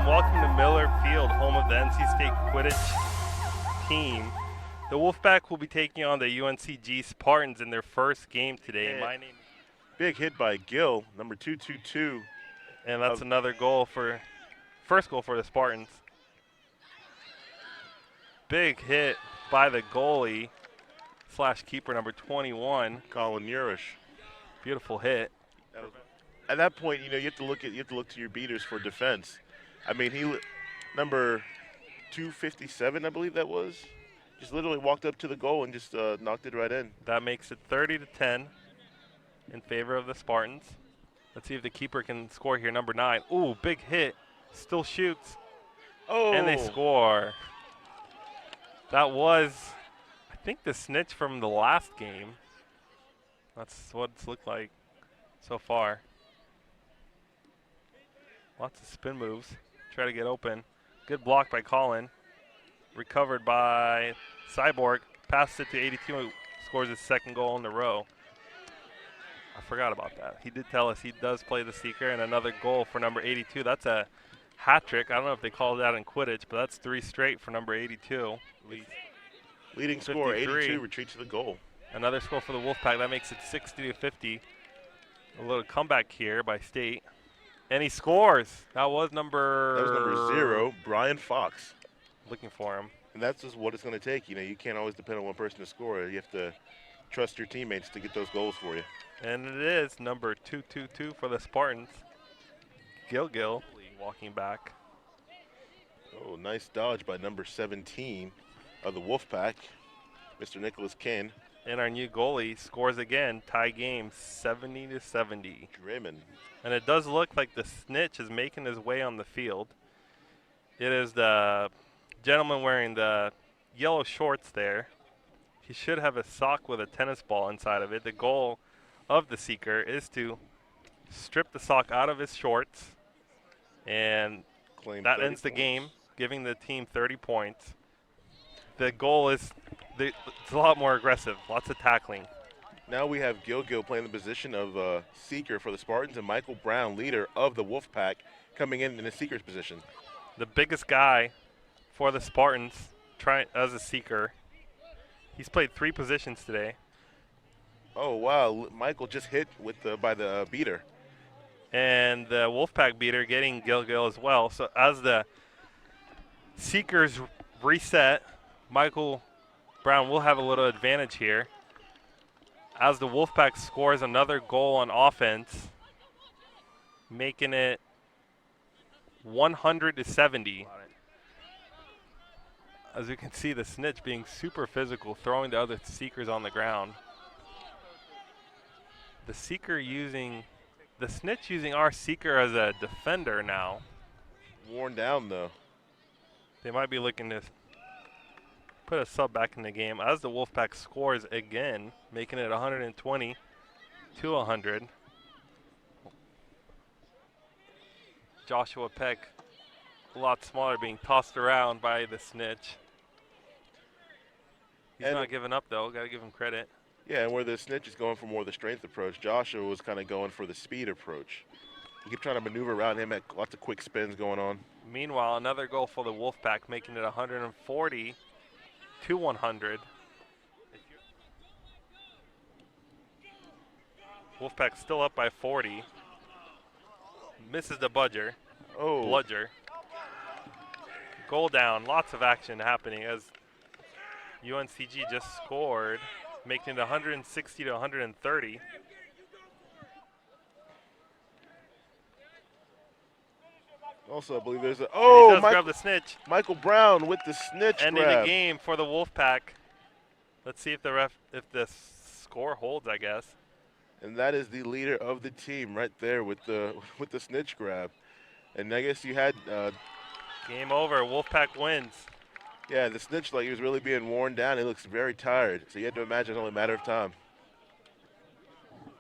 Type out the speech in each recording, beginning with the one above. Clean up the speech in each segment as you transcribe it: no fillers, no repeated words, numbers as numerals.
welcome to Miller Field, home of the NC State Quidditch team. The Wolfpack will be taking on the UNCG Spartans in their first game today. My name is big hit by Gill, number 222. And that's another first goal for the Spartans. Big hit by the goalie / keeper, number 21, Colin Urish. Beautiful hit. At that point, you have to look to your beaters for defense. I mean, number 257, I believe that was, just literally walked up to the goal and just knocked it right in. That makes it 30-10 in favor of the Spartans. Let's see if the keeper can score here. Number 9. Ooh, big hit. Still shoots. Oh. And they score. That was, I think, the snitch from the last game. That's what it's looked like so far. Lots of spin moves. Try to get open. Good block by Colin. Recovered by Cyborg. Passes it to 82 and scores his second goal in a row. I forgot about that. He did tell us he does play the seeker, and another goal for number 82. That's a hat trick. I don't know if they call that in Quidditch, but that's 3 straight for number 82. Leading score, 82 retreats to the goal. Another score for the Wolfpack. That makes it 60-50. A little comeback here by State. And he scores. That was number 0, Brian Fox. Looking for him. And that's just what it's going to take. You can't always depend on one person to score. You have to trust your teammates to get those goals for you. And it is number 222 for the Spartans. Gil walking back. Oh, nice dodge by number 17 of the Wolfpack, Mr. Nicholas Ken. And our new goalie scores again, tie game 70-70. Draymond. And it does look like the snitch is making his way on the field. It is the gentleman wearing the yellow shorts there. He should have a sock with a tennis ball inside of it. The goal of the seeker is to strip the sock out of his shorts, and that ends the game, giving the team 30 points. The goal is it's a lot more aggressive, lots of tackling. Now we have Gil playing the position of seeker for the Spartans, and Michael Brown, leader of the Wolfpack, coming in the seeker's position. The biggest guy for the Spartans as a seeker. He's played 3 positions today. Oh, wow. Michael just hit by the beater. And the Wolfpack beater getting Gil as well. So as the seekers reset, Michael Brown will have a little advantage here. As the Wolfpack scores another goal on offense, making it 100-70. As you can see, the snitch being super physical, throwing the other seekers on the ground. The snitch using our seeker as a defender now. Worn down, though. They might be looking to put a sub back in the game as the Wolfpack scores again, making it 120-100. Joshua Peck, a lot smaller, being tossed around by the snitch. He's not giving up, though. Got to give him credit. Yeah, and where the snitch is going for more of the strength approach, Joshua was kind of going for the speed approach. He kept trying to maneuver around him, had lots of quick spins going on. Meanwhile, another goal for the Wolfpack, making it 140-100. Wolfpack still up by 40. Misses the bludger. Goal down. Lots of action happening as UNCG just scored, making it 160-130. Also, I believe there's he does grab the snitch. Michael Brown with the snitch Ending grab. the game for the Wolfpack. Let's see if the score holds, I guess. And that is the leader of the team right there with the snitch grab. And I guess you had game over. Wolfpack wins. Yeah, the snitch, like, he was really being worn down. He looks very tired. So you had to imagine it's only a matter of time.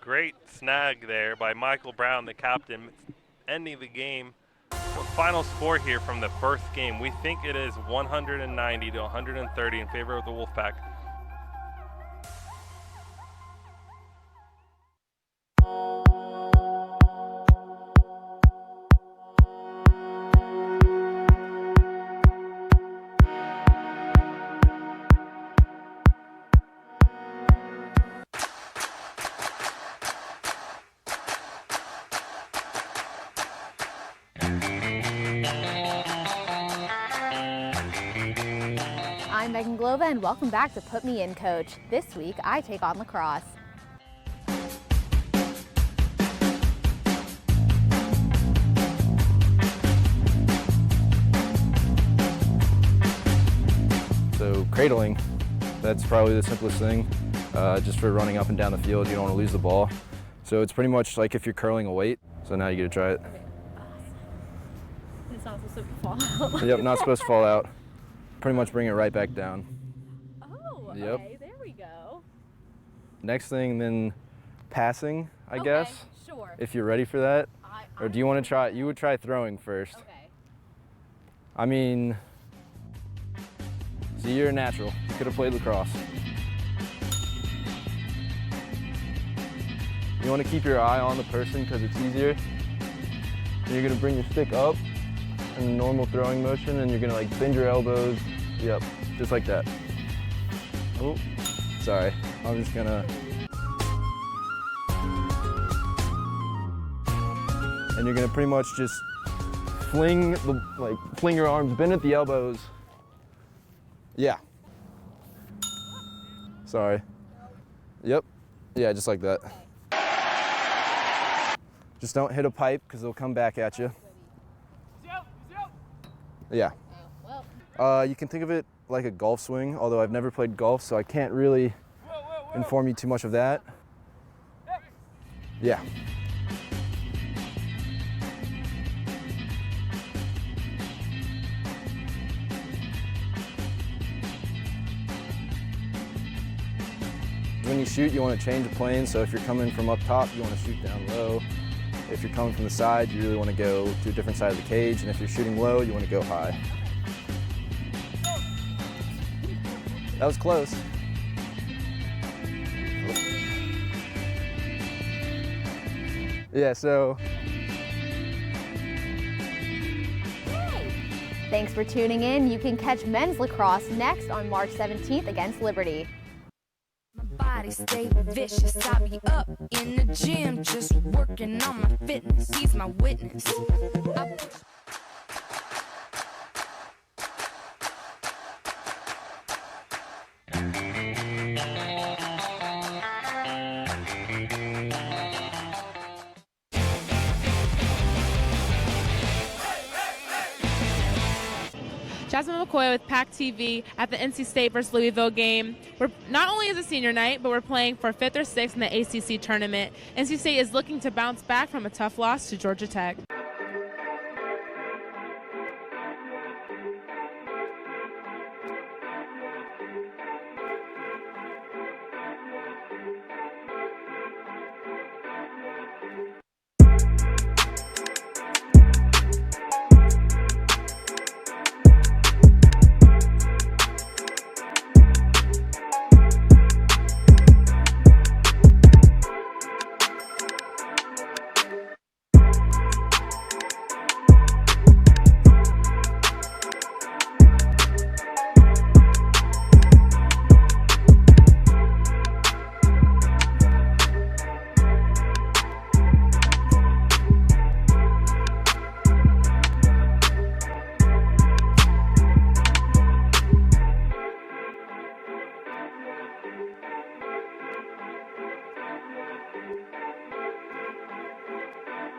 Great snag there by Michael Brown, the captain, ending the game. Final score here from the first game. We think it is 190-130 in favor of the Wolfpack. Megan Glova, and welcome back to Put Me In, Coach. This week, I take on lacrosse. So cradling, that's probably the simplest thing. Just for running up and down the field, you don't want to lose the ball. So it's pretty much like if you're curling a weight. So now you get to try it. Okay. It's not supposed to fall out. Yep, not supposed to fall out. Pretty much bring it right back down. Oh, Yep. okay, there we go. Next thing, then passing, I guess. Sure. If you're ready for that. Or do you want to try, you would try throwing first. Okay. I mean, see, you're a natural. You could have played lacrosse. You want to keep your eye on the person because it's easier. And you're going to bring your stick up in a normal throwing motion, and you're going to like bend your elbows. Yep, just like that. Oh, sorry. I'm just going to. And you're going to pretty much just fling your arms, bend at the elbows. Yeah. Sorry. Yep. Yeah, just like that. Just don't hit a pipe because they'll come back at you. Yeah. You can think of it like a golf swing, although I've never played golf, so I can't really inform you too much of that. Yeah. When you shoot, you want to change the plane, so if you're coming from up top, you want to shoot down low. If you're coming from the side, you really want to go to a different side of the cage, and if you're shooting low, you want to go high. That was close. Yeah, so. Thanks for tuning in. You can catch men's lacrosse next on March 17th against Liberty. Body stay vicious. I be up in the gym, just working on my fitness. He's my witness. Jasmine McCoy with PackTV at the NC State versus Louisville game. We're not only is a senior night, but we're playing for 5th or 6th in the ACC tournament. NC State is looking to bounce back from a tough loss to Georgia Tech.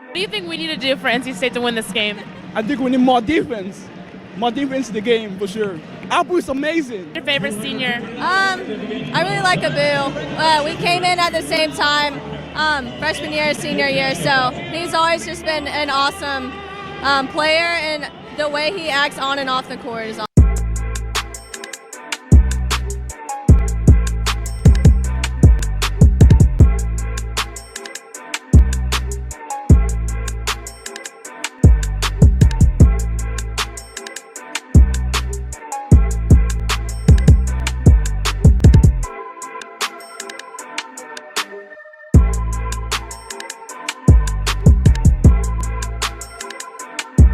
What do you think we need to do for NC State to win this game? I think we need more defense. More defense in the game, for sure. Abu is amazing. Your favorite senior? I really like Abu. We came in at the same time, freshman year, senior year, so he's always just been an awesome player, and the way he acts on and off the court is awesome.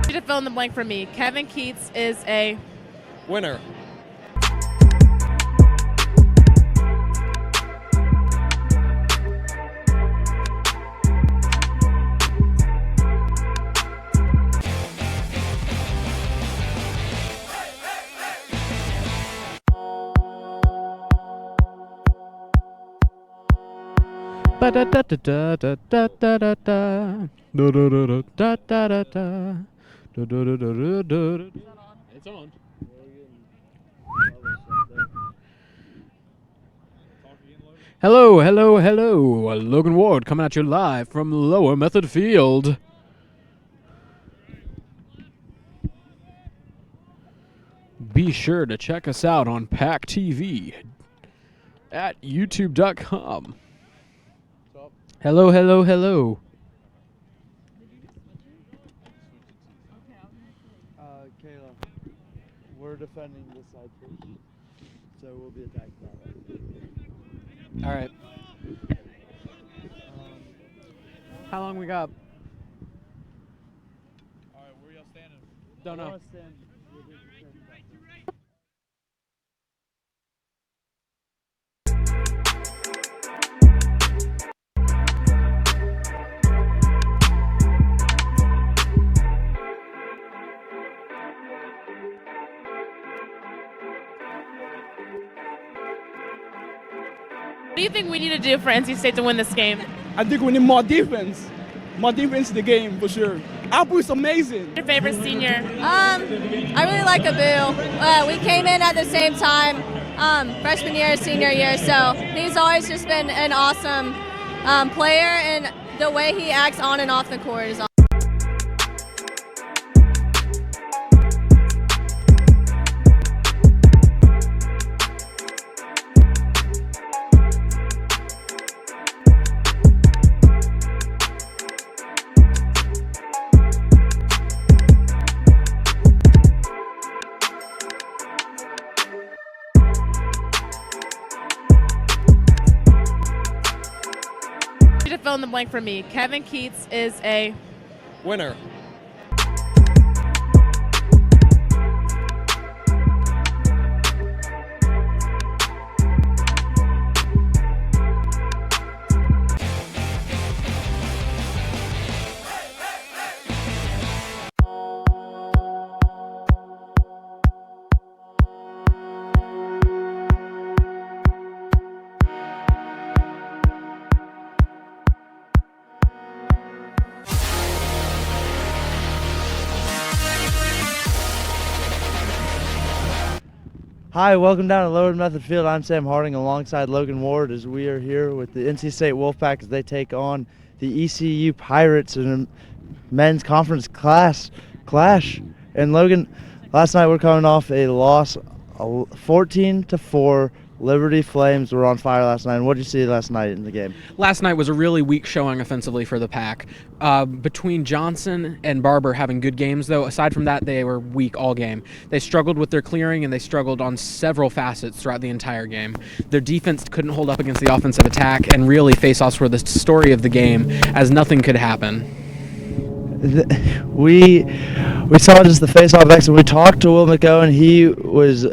To fill in the blank for me, Kevin Keats is a Winner. It's on. Hello, hello, hello. Logan Ward coming at you live from Lower Method Field. Be sure to check us out on PackTV at youtube.com. Hello, hello, hello. Kayla, we're defending this side first, so we'll be attacking that way. All right. How long we got? All right, where y'all standing? Don't know. What do you think we need to do for NC State to win this game? I think we need more defense. More defense in the game for sure. Apu's amazing. Your favorite senior? I really like Abu. We came in at the same time, freshman year, senior year, so he's always just been an awesome player, and the way he acts on and off the court is awesome. To fill in the blank for me, Kevin Keats is a Winner. Hi, welcome down to Lower Method Field. I'm Sam Harding alongside Logan Ward as we are here with the NC State Wolfpack as they take on the ECU Pirates in a men's conference clash. And Logan, last night we're coming off a loss, 14-4. Liberty Flames were on fire last night. And what did you see last night in the game? Last night was a really weak showing offensively for the Pack. Between Johnson and Barber having good games, though, aside from that, they were weak all game. They struggled with their clearing, and they struggled on several facets throughout the entire game. Their defense couldn't hold up against the offensive attack, and really face-offs were the story of the game, as nothing could happen. We saw just the face-off X, and we talked to Will McGowan. He was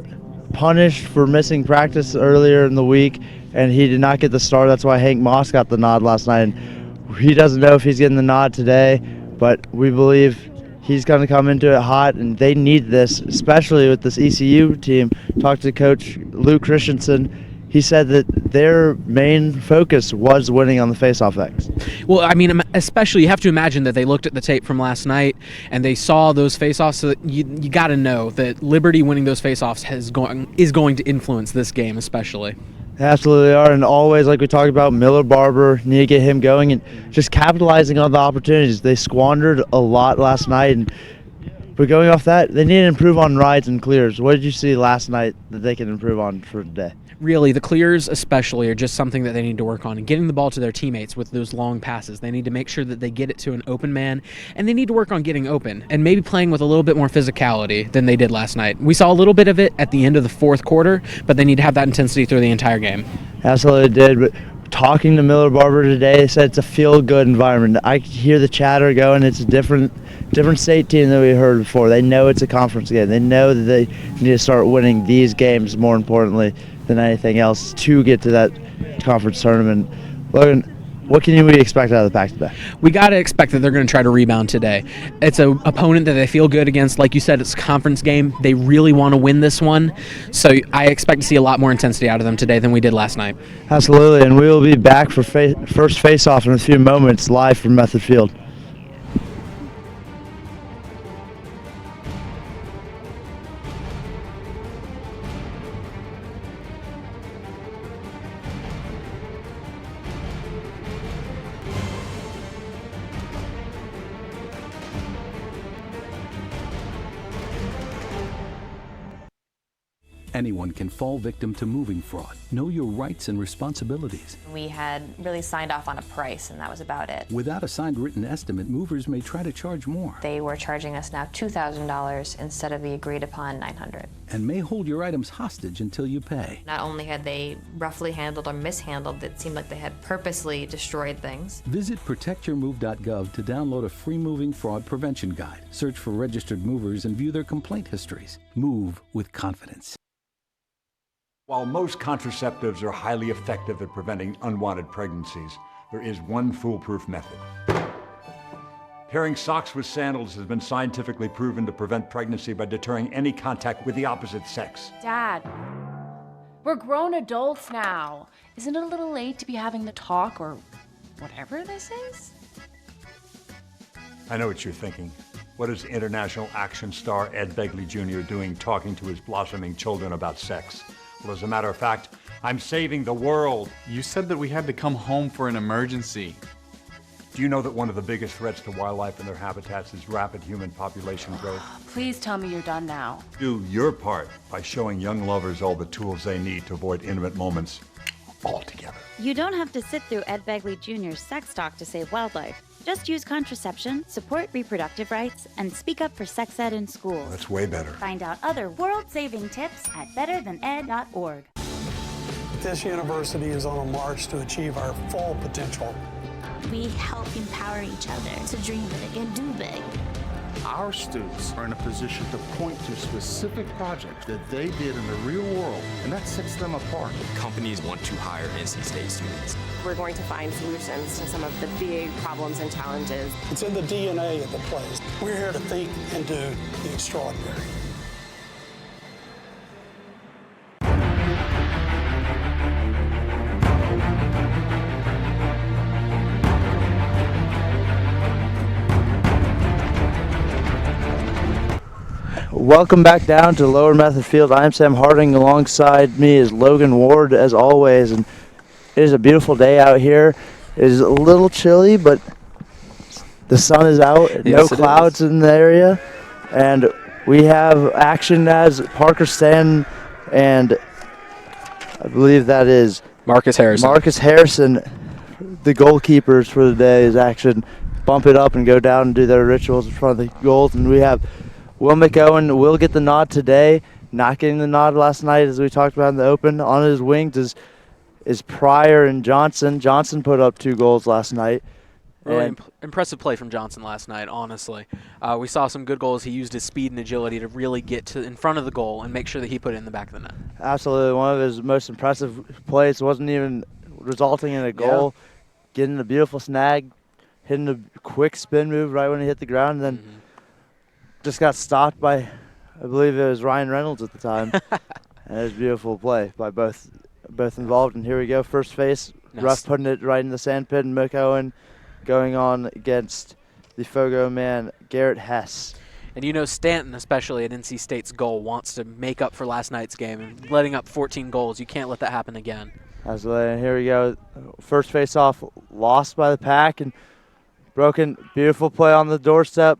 punished for missing practice earlier in the week, and he did not get the start. That's why Hank Moss got the nod last night. And he doesn't know if he's getting the nod today, but we believe he's going to come into it hot, and they need this, especially with this ECU team. Talked to Coach Lou Christensen. He said that their main focus was winning on the face-off X. Well, I mean, especially you have to imagine that they looked at the tape from last night and they saw those face-offs. So that you got to know that Liberty winning those face-offs is going to influence this game, especially. They absolutely are, and always, like we talked about, Miller Barber, need to get him going and just capitalizing on the opportunities. They squandered a lot last night, but going off that, they need to improve on rides and clears. What did you see last night that they can improve on for today? Really, the clears especially are just something that they need to work on, and getting the ball to their teammates with those long passes. They need to make sure that they get it to an open man, and they need to work on getting open and maybe playing with a little bit more physicality than they did last night. We saw a little bit of it at the end of the fourth quarter, but they need to have that intensity through the entire game. Absolutely did, but talking to Miller Barber today, they said it's a feel-good environment. I hear the chatter going, it's a different state team than we heard before. They know it's a conference game. They know that they need to start winning these games more importantly than anything else to get to that conference tournament. Logan, What can we expect out of the Pack today? We got to expect that they're going to try to rebound today. It's an opponent that they feel good against. Like you said, it's a conference game. They really want to win this one. So I expect to see a lot more intensity out of them today than we did last night. Absolutely, and we will be back for first face-off in a few moments live from Method Field. Anyone can fall victim to moving fraud. Know your rights and responsibilities. We had really signed off on a price, and that was about it. Without a signed written estimate, movers may try to charge more. They were charging us now $2,000 instead of the agreed upon $900. And may hold your items hostage until you pay. Not only had they roughly handled or mishandled, it seemed like they had purposely destroyed things. Visit protectyourmove.gov to download a free moving fraud prevention guide. Search for registered movers and view their complaint histories. Move with confidence. While most contraceptives are highly effective at preventing unwanted pregnancies, there is one foolproof method. Pairing socks with sandals has been scientifically proven to prevent pregnancy by deterring any contact with the opposite sex. Dad, we're grown adults now. Isn't it a little late to be having the talk or whatever this is? I know what you're thinking. What is international action star Ed Begley Jr. doing talking to his blossoming children about sex? Well, as a matter of fact, I'm saving the world. You said that we had to come home for an emergency. Do you know that one of the biggest threats to wildlife and their habitats is rapid human population growth? Please tell me you're done now. Do your part by showing young lovers all the tools they need to avoid intimate moments altogether. You don't have to sit through Ed Begley Jr.'s sex talk to save wildlife. Just use contraception, support reproductive rights, and speak up for sex ed in schools. That's way better. Find out other world-saving tips at betterthaned.org. This university is on a march to achieve our full potential. We help empower each other to dream big and do big. Our students are in a position to point to specific projects that they did in the real world, and that sets them apart. Companies want to hire NC State students. We're going to find solutions to some of the big problems and challenges. It's in the DNA of the place. We're here to think and do the extraordinary. Welcome back down to Lower Method Field. I'm Sam Harding. Alongside me is Logan Ward, as always. And it is a beautiful day out here. It is a little chilly, but the sun is out. Yes, no clouds in the area. And we have action as Parker Stanton and I believe that is Marcus Harrison. Marcus Harrison, the goalkeepers for the day, is action. Bump it up and go down and do their rituals in front of the goals. And we have Will McOwen will get the nod today. Not getting the nod last night, as we talked about in the open. On his wings is Pryor and Johnson. Johnson put up 2 goals last night. Really impressive play from Johnson last night, honestly. We saw some good goals. He used his speed and agility to really get in front of the goal and make sure that he put it in the back of the net. Absolutely. One of his most impressive plays. Wasn't even resulting in a goal. Yeah. Getting a beautiful snag, hitting a quick spin move right when he hit the ground, and then just got stopped by, I believe it was Ryan Reynolds at the time. And it was a beautiful play by both involved. And here we go, first face. Nice. Ruff putting it right in the sand pit, and McOwen going on against the Fogo man, Garrett Hess. And you know Stanton, especially at NC State's goal, wants to make up for last night's game. And letting up 14 goals, you can't let that happen again. Absolutely. And here we go, first face-off lost by the Pack and broken. Beautiful play on the doorstep.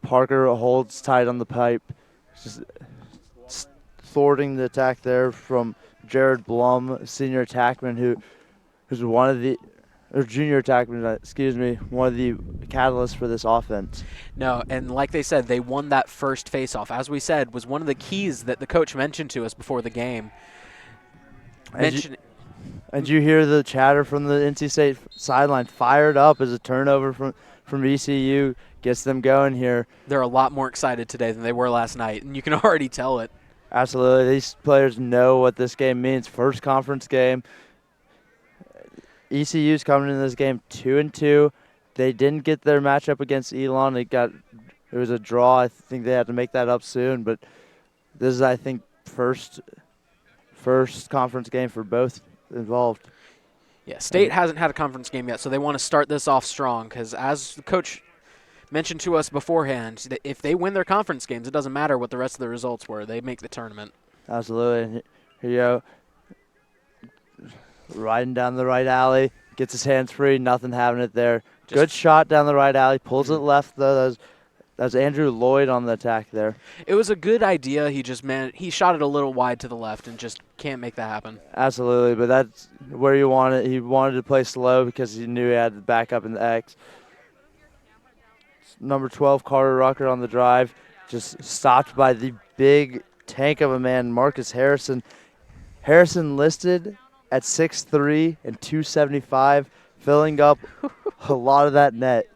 Parker holds tight on the pipe, just thwarting the attack there from Jared Blum, senior attackman, who's one of the junior attackman, excuse me, one of the catalysts for this offense. No, and like they said, they won that first faceoff. As we said, was one of the keys that the coach mentioned to us before the game. And you hear the chatter from the NC State sideline, fired up as a turnover from ECU gets them going here. They're a lot more excited today than they were last night, and you can already tell it. Absolutely. These players know what this game means. First conference game. ECU's coming into this game 2-2. They didn't get their matchup against Elon. It was a draw. I think they had to make that up soon. But this is, I think, first conference game for both involved. Yeah, State hasn't had a conference game yet, so they want to start this off strong because, as the coach mentioned to us beforehand, that if they win their conference games, it doesn't matter what the rest of the results were. They make the tournament. Absolutely. Here you go. Riding down the right alley. Gets his hands free. Nothing having it there. Good shot down the right alley. Pulls it left, though. That's Andrew Lloyd on the attack there. It was a good idea. He shot it a little wide to the left and just can't make that happen. Absolutely, but that's where you want it. He wanted to play slow because he knew he had the backup in the X. Number 12, Carter Rucker on the drive. Just stopped by the big tank of a man, Marcus Harrison. Harrison listed at 6'3" and 275, filling up a lot of that net.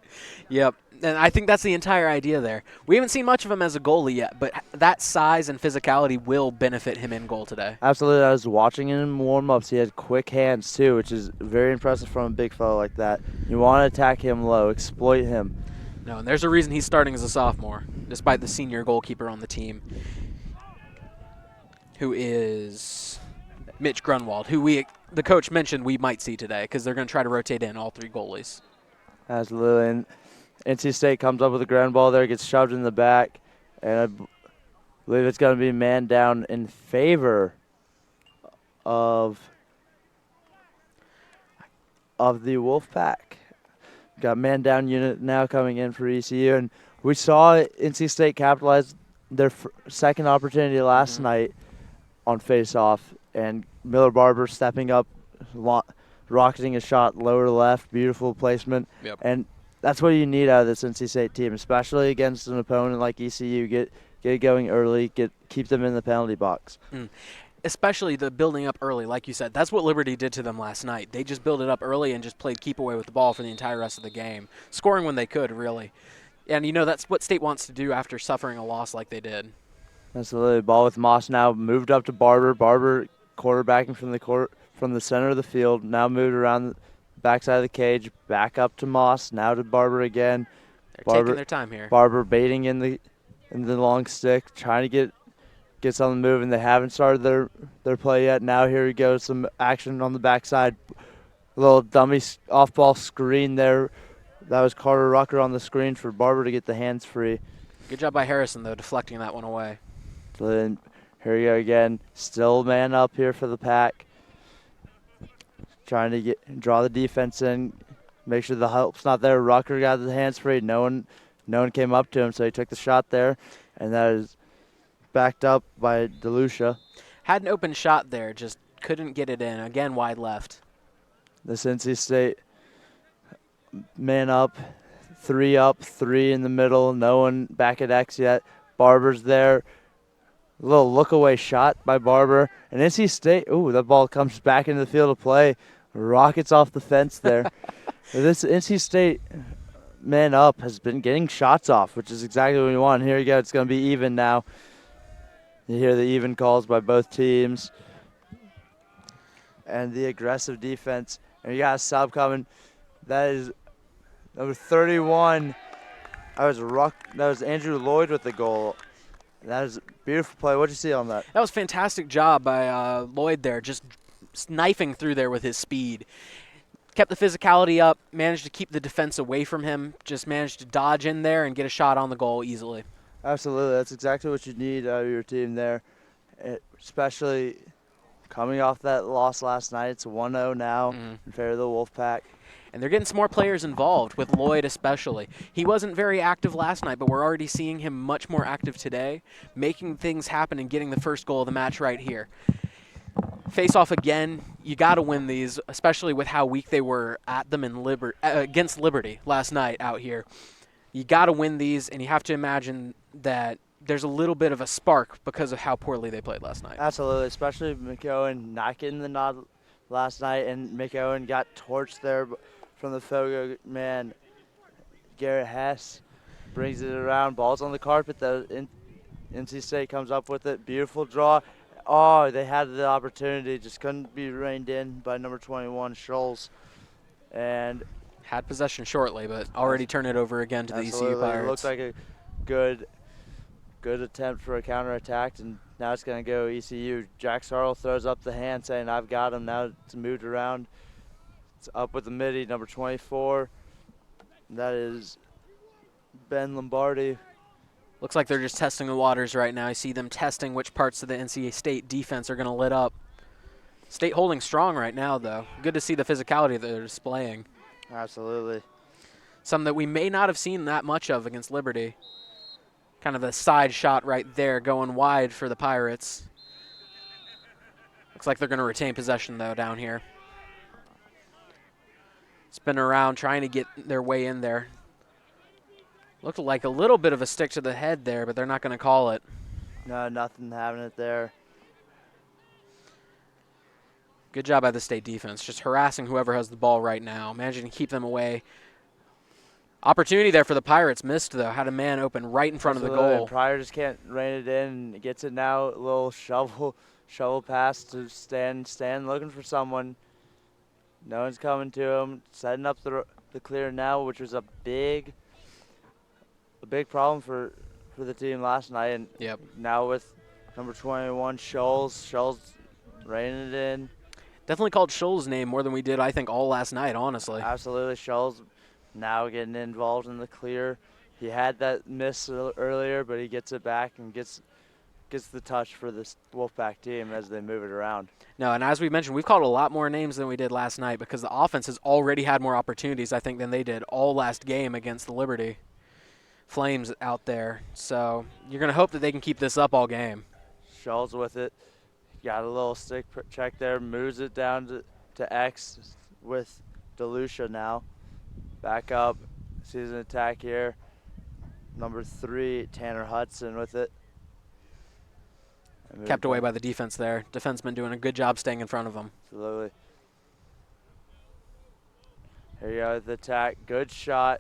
Yep, and I think that's the entire idea there. We haven't seen much of him as a goalie yet, but that size and physicality will benefit him in goal today. Absolutely. I was watching him in warm-ups. He had quick hands, too, which is very impressive from a big fellow like that. You want to attack him low, exploit him. No, and there's a reason he's starting as a sophomore, despite the senior goalkeeper on the team, who is Mitch Grunwald, who the coach mentioned we might see today because they're going to try to rotate in all three goalies. Absolutely. And NC State comes up with a ground ball there, gets shoved in the back, and I believe it's going to be man down in favor of the Wolfpack. Got man down unit now coming in for ECU, and we saw NC State capitalize their second opportunity last night on face-off, and Miller Barber stepping up, rocketing a shot lower left, beautiful placement. Yep. And that's what you need out of this NC State team, especially against an opponent like ECU. Get it going early, keep them in the penalty box. Especially the building up early, like you said. That's what Liberty did to them last night. They just built it up early and just played keep away with the ball for the entire rest of the game, scoring when they could, really. And, that's what State wants to do after suffering a loss like they did. Absolutely. Ball with Moss now moved up to Barber. Barber quarterbacking from the center of the field. Now moved around the backside of the cage, back up to Moss. Now to Barber again. They're taking their time here. Barber baiting in the long stick, trying to get something moving. They haven't started their play yet. Now here we go, some action on the backside. A little dummy off-ball screen there. That was Carter Rucker on the screen for Barber to get the hands free. Good job by Harrison, though, deflecting that one away. So then here we go again. Still man up here for the Pack. Trying to draw the defense in, make sure the help's not there. Rucker got the hands free. No one came up to him, so he took the shot there, and that is backed up by DeLucia. Had an open shot there, just couldn't get it in. Again, wide left. This NC State man up, three in the middle. No one back at X yet. Barber's there. A little look-away shot by Barber. And NC State, that ball comes back into the field of play. Rockets off the fence there. This NC State man up has been getting shots off, which is exactly what we want. Here you go. It's going to be even now. You hear the even calls by both teams. And the aggressive defense. And you got a sub coming. That is number 31. That was Andrew Lloyd with the goal. That is a beautiful play. What did you see on that? That was a fantastic job by Lloyd there, just knifing through there with his speed. Kept the physicality up, managed to keep the defense away from him, just managed to dodge in there and get a shot on the goal easily. Absolutely. That's exactly what you need out of your team there, especially coming off that loss last night. It's 1-0 now in favor of the Wolfpack. And they're getting some more players involved, with Lloyd especially. He wasn't very active last night, but we're already seeing him much more active today, making things happen and getting the first goal of the match right here. Face off again. You got to win these, especially with how weak they were at them against Liberty last night out here. You got to win these, and you have to imagine that there's a little bit of a spark because of how poorly they played last night. Absolutely, especially McOwen not getting the nod last night, and McOwen got torched there from the Fogo man. Garrett Hess brings it around. Ball's on the carpet, though. NC State comes up with it. Beautiful draw. Oh, they had the opportunity, just couldn't be reined in by number 21, Scholes. and had possession shortly, but already turned it over again to the ECU Pirates. It looked like a good attempt for a counterattack, and now it's going to go ECU. Jack Sarl throws up the hand saying, I've got him. Now it's moved around. It's up with the midi, number 24. That is Ben Lombardi. Looks like they're just testing the waters right now. I see them testing which parts of the NC State defense are going to lit up. State holding strong right now, though. Good to see the physicality that they're displaying. Absolutely. Something that we may not have seen that much of against Liberty. Kind of a side shot right there going wide for the Pirates. Looks like they're going to retain possession, though, down here. Spin around, trying to get their way in there. Looked like a little bit of a stick to the head there, but they're not going to call it. No, nothing having it there. Good job by the State defense, just harassing whoever has the ball right now, managing to keep them away. Opportunity there for the Pirates, missed though, had a man open right in front of the goal. Pryor just can't rein it in, gets it now, a little shovel pass to Stan looking for someone. No one's coming to him, setting up the clear now, which was a big problem for the team last night. And now with number 21, Scholes reining it in. Definitely called Scholes' name more than we did, I think, all last night, honestly. Absolutely. Scholes now getting involved in the clear. He had that miss earlier, but he gets it back and gets the touch for this Wolfpack team as they move it around. No, and as we mentioned, we've called a lot more names than we did last night because the offense has already had more opportunities, I think, than they did all last game against the Liberty Flames out there. So you're going to hope that they can keep this up all game. Scholes with it. Got a little stick check there, moves it down to X with DeLucia now. Back up, sees an attack here. Number 3, Tanner Hudson with it. Kept away by the defense there. Defenseman doing a good job staying in front of him. Absolutely. Here you go with the attack. Good shot.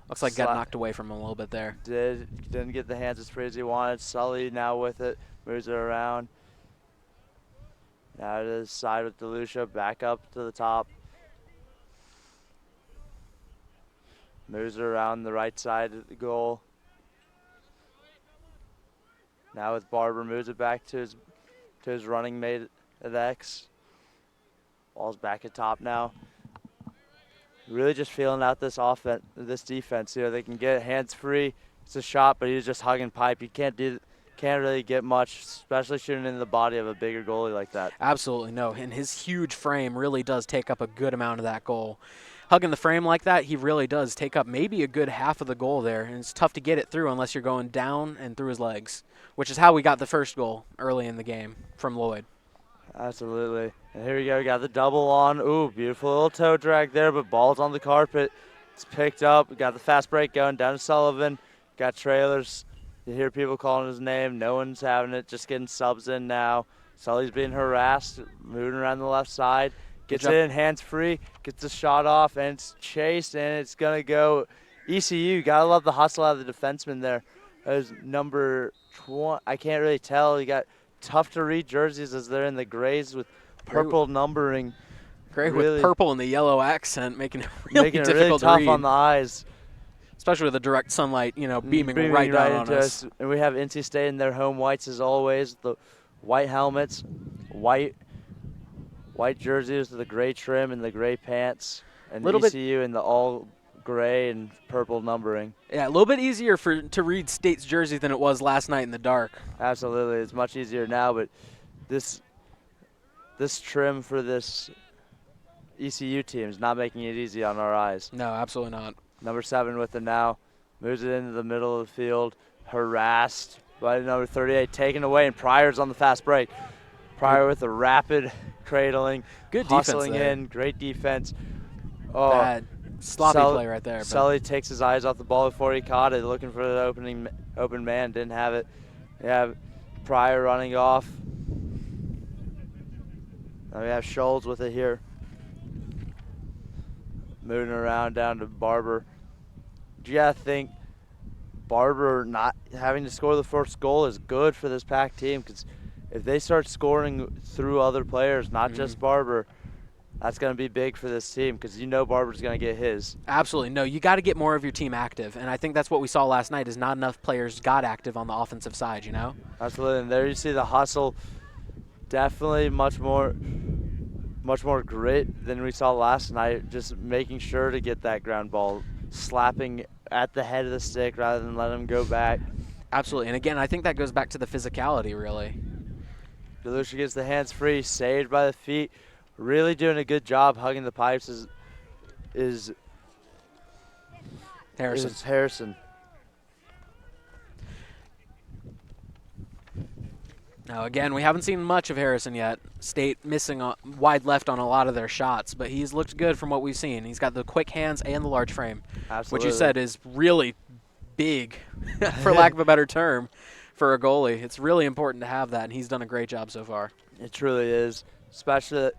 Looks like got knocked away from him a little bit there. Didn't get the hands as free as he wanted. Sully now with it, moves it around. Now to the side with DeLucia, back up to the top. Moves it around the right side of the goal. Now with Barber, moves it back to his running mate at X. Ball's back at top now. Really just feeling out this defense. You know, they can get hands free. It's a shot, but he's just hugging pipe. You can't really get much, especially shooting into the body of a bigger goalie like that. Absolutely, no. And his huge frame really does take up a good amount of that goal. Hugging the frame like that, he really does take up maybe a good half of the goal there. And it's tough to get it through unless you're going down and through his legs, which is how we got the first goal early in the game from Lloyd. Absolutely. And here we go. We got the double on. Ooh, beautiful little toe drag there, but ball's on the carpet. It's picked up. We got the fast break going down to Sullivan. Got trailers. You hear people calling his name. No one's having it. Just getting subs in now. Sully's being harassed, moving around the left side. Gets it in, hands free, gets the shot off, and it's chased, and it's going to go ECU. Got to love the hustle out of the defenseman there. As number 20, I can't really tell. You got tough to read jerseys as they're in the grays with purple numbering. Gray with purple and the yellow accent, making it really difficult tough to read. on the eyes. Especially with the direct sunlight, beaming right down on us. And we have NC State in their home whites as always. The white helmets, white jerseys with the gray trim and the gray pants. And ECU in the all gray and purple numbering. Yeah, a little bit easier to read State's jersey than it was last night in the dark. Absolutely, it's much easier now, but this trim for this ECU team is not making it easy on our eyes. No, absolutely not. Number 7 with it now, moves it into the middle of the field, harassed by number 38, taken away, and Pryor's on the fast break. Pryor with a rapid cradling, good hustling defense there. in, great defense. Oh, bad sloppy play right there. Sully takes his eyes off the ball before he caught it, looking for the open man, didn't have it. Yeah, Pryor running off. Now we have Scholes with it here. Moving around down to Barber. I think Barber not having to score the first goal is good for this Pack team, because if they start scoring through other players, not just Barber, That's going to be big for this team because you know Barber's going to get his. Absolutely. No, you got to get more of your team active, and I think that's what we saw last night is not enough players got active on the offensive side, you know? Absolutely, and there you see the hustle. Definitely much more grit than we saw last night, just making sure to get that ground ball, slapping at the head of the stick rather than letting him go back. Absolutely, and again, I think that goes back to the physicality, really. DeLucia gets the hands free, saved by the feet. Really doing a good job hugging the pipes is Harrison. Now, again, we haven't seen much of Harrison yet. State missing wide left on a lot of their shots, but he's looked good from what we've seen. He's got the quick hands and the large frame, Absolutely. which you said is really big, for lack of a better term, for a goalie. It's really important to have that, and he's done a great job so far. It truly is, especially.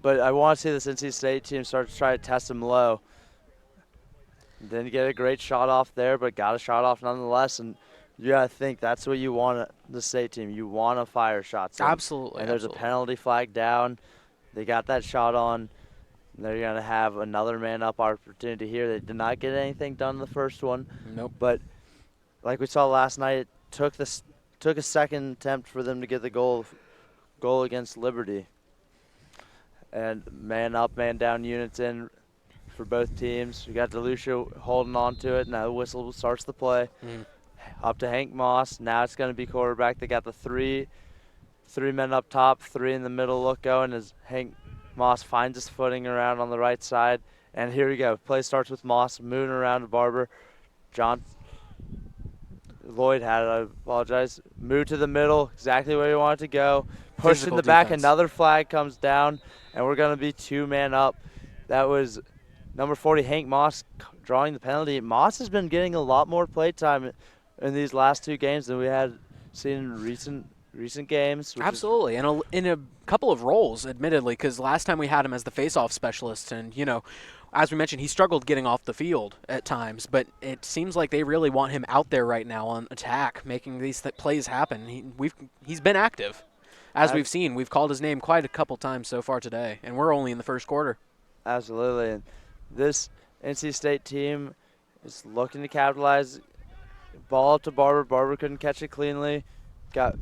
But I want to see this NC State team start to try to test him low. Didn't get a great shot off there, but got a shot off nonetheless. And you got to think that's what you want the State team. You want to fire shots. Absolutely. And there's a penalty flag down. They got that shot on. They're going to have another man-up opportunity here. They did not get anything done in the first one. Nope. But like we saw last night, it took a second attempt for them to get the goal against Liberty. And man up, man down units in for both teams. We got DeLucia holding on to it. Now the whistle starts the play. Up to Hank Moss. Now it's going to be quarterback. They got the three men up top, 3 in the middle look going as Hank Moss finds his footing around on the right side. And here we go. Play starts with Moss moving around to Barber. Lloyd had it, I apologize. Move to the middle, exactly where you want it to go. Push in the back, another flag comes down, and we're going to be 2-man up. That was number 40, Hank Moss, drawing the penalty. Moss has been getting a lot more play time in these last 2 games than we had seen in recent games. Absolutely, and in a couple of roles, admittedly, because last time we had him as the face-off specialist, and, you know, as we mentioned, he struggled getting off the field at times, but it seems like they really want him out there right now on attack, making these plays happen. He's been active. As we've seen, we've called his name quite a couple times so far today, and we're only in the first quarter. Absolutely. And this NC State team is looking to capitalize. Ball up to Barber. Barber couldn't catch it cleanly. Got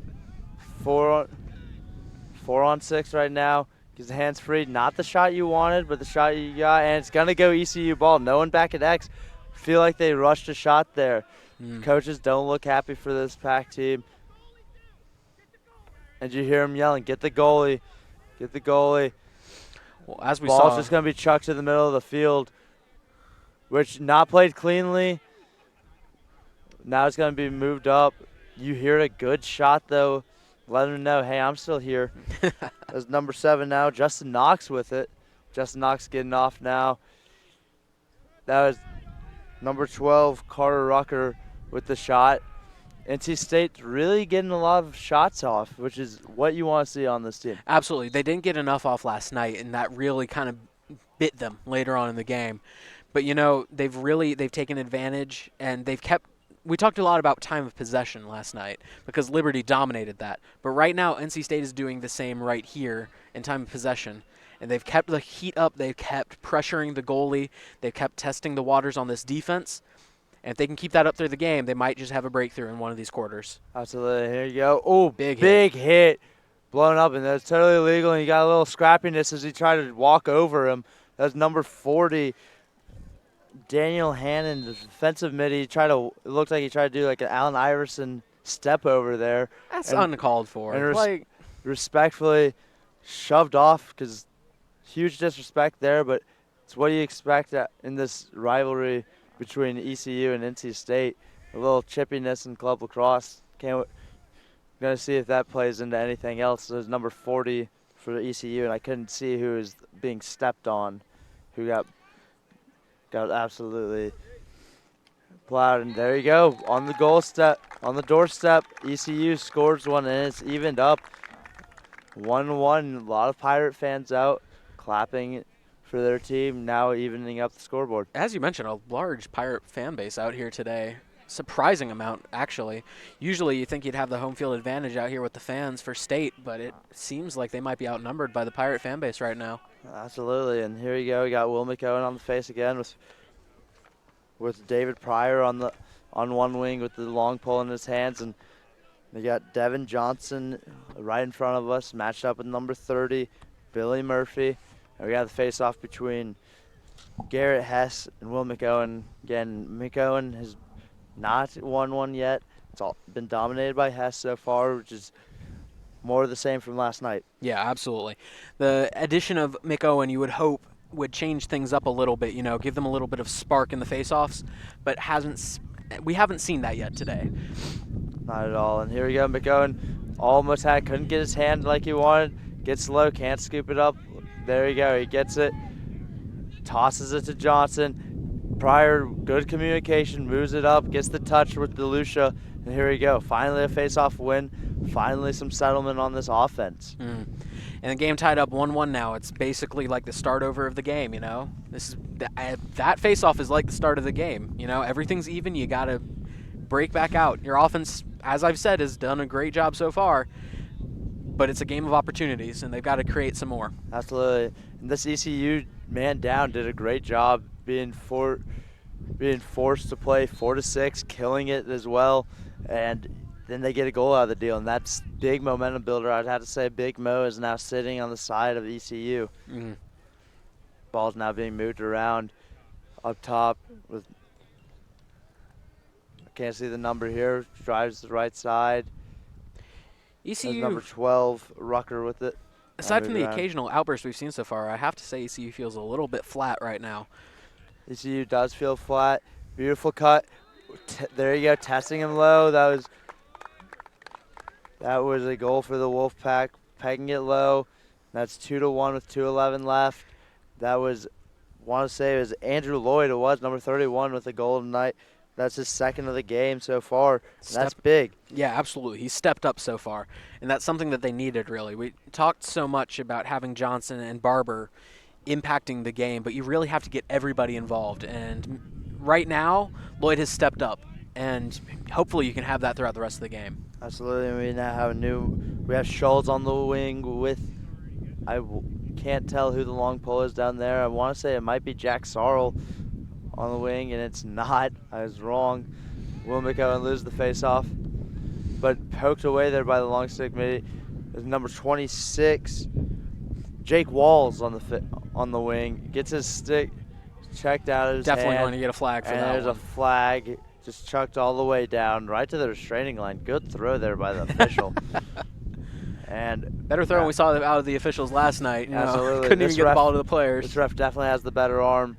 4 on 6 right now. Gets the hands free. Not the shot you wanted, but the shot you got. And it's going to go ECU ball. No one back at X. Feel like they rushed a shot there. Coaches don't look happy for this Pack team. And you hear him yelling, get the goalie. Get the goalie. Well, as we Ball's saw, just going to be chucked to the middle of the field, which not played cleanly. Now it's going to be moved up. You hear a good shot, though. Let him know, hey, I'm still here. That's number 7 now. Justin Knox with it. Justin Knox getting off now. That was number 12, Carter Rucker with the shot. NC State's really getting a lot of shots off, which is what you want to see on this team. Absolutely. They didn't get enough off last night, and that really kind of bit them later on in the game. But, you know, they've taken advantage, and they've kept – we talked a lot about time of possession last night because Liberty dominated that. But right now, NC State is doing the same right here in time of possession. And they've kept the heat up. They've kept pressuring the goalie. They've kept testing the waters on this defense. And if they can keep that up through the game, they might just have a breakthrough in one of these quarters. Absolutely. Here you go. Oh, big hit. Blown up, and that's totally illegal. And you got a little scrappiness as he tried to walk over him. That's number 40. Daniel Hannon, the defensive mid, it looked like he tried to do like an Allen Iverson step over there. That's uncalled for. And respectfully shoved off because huge disrespect there, but it's what you expect in this rivalry between ECU and NC State. A little chippiness in club lacrosse. Going to see if that plays into anything else. There's number 40 for the ECU, and I couldn't see who was being stepped on, who got absolutely plowed. And there you go, on the doorstep, ECU scores one, and it's evened up 1-1. A lot of Pirate fans out clapping for their team, now evening up the scoreboard. As you mentioned, a large Pirate fan base out here today. Surprising amount, actually. Usually you think you'd have the home field advantage out here with the fans for State, but it seems like they might be outnumbered by the Pirate fan base right now. Absolutely, and here you go. We got Will McOwen on the face again with David Pryor on one wing with the long pole in his hands, and they got Devin Johnson right in front of us, matched up with number 30, Billy Murphy. And we got the face-off between Garrett Hess and Will McOwen. Again, McOwen has not won one yet. It's all been dominated by Hess so far, which is more of the same from last night. Yeah, absolutely. The addition of McOwen, you would hope, would change things up a little bit, give them a little bit of spark in the face-offs, but we haven't seen that yet today. Not at all. And here we go, McOwen almost couldn't get his hand like he wanted. Gets low, can't scoop it up. There you go, he gets it. Tosses it to Johnson. Pryor, good communication, moves it up, gets the touch with DeLucia. And here we go, finally a face-off win. Finally some settlement on this offense. And the game tied up 1-1 now. It's basically like the start over of the game, This is that face-off is like the start of the game, Everything's even, you got to break back out. Your offense, as I've said, has done a great job so far, but it's a game of opportunities, and they've got to create some more. Absolutely. And this ECU man down did a great job being forced to play 4-6, killing it as well, and then they get a goal out of the deal, and that's big momentum builder. I'd have to say Big Mo is now sitting on the side of ECU. Ball's now being moved around up top with, I can't see the number here, drives to the right side. ECU. There's number 12, Rucker with it. Aside from the occasional outbursts we've seen so far, I have to say ECU feels a little bit flat right now. ECU does feel flat. Beautiful cut. There you go, testing him low. That was a goal for the Wolfpack, pegging it low. That's 2-1 with 2:11 left. That was, want to say it was Andrew Lloyd. It was number 31 with a goal tonight. That's his second of the game so far. That's big. Yeah, absolutely. He's stepped up so far, and that's something that they needed, really. We talked so much about having Johnson and Barber impacting the game, but you really have to get everybody involved. And right now, Lloyd has stepped up, and hopefully you can have that throughout the rest of the game. Absolutely. We now have we have Schultz on the wing with, can't tell who the long pole is down there. I want to say it might be Jack Sarl on the wing, and it's not. I was wrong. Will McOwen lose the face-off, but poked away there by the long stick midi. There's number 26, Jake Walls on the wing. Gets his stick checked out of his Definitely hand, going to get a flag for and that there's one. a flag just chucked all the way down, right to the restraining line. Good throw there by the official. And better throw than we saw out of the officials last night. Absolutely. Couldn't even get the ball to the players. This ref definitely has the better arm.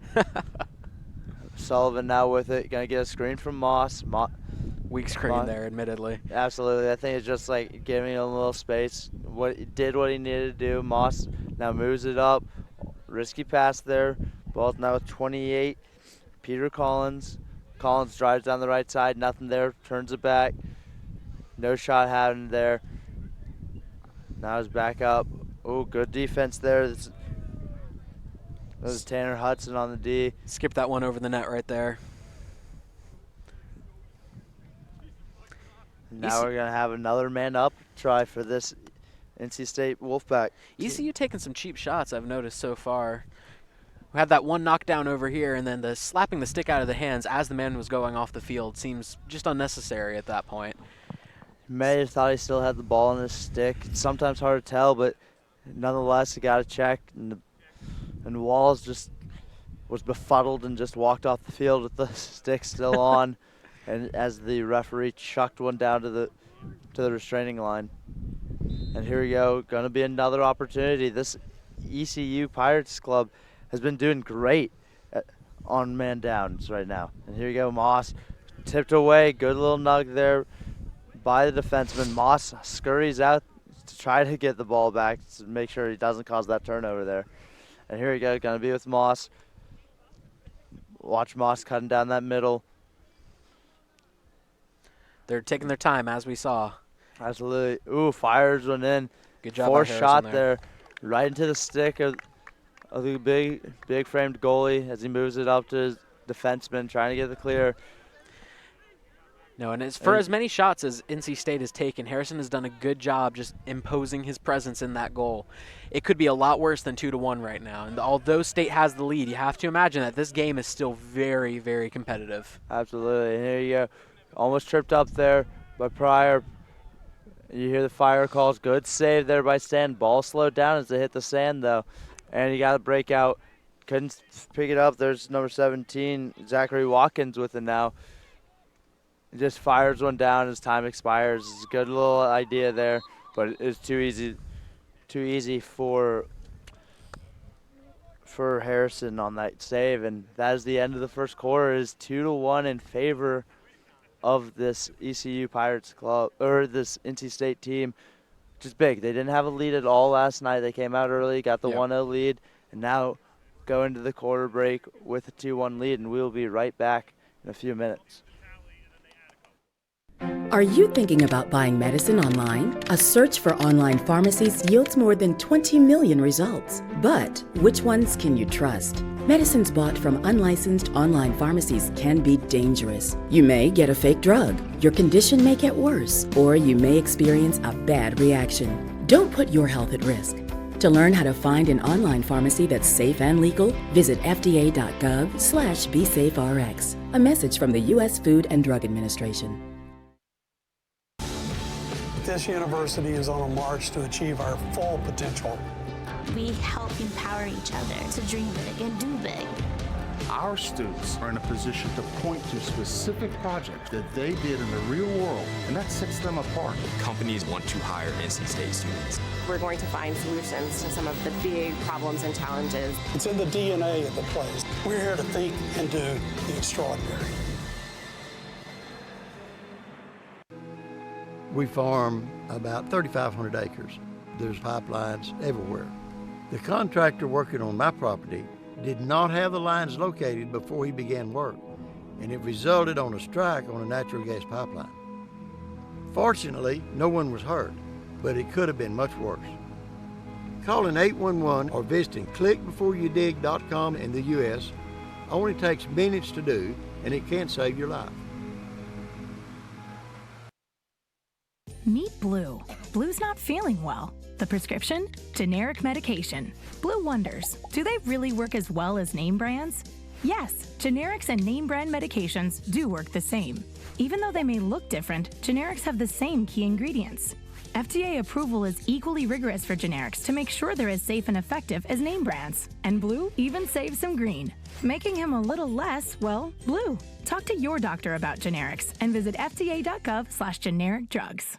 Sullivan now with it. Going to get a screen from Moss. Weak screen there, admittedly. Absolutely. I think it's just like giving him a little space. Did what he needed to do. Moss now moves it up. Risky pass there. Ball's now with 28. Peter Collins. Collins drives down the right side. Nothing there. Turns it back. No shot happened there. Now he's back up. Oh, good defense there. This is Tanner Hudson on the D. Skip that one over the net right there. Now we're going to have another man up try for this NC State Wolfpack. ECU taking some cheap shots, I've noticed so far. We had that one knockdown over here, and then the slapping the stick out of the hands as the man was going off the field seems just unnecessary at that point. May have thought he still had the ball in his stick. It's sometimes hard to tell, but nonetheless, he got a check, and Walls just was befuddled and just walked off the field with the stick still on, and as the referee chucked one down to the restraining line. And here we go, going to be another opportunity. This ECU Pirates club has been doing great on man downs right now. And here you go, Moss tipped away, good little nug there by the defenseman. Moss scurries out to try to get the ball back to make sure he doesn't cause that turnover there. And here we go, going to be with Moss. Watch Moss cutting down that middle. They're taking their time, as we saw. Absolutely. Ooh, fires one in. Good job. Forced shot there, right into the stick of the big framed goalie as he moves it up to his defenseman, trying to get the clear. No, and for as many shots as NC State has taken, Harrison has done a good job just imposing his presence in that goal. It could be a lot worse than 2-1 right now. And although State has the lead, you have to imagine that this game is still very, very competitive. Absolutely. And here you go. Almost tripped up there by Pryor. You hear the fire calls. Good save there by Stan. Ball slowed down as they hit the sand, though. And he got a breakout. Couldn't pick it up. There's number 17, Zachary Watkins, with it now. He just fires one down as time expires. It's a good little idea there, but it's too easy for Harrison on that save. And that is the end of the first quarter. It is 2-1 in favor of this ECU Pirates club, or this NC State team, which is big. They didn't have a lead at all last night. They came out early, got the 1-0 lead, and now go into the quarter break with a 2-1 lead, and we'll be right back in a few minutes. Are you thinking about buying medicine online? A search for online pharmacies yields more than 20 million results. But which ones can you trust? Medicines bought from unlicensed online pharmacies can be dangerous. You may get a fake drug, your condition may get worse, or you may experience a bad reaction. Don't put your health at risk. To learn how to find an online pharmacy that's safe and legal, visit fda.gov/BeSafeRx. A message from the U.S. Food and Drug Administration. This university is on a march to achieve our full potential. We help empower each other to dream big and do big. Our students are in a position to point to specific projects that they did in the real world, and that sets them apart. Companies want to hire NC State students. We're going to find solutions to some of the big problems and challenges. It's in the DNA of the place. We're here to think and do the extraordinary. We farm about 3,500 acres. There's pipelines everywhere. The contractor working on my property did not have the lines located before he began work, and it resulted on a strike on a natural gas pipeline. Fortunately, no one was hurt, but it could have been much worse. Calling 811 or visiting clickbeforeyoudig.com in the U.S. only takes minutes to do, and it can save your life. Meet Blue. Blue's not feeling well. The prescription? Generic medication. Blue wonders, do they really work as well as name brands? Yes, generics and name brand medications do work the same. Even though they may look different, generics have the same key ingredients. FDA approval is equally rigorous for generics to make sure they're as safe and effective as name brands. And Blue even saves some green, making him a little less, well, blue. Talk to your doctor about generics and visit fda.gov/generic drugs.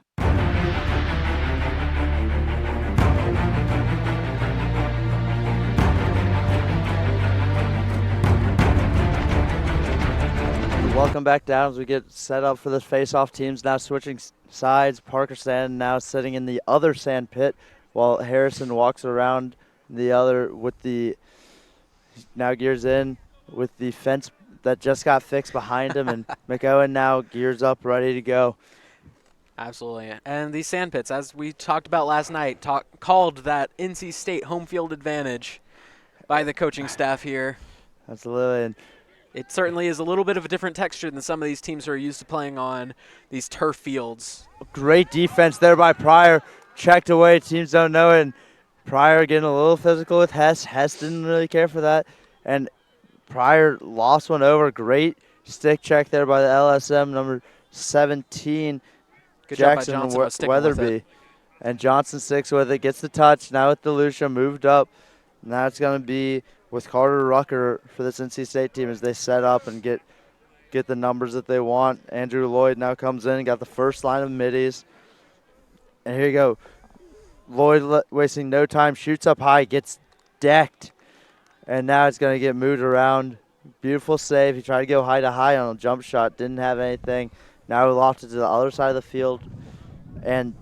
Welcome back down as we get set up for the face-off. Teams now switching sides. Parker Sand now sitting in the other sand pit while Harrison walks around the other with the, now gears in with the fence that just got fixed behind him, and McOwen now gears up ready to go. Absolutely. And these sand pits, as we talked about last night, called that NC State home field advantage by the coaching staff here. Absolutely. And it certainly is a little bit of a different texture than some of these teams who are used to playing on these turf fields. Great defense there by Pryor. Checked away. Teams don't know it. And Pryor getting a little physical with Hess. Hess didn't really care for that. And Pryor lost one over. Great stick check there by the LSM, number 17. Good Jackson job by Johnson Weatherby. And Johnson sticks with it, gets the touch. Now with DeLucia moved up. Now it's going to be with Carter Rucker for this NC State team as they set up and get the numbers that they want. Andrew Lloyd now comes in and got the first line of middies. And here you go. Lloyd wasting no time, shoots up high, gets decked. And now it's going to get moved around. Beautiful save. He tried to go high to high on a jump shot, didn't have anything. Now we lofted to the other side of the field, and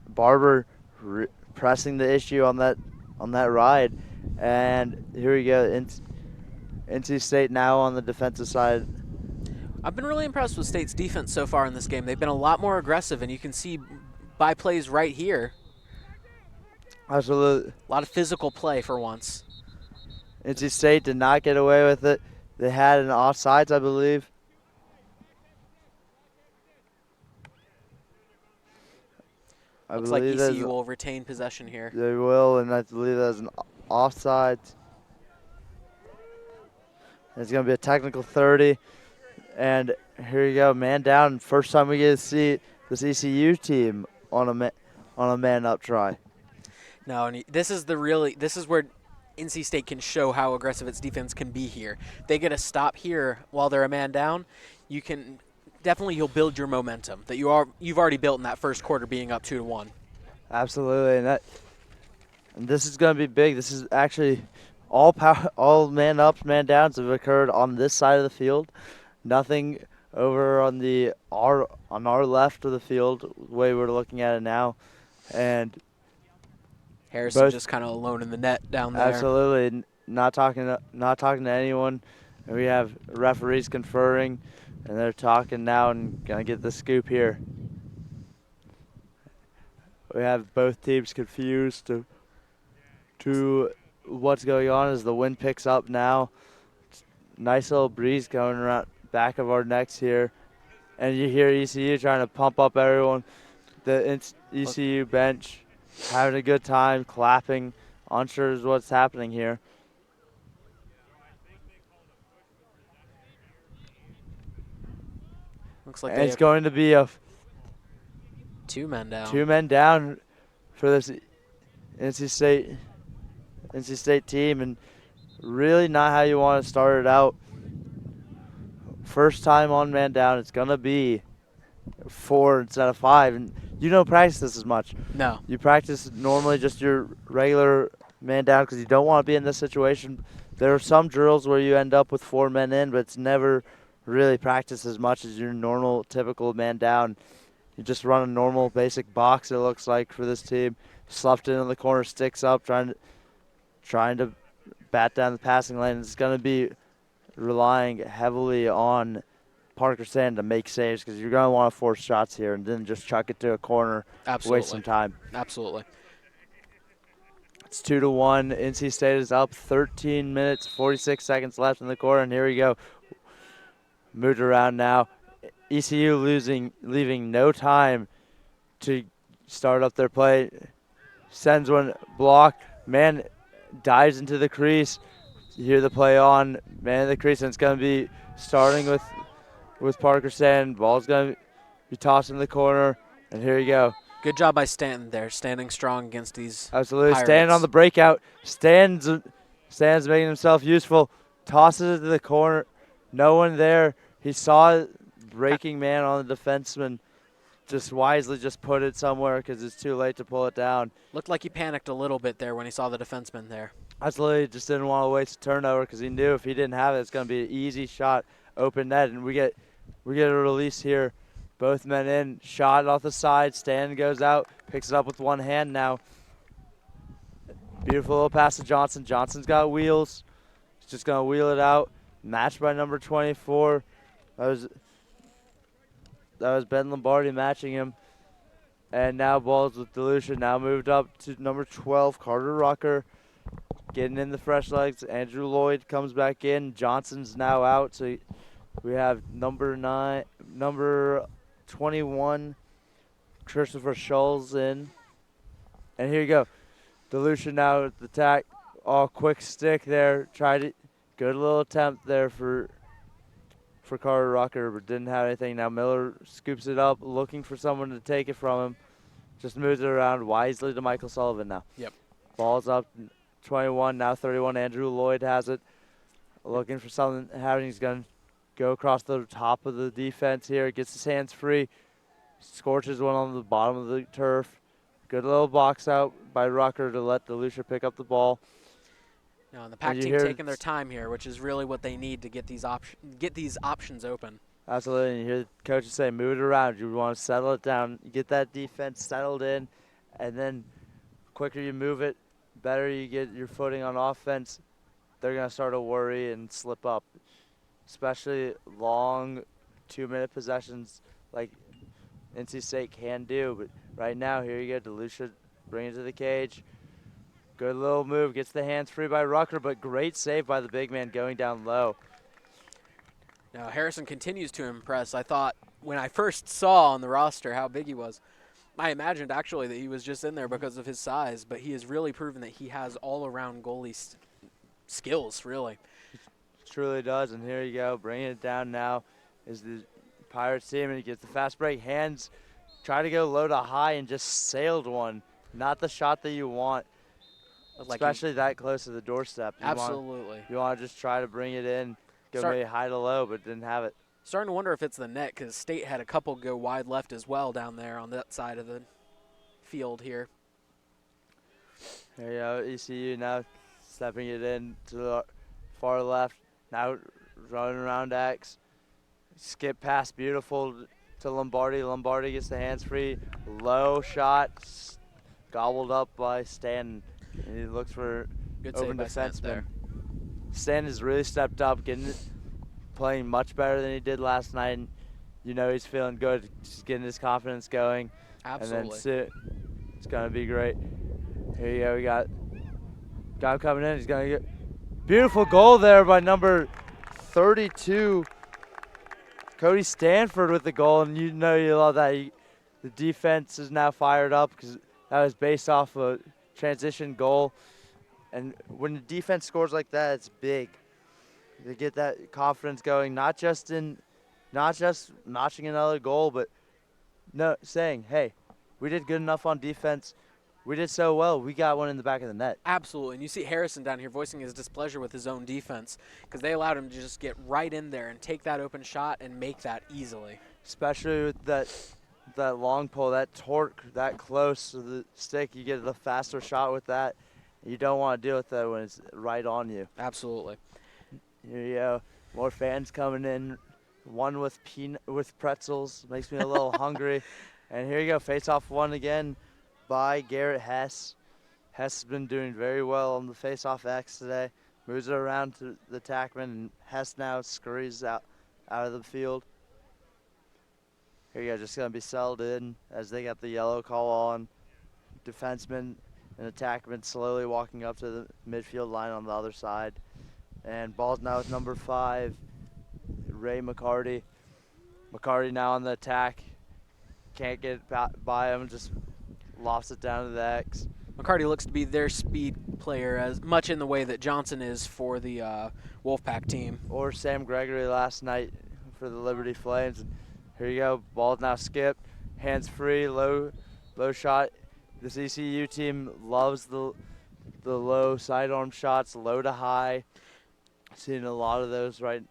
Barber pressing the issue on that ride. And here we go, NC State now on the defensive side. I've been really impressed with State's defense so far in this game. They've been a lot more aggressive, and you can see by plays right here. Absolutely. A lot of physical play for once. NC State did not get away with it. They had an offsides, I believe. I Looks like believe there's ECU will retain possession here. They will, and I believe there's an offside. It's going to be a technical 30. And here you go, man down. First time we get to see this ECU team on a man-up try. No, and this is where NC State can show how aggressive its defense can be here. They get a stop here while they're a man down. You'll build your momentum that you've already built in that first quarter, being up 2-1. Absolutely, and this is going to be big. This is actually all man ups, man downs have occurred on this side of the field. Nothing over on our left of the field, the way we're looking at it now, and Harrison just kind of alone in the net down there. Absolutely, not talking to anyone. And we have referees conferring, and they're talking now and gonna get the scoop here. We have both teams confused to what's going on as the wind picks up now. Nice little breeze going around back of our necks here, and you hear ECU trying to pump up everyone. The ECU bench having a good time, clapping, unsure as what's happening here. Looks like it's going to be a 2 men down. 2 men down for this NC State team, and really not how you want to start it out. First time on man down, it's going to be 4 instead of 5, and you don't practice this as much. No. You practice normally just your regular man down because you don't want to be in this situation. There are some drills where you end up with 4 men in, but it's never really practiced as much as your normal, typical man down. You just run a normal, basic box, it looks like, for this team. Sloughed in the corner, sticks up, trying to bat down the passing lane. It's going to be relying heavily on Parker Sand to make saves because you're going to want to force shots here and then just chuck it to a corner. Absolutely. Waste some time. Absolutely. It's 2-1. NC State is up 13 minutes, 46 seconds left in the quarter, and here we go. Moved around now. ECU leaving no time to start up their play. Sends one blocked. Man dives into the crease. You hear the play on. Man in the crease, and it's going to be starting with Parker Sand. Ball's going to be tossed in the corner, and here you go. Good job by Stanton there, standing strong against these Absolutely. Pirates. Stanton on the breakout. Stan's making himself useful. Tosses it to the corner. No one there. He saw breaking man on the defenseman. Just wisely just put it somewhere because it's too late to pull it down. Looked like he panicked a little bit there when he saw the defenseman there. Absolutely, just didn't want to waste a turnover because he knew if he didn't have it, it's going to be an easy shot, open net, and we get a release here. Both men in, shot off the side. Stan goes out, picks it up with one hand now. Beautiful little pass to Johnson. Johnson's got wheels. He's just going to wheel it out. Matched by number 24. That was Ben Lombardi matching him. And now balls with Delucia. Now moved up to number 12, Carter Rucker. Getting in the fresh legs. Andrew Lloyd comes back in. Johnson's now out. So we have number 21, Christopher Schulz in. And here you go. Delucia now at the attack. Oh, quick stick there. Good little attempt there for Carter Rucker, but didn't have anything. Now Miller scoops it up, looking for someone to take it from him. Just moves it around wisely to Michael Sullivan now. Yep. Ball's up, 21, now 31. Andrew Lloyd has it. Looking for something happening. He's going to go across the top of the defense here. Gets his hands free. Scorches one on the bottom of the turf. Good little box out by Rucker to let Delucia pick up the ball. No, and the Pack team taking their time here, which is really what they need to get these options open. Absolutely. And you hear the coaches say, move it around. You want to settle it down. You get that defense settled in, and then quicker you move it, better you get your footing on offense. They're going to start to worry and slip up, especially long 2-minute possessions like NC State can do. But right now, here you go. Delucia bring it to the cage. Good little move. Gets the hands free by Rucker, but great save by the big man going down low. Now, Harrison continues to impress. I thought when I first saw on the roster how big he was, I imagined actually that he was just in there because of his size, but he has really proven that he has all-around goalie skills, really. Truly does, and here you go, bringing it down now is the Pirates team, and he gets the fast break, hands, try to go low to high and just sailed one. Not the shot that you want, especially that close to the doorstep. Absolutely. You want to just try to bring it in, go maybe high to low, but didn't have it. Starting to wonder if it's the net, because State had a couple go wide left as well down there on that side of the field here. There you go, ECU now stepping it in to the far left. Now running around X. Skip pass, beautiful to Lombardi. Lombardi gets the hands free. Low shot, gobbled up by Stanton. And he looks for Good open save by Stanton there. Stanton has really stepped up, playing much better than he did last night. And you know he's feeling good, just getting his confidence going. Absolutely. And then it's going to be great. Here you go, we got him coming in. He's going to get beautiful goal there by number 32, Cody Stanford with the goal, and you know you love that. The defense is now fired up because that was based off a transition goal. And when the defense scores like that, it's big. They get that confidence going, not just notching another goal, but saying, hey, we did good enough on defense. We did so well, we got one in the back of the net. Absolutely, and you see Harrison down here voicing his displeasure with his own defense because they allowed him to just get right in there and take that open shot and make that easily. Especially with that long pull, that torque, that close to the stick, you get the faster shot with that. You don't want to deal with that when it's right on you. Absolutely. Here you go, more fans coming in. One with pretzels, makes me a little hungry. And here you go, face-off one again by Garrett Hess. Hess has been doing very well on the face-off X today. Moves it around to the attackman, and Hess now scurries out of the field. Here you go, just going to be settled in as they got the yellow call on. Defenseman and attackman slowly walking up to the midfield line on the other side. And ball's now with number 5, Ray McCarty. McCarty now on the attack. Can't get by him, just lofts it down to the X. McCarty looks to be their speed player as much in the way that Johnson is for the Wolfpack team. Or Sam Gregory last night for the Liberty Flames. And here you go, ball now skipped, hands free, low shot. This ECU team loves the low sidearm shots, low to high. Seeing a lot of those right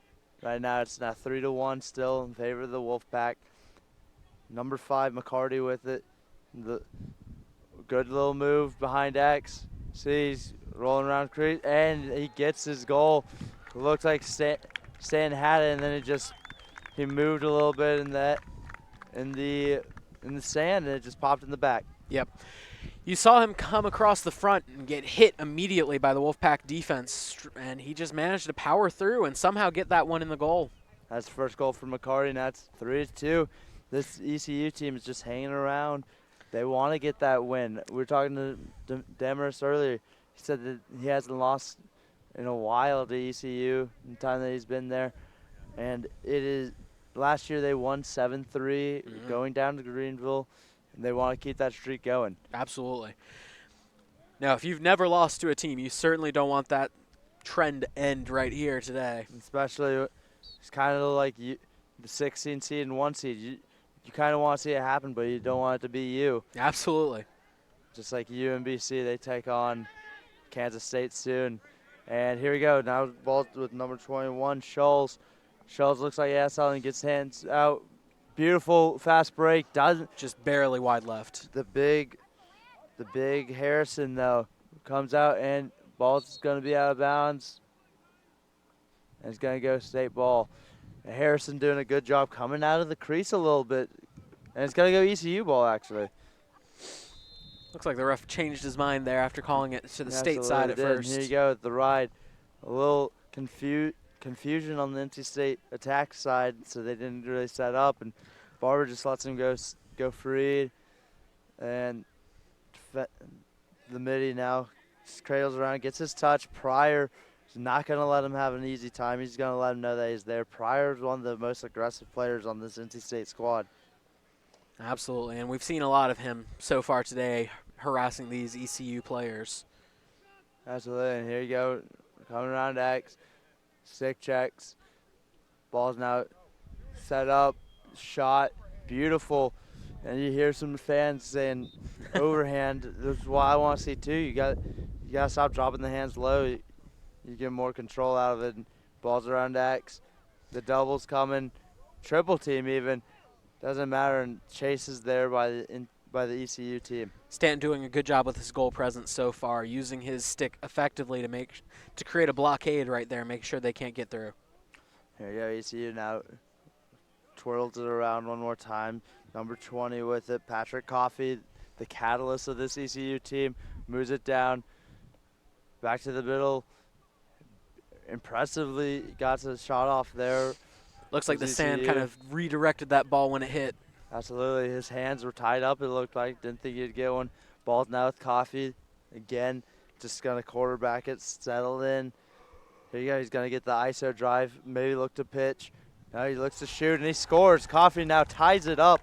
now. It's now 3-1 still in favor of the Wolfpack. Number 5, McCarty with it. The good little move behind X. See, he's rolling around crease, and he gets his goal. It looked like Stan had it, and then he moved a little bit in the sand, and it just popped in the back. Yep. You saw him come across the front and get hit immediately by the Wolfpack defense, and he just managed to power through and somehow get that one in the goal. That's the first goal for McCarty, and that's 3-2. This ECU team is just hanging around. They want to get that win. We were talking to Demers earlier. He said that he hasn't lost in a while to ECU in the time that he's been there. And last year they won 7-3 going down to Greenville, and they want to keep that streak going. Absolutely. Now, if you've never lost to a team, you certainly don't want that trend to end right here today. Especially, it's kind of like the 16 seed and 1 seed. You kind of want to see it happen, but you don't want it to be you. Absolutely. Just like UMBC, they take on Kansas State soon. And here we go. Now ball with number 21, Scholes. Scholes looks like he has something, gets hands out. Beautiful fast break. Just barely wide left. The big Harrison, though, comes out, and ball's going to be out of bounds. And it's going to go State ball. And Harrison doing a good job coming out of the crease a little bit. And it's going to go ECU ball, actually. Looks like the ref changed his mind there after calling it to the State side at first. Here you go, the ride. A little confusion on the NC State attack side, so they didn't really set up. And Barber just lets him go free. And the midi now cradles around, gets his touch. Pryor is not going to let him have an easy time. He's going to let him know that he's there. Pryor is one of the most aggressive players on this NC State squad. Absolutely, and we've seen a lot of him so far today harassing these ECU players. Absolutely, and here you go, coming around X, stick checks, ball's now set up, shot, beautiful, and you hear some fans saying overhand. This is what I want to see too. You got to stop dropping the hands low. You get more control out of it. Ball's around X, the double's coming, triple team even. Doesn't matter, and Chase is there by the ECU team. Stanton doing a good job with his goal presence so far, using his stick effectively to create a blockade right there, make sure they can't get through. Here you go, ECU now twirls it around one more time. Number 20 with it, Patrick Coffey, the catalyst of this ECU team, moves it down, back to the middle. Impressively got the shot off there. Looks like the sand kind of redirected that ball when it hit. Absolutely. His hands were tied up, it looked like. Didn't think he'd get one. Ball's now with Coffey. Again, just going to quarterback it, settle in. Here you go. He's going to get the ISO drive, maybe look to pitch. Now he looks to shoot, and he scores. Coffey now ties it up.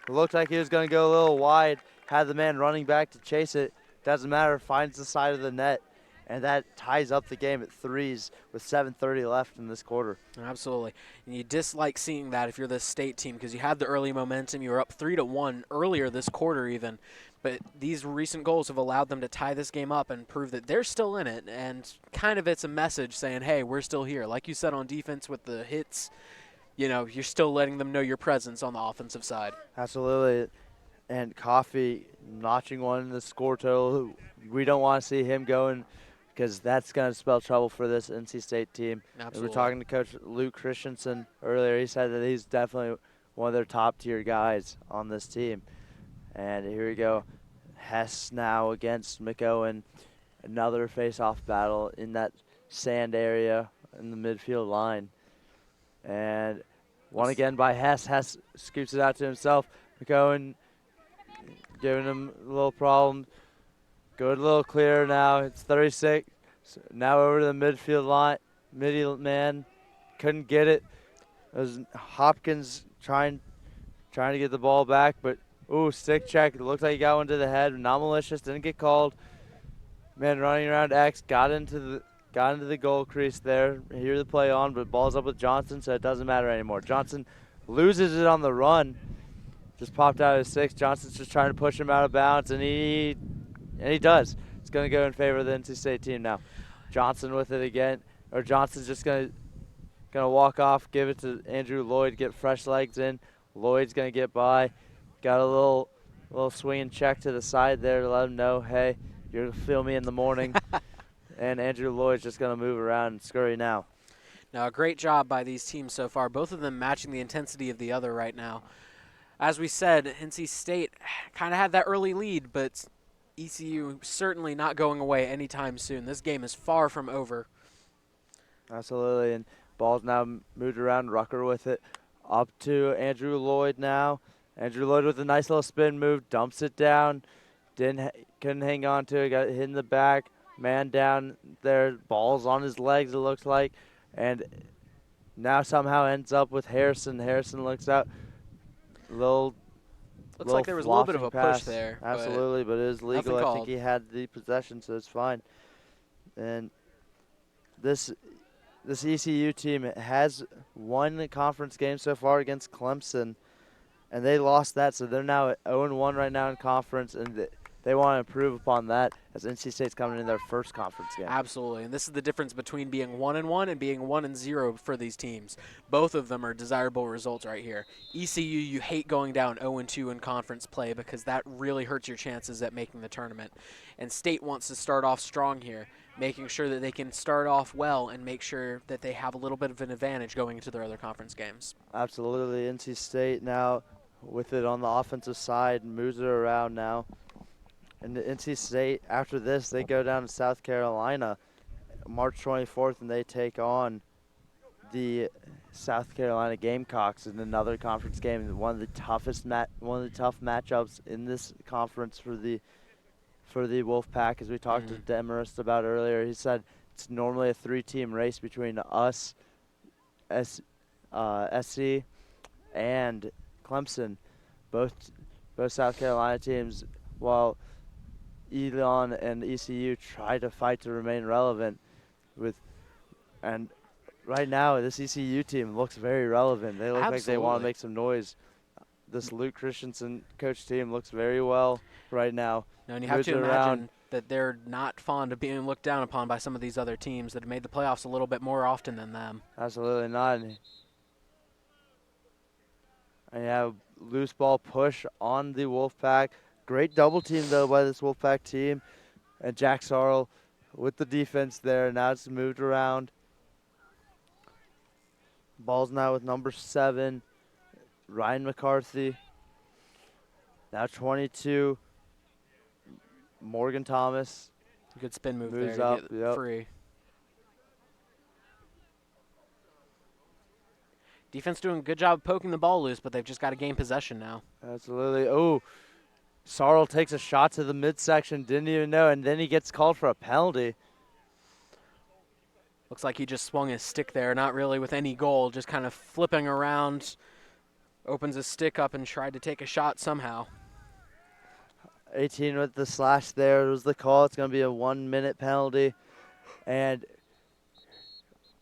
It looked like he was going to go a little wide. Had the man running back to chase it. Doesn't matter. Finds the side of the net. And that ties up the game at 3s with 7:30 left in this quarter. Absolutely. And you dislike seeing that if you're the state team because you had the early momentum. You were up 3-1 earlier this quarter even. But these recent goals have allowed them to tie this game up and prove that they're still in it. And kind of it's a message saying, hey, we're still here. Like you said on defense with the hits, you know, you're still letting them know your presence on the offensive side. Absolutely. And Coffey notching one in the score total. We don't want to see him going because that's going to spell trouble for this NC State team. Absolutely. We were talking to Coach Luke Christensen earlier. He said that he's definitely one of their top-tier guys on this team. And here we go. Hess now against McOwen. Another face-off battle in that sand area in the midfield line. And one again by Hess. Hess scoops it out to himself. McOwen giving him a little problem. Good little clear now. It's 36. Now over to the midfield line. Middle man couldn't get it. It was Hopkins trying to get the ball back, but stick check. It looked like he got one to the head. Not malicious. Didn't get called. Man running around X got into the goal crease there. Hear the play on, but ball's up with Johnson, so it doesn't matter anymore. Johnson loses it on the run. Just popped out of 6. Johnson's just trying to push him out of bounds, and he does. It's going to go in favor of the NC State team now. Johnson with it again. Or Johnson's just going to walk off, give it to Andrew Lloyd, get fresh legs in. Lloyd's going to get by. Got a little swing and check to the side there to let him know, hey, you're going to feel me in the morning. And Andrew Lloyd's just going to move around and scurry now. Now, a great job by these teams so far, both of them matching the intensity of the other right now. As we said, NC State kind of had that early lead, but ECU certainly not going away anytime soon. This game is far from over. Absolutely, and ball's now moved around. Rucker with it. Up to Andrew Lloyd now. Andrew Lloyd with a nice little spin move, dumps it down. Couldn't hang on to it, got hit in the back. Man down there, ball's on his legs it looks like. And now somehow ends up with Harrison. Harrison looks out. Looks like there was a little bit of a push there. Absolutely, but it is legal. I think he had the possession, so it's fine. And this ECU team has won the conference game so far against Clemson, and they lost that, so they're now at 0-1 right now in conference, and they want to improve upon that as NC State's coming in their first conference game. Absolutely, and this is the difference between being 1-1 and being 1-0 for these teams. Both of them are desirable results right here. ECU, you hate going down 0-2 in conference play because that really hurts your chances at making the tournament. And State wants to start off strong here, making sure that they can start off well and make sure that they have a little bit of an advantage going into their other conference games. Absolutely, NC State now with it on the offensive side, moves it around now. And the NC State, after this, they go down to South Carolina March 24th, and they take on the South Carolina Gamecocks in another conference game. One of the tough matchups in this conference for the Wolfpack, as we talked to Demarest about earlier. He said it's normally a 3-team race between us, SC, and Clemson. both South Carolina teams, while Elon and ECU try to fight to remain relevant and right now this ECU team looks very relevant. They look like they want to make some noise. This Luke Christensen coach team looks very well right now. No, and you have to imagine that they're not fond of being looked down upon by some of these other teams that have made the playoffs a little bit more often than them. Absolutely not. And you have loose ball push on the Wolfpack. Great double team, though, by this Wolfpack team. And Jack Sarl with the defense there. Now it's moved around. Ball's now with number 7, Ryan McCarthy. Now 22, Morgan Thomas. Good spin move moves there up, to get free. Defense doing a good job of poking the ball loose, but they've just got to gain possession now. Absolutely. Oh, Sarl takes a shot to the midsection, didn't even know, and then he gets called for a penalty. Looks like he just swung his stick there, not really with any goal, just kind of flipping around, opens his stick up and tried to take a shot somehow. 18 with the slash there was the call. It's going to be a 1-minute penalty, and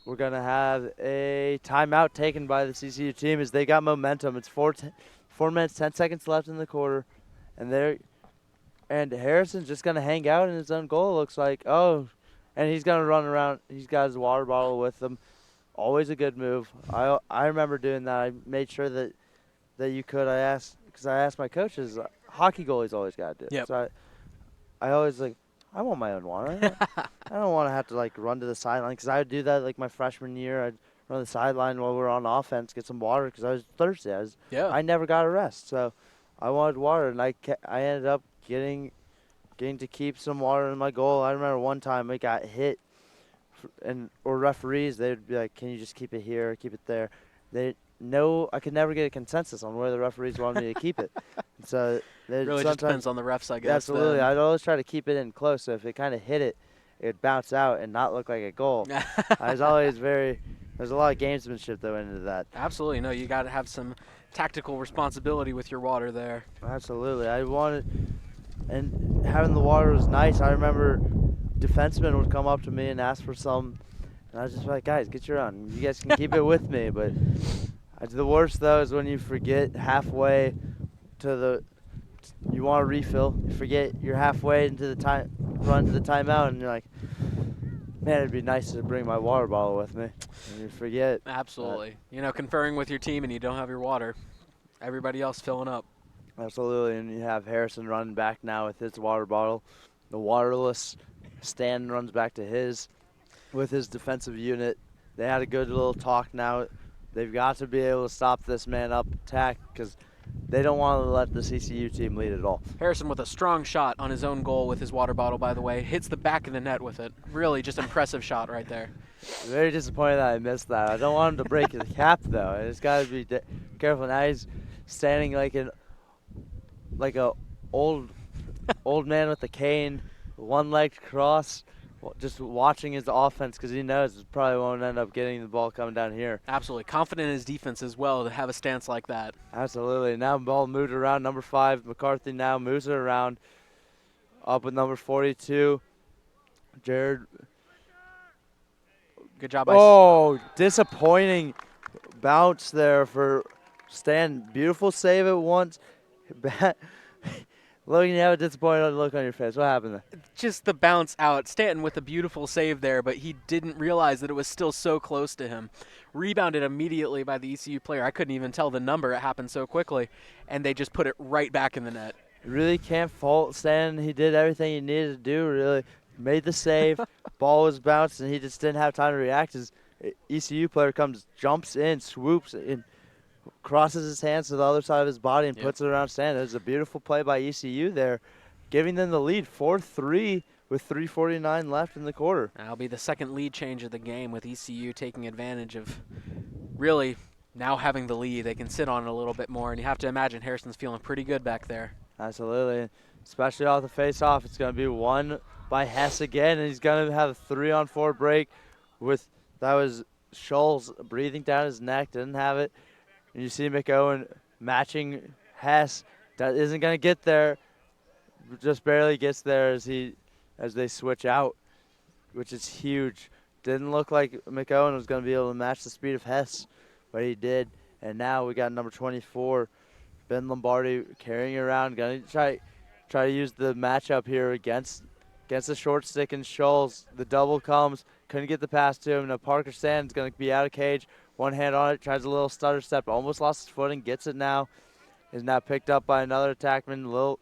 we're going to have a timeout taken by the CCU team as they got momentum. It's 4 minutes, 10 seconds left in the quarter, and Harrison's just going to hang out in his own goal, looks like. Oh, and he's going to run around. He's got his water bottle with him. Always a good move. I remember doing that. I made sure that you could. I asked my coaches, hockey goalies always got to do it. Yep. So I always I want my own water. I don't want to have to run to the sideline, because I would do that my freshman year. I'd run to the sideline while we were on offense, get some water, because I was thirsty. I never got a rest, so I wanted water, and I ended up getting to keep some water in my goal. I remember one time it got hit, or referees, they would be like, "Can you just keep it here, keep it there?" I could never get a consensus on where the referees wanted me to keep it. So it really just depends on the refs, I guess. Absolutely. Then. I'd always try to keep it in close, so if it kind of hit it, it'd bounce out and not look like a goal. I was always there's a lot of gamesmanship that went into that. Absolutely. No, you got to have some tactical responsibility with your water there. Absolutely. And having the water was nice. I remember defensemen would come up to me and ask for some, and I was just like, "Guys, get your own. You guys can keep it with me." But the worst, though, is when you forget halfway you want to refill. You forget you're halfway into the run to the timeout, and you're like, "Man, it'd be nice to bring my water bottle with me." And you forget. Absolutely. Conferring with your team and you don't have your water. Everybody else filling up. Absolutely, and you have Harrison running back now with his water bottle. The waterless Stan runs back to with his defensive unit. They had a good little talk now. They've got to be able to stop this man-up attack, because they don't want to let the CCU team lead at all. Harrison with a strong shot on his own goal with his water bottle, by the way. Hits the back of the net with it. Really just impressive shot right there. Very disappointed that I missed that. I don't want him to break his cap, though. I just got to be careful. Now he's standing like a old man with a cane, one-legged cross, just watching his offense, because he knows it probably won't end up getting the ball coming down here. Absolutely. Confident in his defense as well to have a stance like that. Absolutely. Now ball moved around. Number 5, McCarthy now moves it around. Up with number 42, Jared. Good job by disappointing bounce there for Stan. Beautiful save at once. Logan, you have a disappointed look on your face. What happened there? Just the bounce out. Stanton with a beautiful save there, but he didn't realize that it was still so close to him. Rebounded immediately by the ECU player. I couldn't even tell the number. It happened so quickly, and they just put it right back in the net. You really can't fault Stanton. He did everything he needed to do, really. Made the save. Ball was bounced, and he just didn't have time to react. His ECU player jumps in, swoops in, crosses his hands to the other side of his body and puts it around Stan. It was a beautiful play by ECU there, giving them the lead 4-3 with 3:49 left in the quarter. That'll be the second lead change of the game, with ECU taking advantage of really now having the lead. They can sit on it a little bit more, and you have to imagine Harrison's feeling pretty good back there. Absolutely, especially off the face-off. It's going to be won by Hess again, and he's going to have a 3-on-4 break. That was Scholes breathing down his neck, didn't have it. And you see McOwen matching Hess isn't going to get there. Just barely gets there as they switch out, which is huge. Didn't look like McOwen was going to be able to match the speed of Hess, but he did. And now we got number 24, Ben Lombardi, carrying around, going to try to use the matchup here against the short stick and Schultz. The double comes, couldn't get the pass to him. Now Parker Sand's going to be out of cage. One hand on it, tries a little stutter step, almost lost his footing, gets it now. Is now picked up by another attackman, little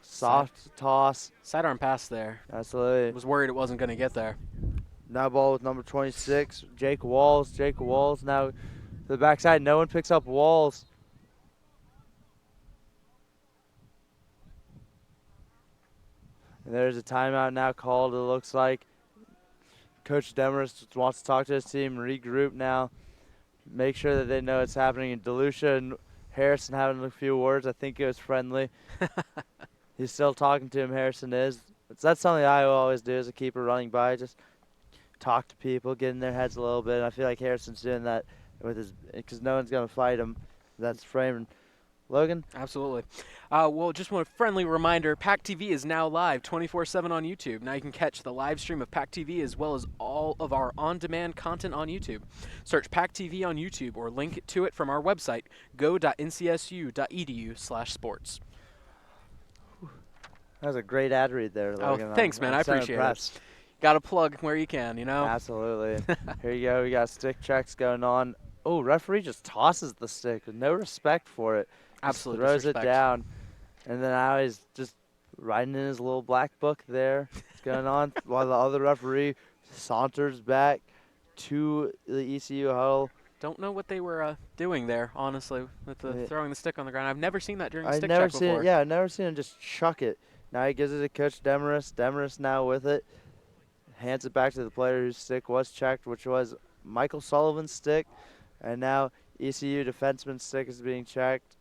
soft toss. Sidearm pass there. Absolutely. Was worried it wasn't going to get there. Now ball with number 26, Jake Walls. Jake Walls now to the backside. No one picks up Walls. And there's a timeout now called, it looks like. Coach Demarest wants to talk to his team, regroup now, make sure that they know it's happening. And DeLucia and Harrison having a few words. I think it was friendly. He's still talking to him, Harrison is. That's something I always do as a keeper running by, just talk to people, get in their heads a little bit. And I feel like Harrison's doing that with because no one's going to fight him. That's framing. Logan? Absolutely. Well, just one friendly reminder, PackTV is now live 24/7 on YouTube. Now you can catch the live stream of PackTV as well as all of our on-demand content on YouTube. Search PackTV on YouTube or link to it from our website, go.ncsu.edu/sports. That was a great ad read there, Logan. Oh, thanks, man. I appreciate it. Got to plug where you can, you know? Absolutely. Here you go. We got stick checks going on. Oh, referee just tosses the stick with no respect for it. Absolutely. Throws it down. And then now he's just writing in his little black book there. What's going on? While the other referee saunters back to the ECU huddle. Don't know what they were doing there, honestly, with throwing the stick on the ground. I've never seen that during a stick check before. I've never seen him just chuck it. Now he gives it to Coach Demarest. Demarest now with it. Hands it back to the player whose stick was checked, which was Michael Sullivan's stick. And now ECU defenseman's stick is being checked.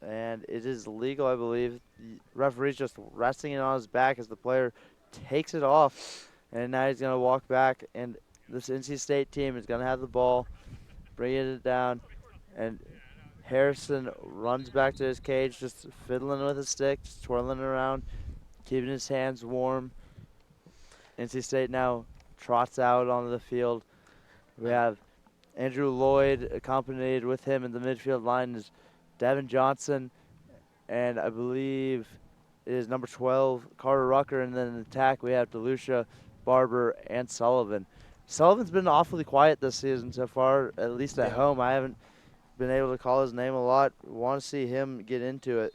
And it is legal, I believe. The referee's just resting it on his back as the player takes it off. And now he's going to walk back. And this NC State team is going to have the ball, bringing it down. And Harrison runs back to his cage, just fiddling with his stick, just twirling around, keeping his hands warm. NC State now trots out onto the field. We have Andrew Lloyd accompanied with him in the midfield line is Devin Johnson, and I believe it is number 12, Carter Rucker, and then in attack we have DeLucia, Barber, and Sullivan. Sullivan's been awfully quiet this season so far, at least at home. I haven't been able to call his name a lot. Want to see him get into it.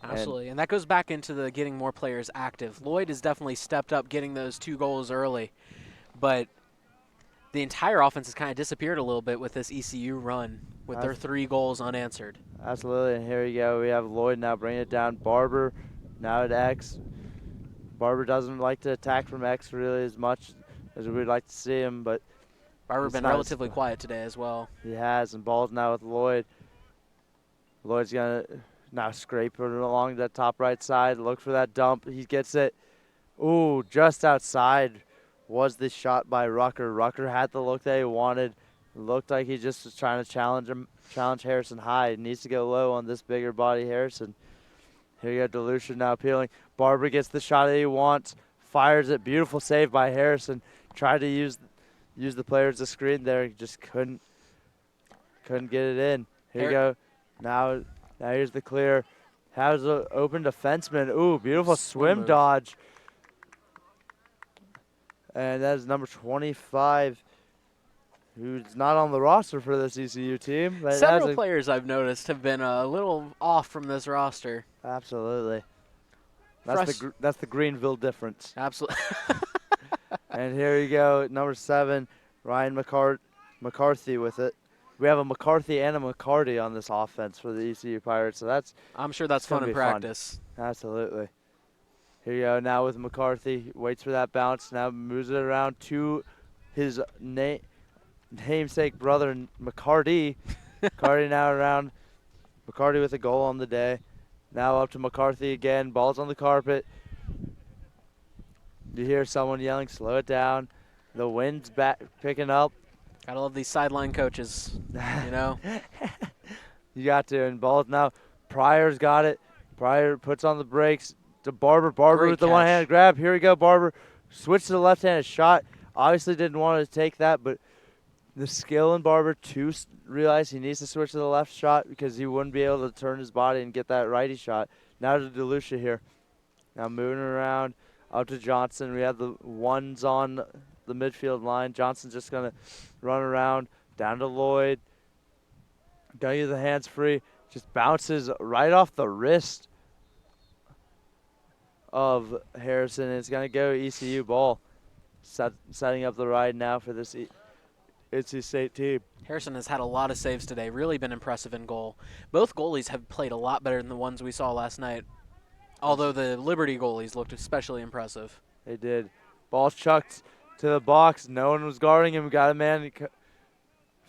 Absolutely, and that goes back into the getting more players active. Lloyd has definitely stepped up getting those 2 goals early, but the entire offense has kind of disappeared a little bit with this ECU run with their 3 goals unanswered. Absolutely, and here we go. We have Lloyd now bringing it down. Barber now at X. Barber doesn't like to attack from X really as much as we'd like to see him, but Barber's been relatively quiet today as well. He has, and ball's now with Lloyd. Lloyd's going to now scrape it along the top right side, look for that dump. He gets it. Ooh, just outside was the shot by Rucker. Rucker had the look that he wanted. It looked like he just was trying to challenge Harrison high. He needs to go low on this bigger body Harrison. Here you go, DeLucia now appealing. Barber gets the shot that he wants, fires it. Beautiful save by Harrison. Tried to use the player as a screen there. He just couldn't get it in. Here you go. Now here's the clear. Has an open defenseman. Ooh, beautiful swim dodge. And that is number 25, who's not on the roster for this ECU team. Several players I've noticed have been a little off from this roster. Absolutely. That's the Greenville difference. Absolutely. And here you go, number 7, Ryan McCarthy with it. We have a McCarthy and a McCarty on this offense for the ECU Pirates, so I'm sure that's fun in practice. Absolutely. Here you go now with McCarthy. Waits for that bounce. Now moves it around to his namesake brother, McCarty. McCarty now around. McCarty with a goal on the day. Now up to McCarthy again. Ball's on the carpet. You hear someone yelling, slow it down. The wind's back picking up. Gotta love these sideline coaches, you know. You got to. And ball's now Pryor's got it. Pryor puts on the brakes to Barber. Barber Great with the catch. one-handed grab. Here we go, Barber. Switch to the left-handed shot. Obviously didn't want to take that, but the skill in Barber to realize he needs to switch to the left shot because he wouldn't be able to turn his body and get that righty shot. Now to DeLucia here. Now moving around up to Johnson. We have the ones on the midfield line. Johnson's just going to run around down to Lloyd. Gonna get the hands free. Just bounces right off the wrist of Harrison. It's going to go ECU ball. Setting up the ride now for this NC State team. Harrison has had a lot of saves today, really been impressive in goal. Both goalies have played a lot better than the ones we saw last night, although the Liberty goalies looked especially impressive. They did. Ball's chucked to the box. No one was guarding him. Got a man.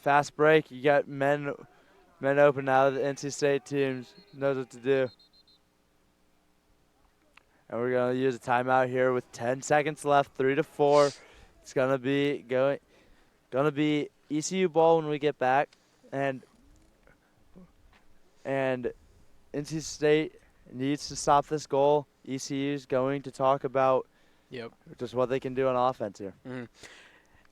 Fast break. You got men open now. The NC State team knows what to do. And we're going to use a timeout here with 10 seconds left, 3-4. It's going to be ECU ball when we get back. And NC State needs to stop this goal. ECU's going to talk about just what they can do on offense here. Mm-hmm.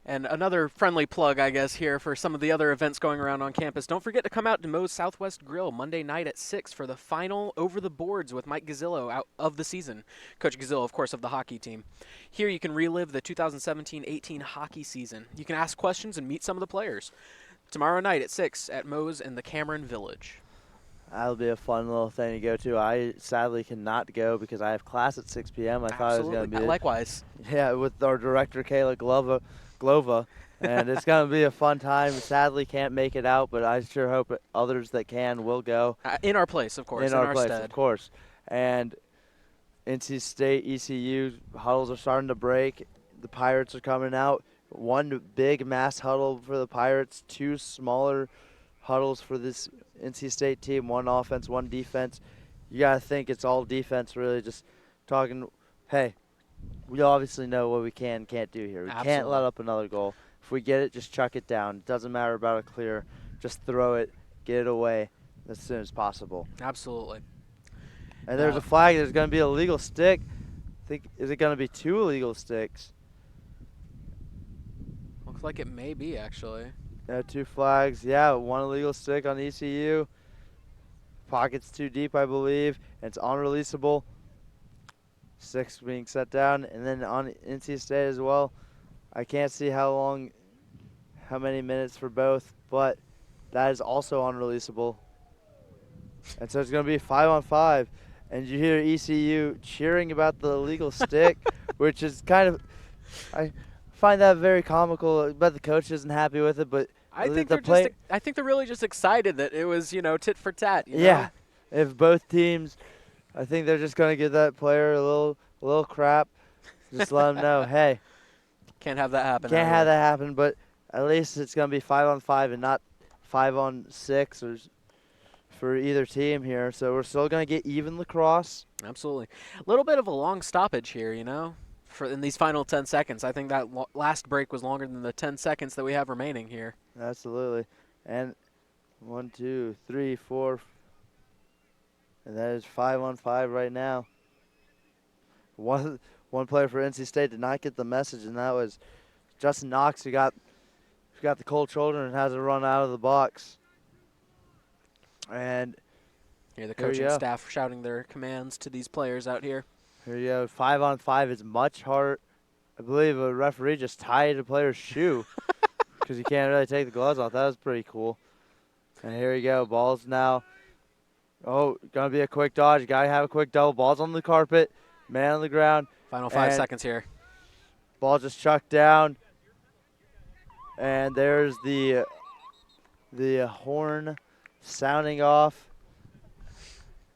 And another friendly plug, I guess, here for some of the other events going around on campus. Don't forget to come out to Moe's Southwest Grill Monday night at 6 for the final Over the Boards with Mike Gazzillo out of the season. Coach Gazzillo, of course, of the hockey team. Here you can relive the 2017-18 hockey season. You can ask questions and meet some of the players. Tomorrow night at 6 at Moe's in the Cameron Village. That'll be a fun little thing to go to. I sadly cannot go because I have class at 6 p.m. I thought it was going to be likewise. Yeah, with our director, Kayla Glova, and it's going to be a fun time. Sadly, can't make it out, but I sure hope others that can will go. In our place, of course. In our place, stead. of course. And NC State, ECU huddles are starting to break. The Pirates are coming out. One big mass huddle for the Pirates, two smaller huddles for this NC State team, one offense, one defense. You got to think it's all defense, really, just talking, hey, we obviously know what we can and can't do here. We can't let up another goal. If we get it, just chuck it down. It doesn't matter about a clear. Just throw it, get it away as soon as possible. Absolutely. And there's a flag. There's going to be a legal stick. I think, is it going to be two illegal sticks? Looks like it may be, actually. Yeah, two flags. Yeah, one illegal stick on ECU. Pocket's too deep, I believe. And it's unreleasable. 6 being set down. And then on NC State as well. I can't see how many minutes for both, but that is also unreleasable. And so it's going to be 5-on-5. And you hear ECU cheering about the illegal stick, which is kind of, I find that very comical. But the coach isn't happy with it. But I think they're really just excited that it was, tit for tat. You know? Yeah, if both teams, I think they're just going to give that player a little crap. Just let them know, hey, can't have that happen. Can't have that happen. But at least it's going to be 5-on-5 and not 5-on-6 or for either team here. So we're still going to get even lacrosse. Absolutely. A little bit of a long stoppage here, in these final 10 seconds. I think that last break was longer than the 10 seconds that we have remaining here. Absolutely. And 1, 2, 3, 4. And that is 5-on-5 right now. One player for NC State did not get the message, and that was Justin Knox, who got the cold shoulder and has to run out of the box. And the coaching staff shouting their commands to these players out here. Here you go. 5-on-5 is much harder. I believe a referee just tied a player's shoe because he can't really take the gloves off. That was pretty cool. And here you go. Ball's now. Oh, going to be a quick dodge. Got to have a quick double. Ball's on the carpet. Man on the ground. Final 5 seconds here. Ball just chucked down. And there's the horn sounding off.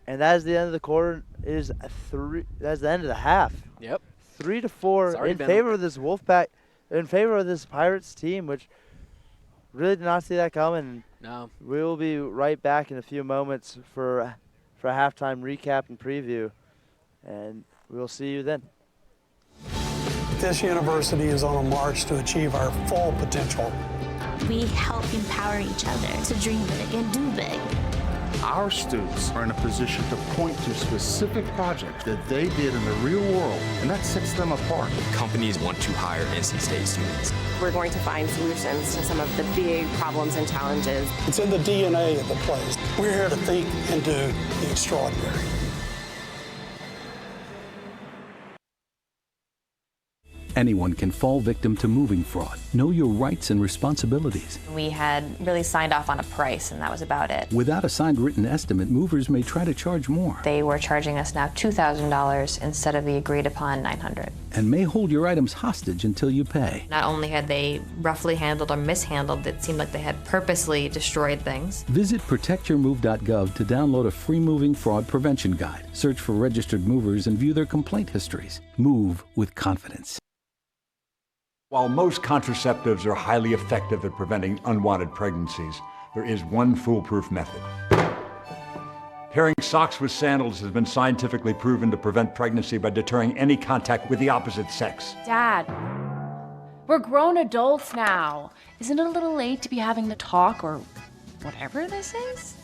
And that is the end of the quarter. That's the end of the half. Yep. 3-4 in favor of this Wolfpack, in favor of this Pirates team, which really did not see that coming. No. We will be right back in a few moments for a halftime recap and preview, and we'll see you then. This university is on a march to achieve our full potential. We help empower each other to dream big and do big. Our students are in a position to point to specific projects that they did in the real world, and that sets them apart. Companies want to hire NC State students. We're going to find solutions to some of the big problems and challenges. It's in the DNA of the place. We're here to think and do the extraordinary. Anyone can fall victim to moving fraud. Know your rights and responsibilities. We had really signed off on a price, and that was about it. Without a signed written estimate, movers may try to charge more. They were charging us now $2,000 instead of the agreed upon $900. And may hold your items hostage until you pay. Not only had they roughly handled or mishandled, it seemed like they had purposely destroyed things. Visit protectyourmove.gov to download a free moving fraud prevention guide. Search for registered movers and view their complaint histories. Move with confidence. While most contraceptives are highly effective at preventing unwanted pregnancies, there is one foolproof method. Pairing socks with sandals has been scientifically proven to prevent pregnancy by deterring any contact with the opposite sex. Dad, we're grown adults now. Isn't it a little late to be having the talk or whatever this is?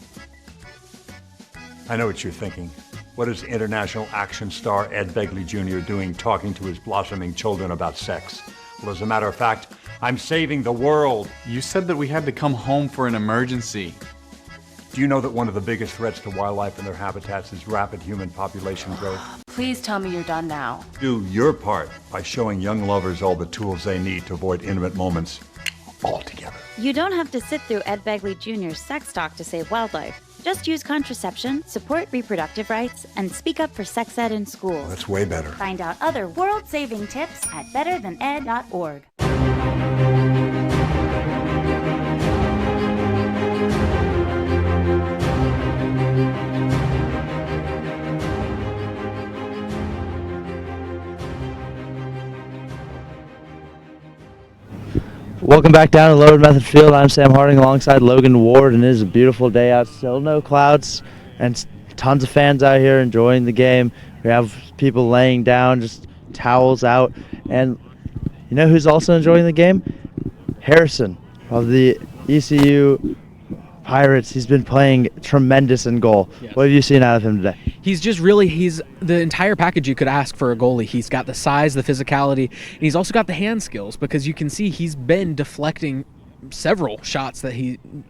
I know what you're thinking. What is international action star Ed Begley Jr. doing talking to his blossoming children about sex? Well, as a matter of fact, I'm saving the world. You said that we had to come home for an emergency. Do you know that one of the biggest threats to wildlife and their habitats is rapid human population growth? Please tell me you're done now. Do your part by showing young lovers all the tools they need to avoid intimate moments altogether. You don't have to sit through Ed Begley Jr.'s sex talk to save wildlife. Just use contraception, support reproductive rights, and speak up for sex ed in schools. That's way better. Find out other world-saving tips at betterthaned.org. Welcome back down to Lower Method Field. I'm Sam Harding alongside Logan Ward, and it is a beautiful day out. Still no clouds, and tons of fans out here enjoying the game. We have people laying down, just towels out. And you know who's also enjoying the game? Harrison of the ECU Pirates. He's been playing tremendous in goal. Yes. What have you seen out of him today? He's the entire package you could ask for a goalie. He's got the size, the physicality, and he's also got the hand skills, because you can see he's been deflecting several shots that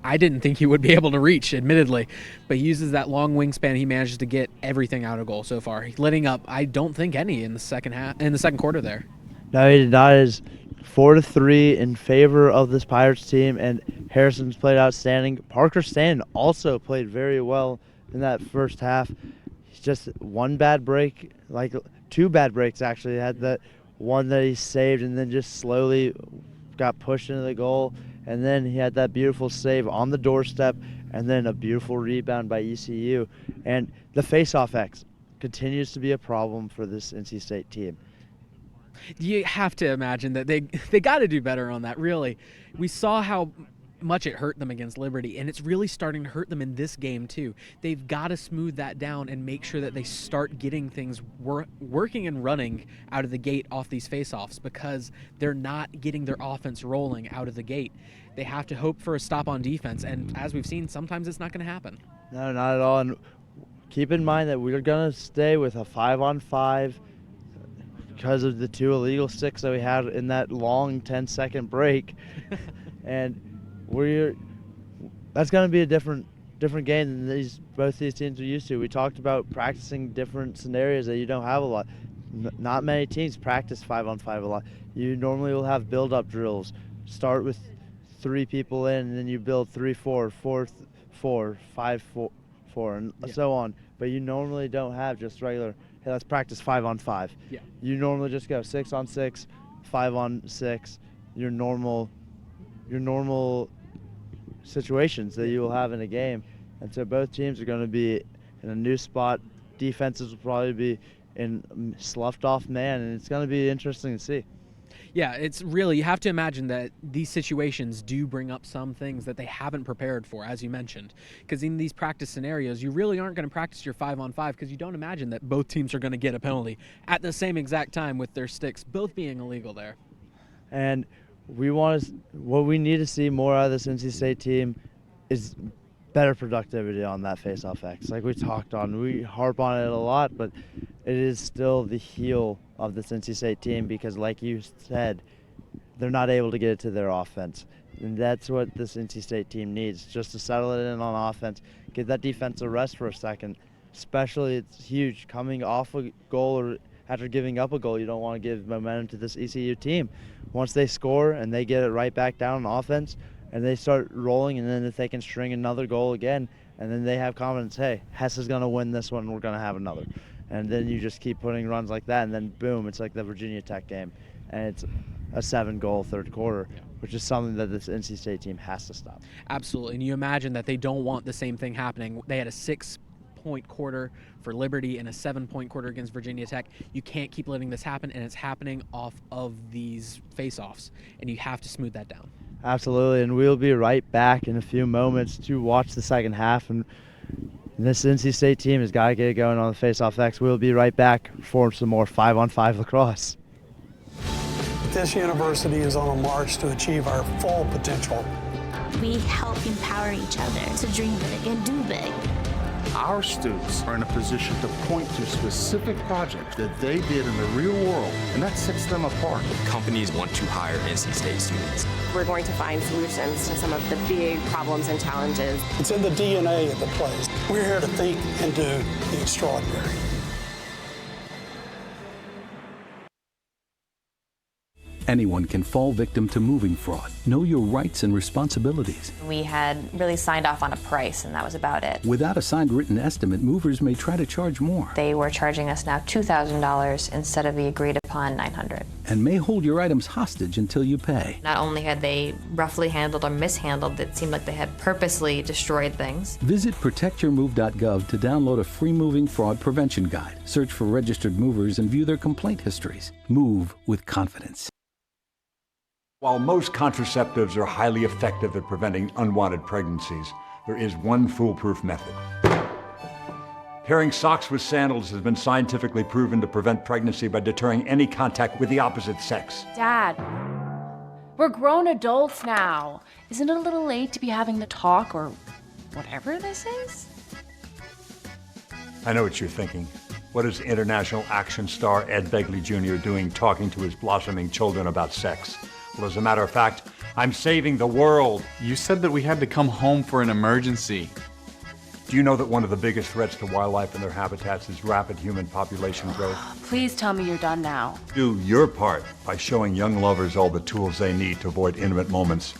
I didn't think he would be able to reach, admittedly, but he uses that long wingspan. He manages to get everything out of goal so far. He's letting up, I don't think, any in the second quarter there. No, he did not. It is 4-3 in favor of this Pirates team, and Harrison's played outstanding. Parker Stanton also played very well in that first half. He's just one bad break, like two bad breaks actually. He had that one that he saved and then just slowly got pushed into the goal, and then he had that beautiful save on the doorstep, and then a beautiful rebound by ECU. And the face-off X continues to be a problem for this NC State team. You have to imagine that they got to do better on that, really. We saw how much it hurt them against Liberty, and it's really starting to hurt them in this game too. They've got to smooth that down and make sure that they start getting things working and running out of the gate off these face-offs, because they're not getting their offense rolling out of the gate. They have to hope for a stop on defense, and as we've seen, sometimes it's not going to happen. No, not at all. And keep in mind that we're going to stay with a 5-on-5 because of the two illegal sticks that we had in that long 10-second break. And that's going to be a different game than both these teams are used to. We talked about practicing different scenarios that you don't have a lot. Not many teams practice 5-on-5 a lot. You normally will have build-up drills. Start with 3 people in, and then you build 3-4, 4-4, 5-4, and so on. But you normally don't have just regular, hey, let's practice 5-on-5. Yeah. You normally just go 6-on-6, 5-on-6, your normal situations that you will have in a game. And so both teams are going to be in a new spot. Defenses will probably be in sloughed off man, and it's going to be interesting to see. Yeah, it's really, you have to imagine that these situations do bring up some things that they haven't prepared for, as you mentioned. Because in these practice scenarios, you really aren't going to practice your 5-on-5, because you don't imagine that both teams are going to get a penalty at the same exact time with their sticks both being illegal there. And what we need to see more out of this NC State team is better productivity on that face-off X. Like we talked on, we harp on it a lot, but it is still the heel of this NC State team because, like you said, they're not able to get it to their offense. And that's what this NC State team needs, just to settle it in on offense, give that defense a rest for a second. Especially, it's huge coming off a goal or after giving up a goal. You don't want to give momentum to this ECU team. Once they score and they get it right back down on offense and they start rolling, and then if they can string another goal again, and then they have confidence, hey, Hess is going to win this one and we're going to have another. And then you just keep putting runs like that, and then boom, it's like the Virginia Tech game. And it's a 7-goal third quarter, which is something that this NC State team has to stop. Absolutely. And you imagine that they don't want the same thing happening. They had a 6-point quarter for Liberty and a 7-point quarter against Virginia Tech. You can't keep letting this happen, and it's happening off of these face-offs, and you have to smooth that down. Absolutely, and we'll be right back in a few moments to watch the second half. And this NC State team has got to get it going on the face-off X. We'll be right back for some more 5-on-5 lacrosse. This university is on a march to achieve our full potential. We help empower each other to dream big and do big. Our students are in a position to point to specific projects that they did in the real world, and that sets them apart. Companies want to hire NC State students. We're going to find solutions to some of the big problems and challenges. It's in the DNA of the place. We're here to think and do the extraordinary. Anyone can fall victim to moving fraud. Know your rights and responsibilities. We had really signed off on a price, and that was about it. Without a signed written estimate, movers may try to charge more. They were charging us now $2,000 instead of the agreed upon $900. And may hold your items hostage until you pay. Not only had they roughly handled or mishandled, it seemed like they had purposely destroyed things. Visit protectyourmove.gov to download a free moving fraud prevention guide. Search for registered movers and view their complaint histories. Move with confidence. While most contraceptives are highly effective at preventing unwanted pregnancies, there is one foolproof method. Pairing socks with sandals has been scientifically proven to prevent pregnancy by deterring any contact with the opposite sex. Dad, we're grown adults now. Isn't it a little late to be having the talk or whatever this is? I know what you're thinking. What is international action star Ed Begley Jr. doing talking to his blossoming children about sex? Well, as a matter of fact, I'm saving the world. You said that we had to come home for an emergency. Do you know that one of the biggest threats to wildlife and their habitats is rapid human population growth? Please tell me you're done now. Do your part by showing young lovers all the tools they need to avoid intimate moments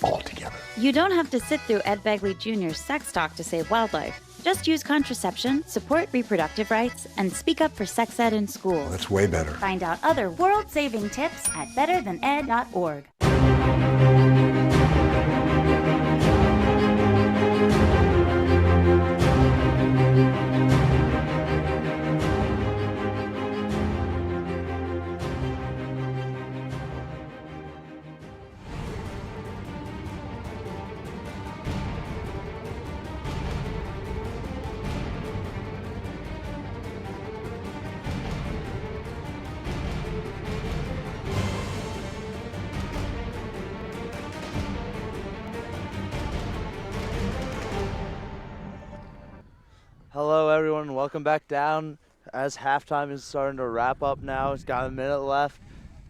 all together. You don't have to sit through Ed Begley Jr.'s sex talk to save wildlife. Just use contraception, support reproductive rights, and speak up for sex ed in schools. That's way better. Find out other world-saving tips at betterthaned.org. Hello, everyone. Welcome back down. As halftime is starting to wrap up now, it's got a minute left,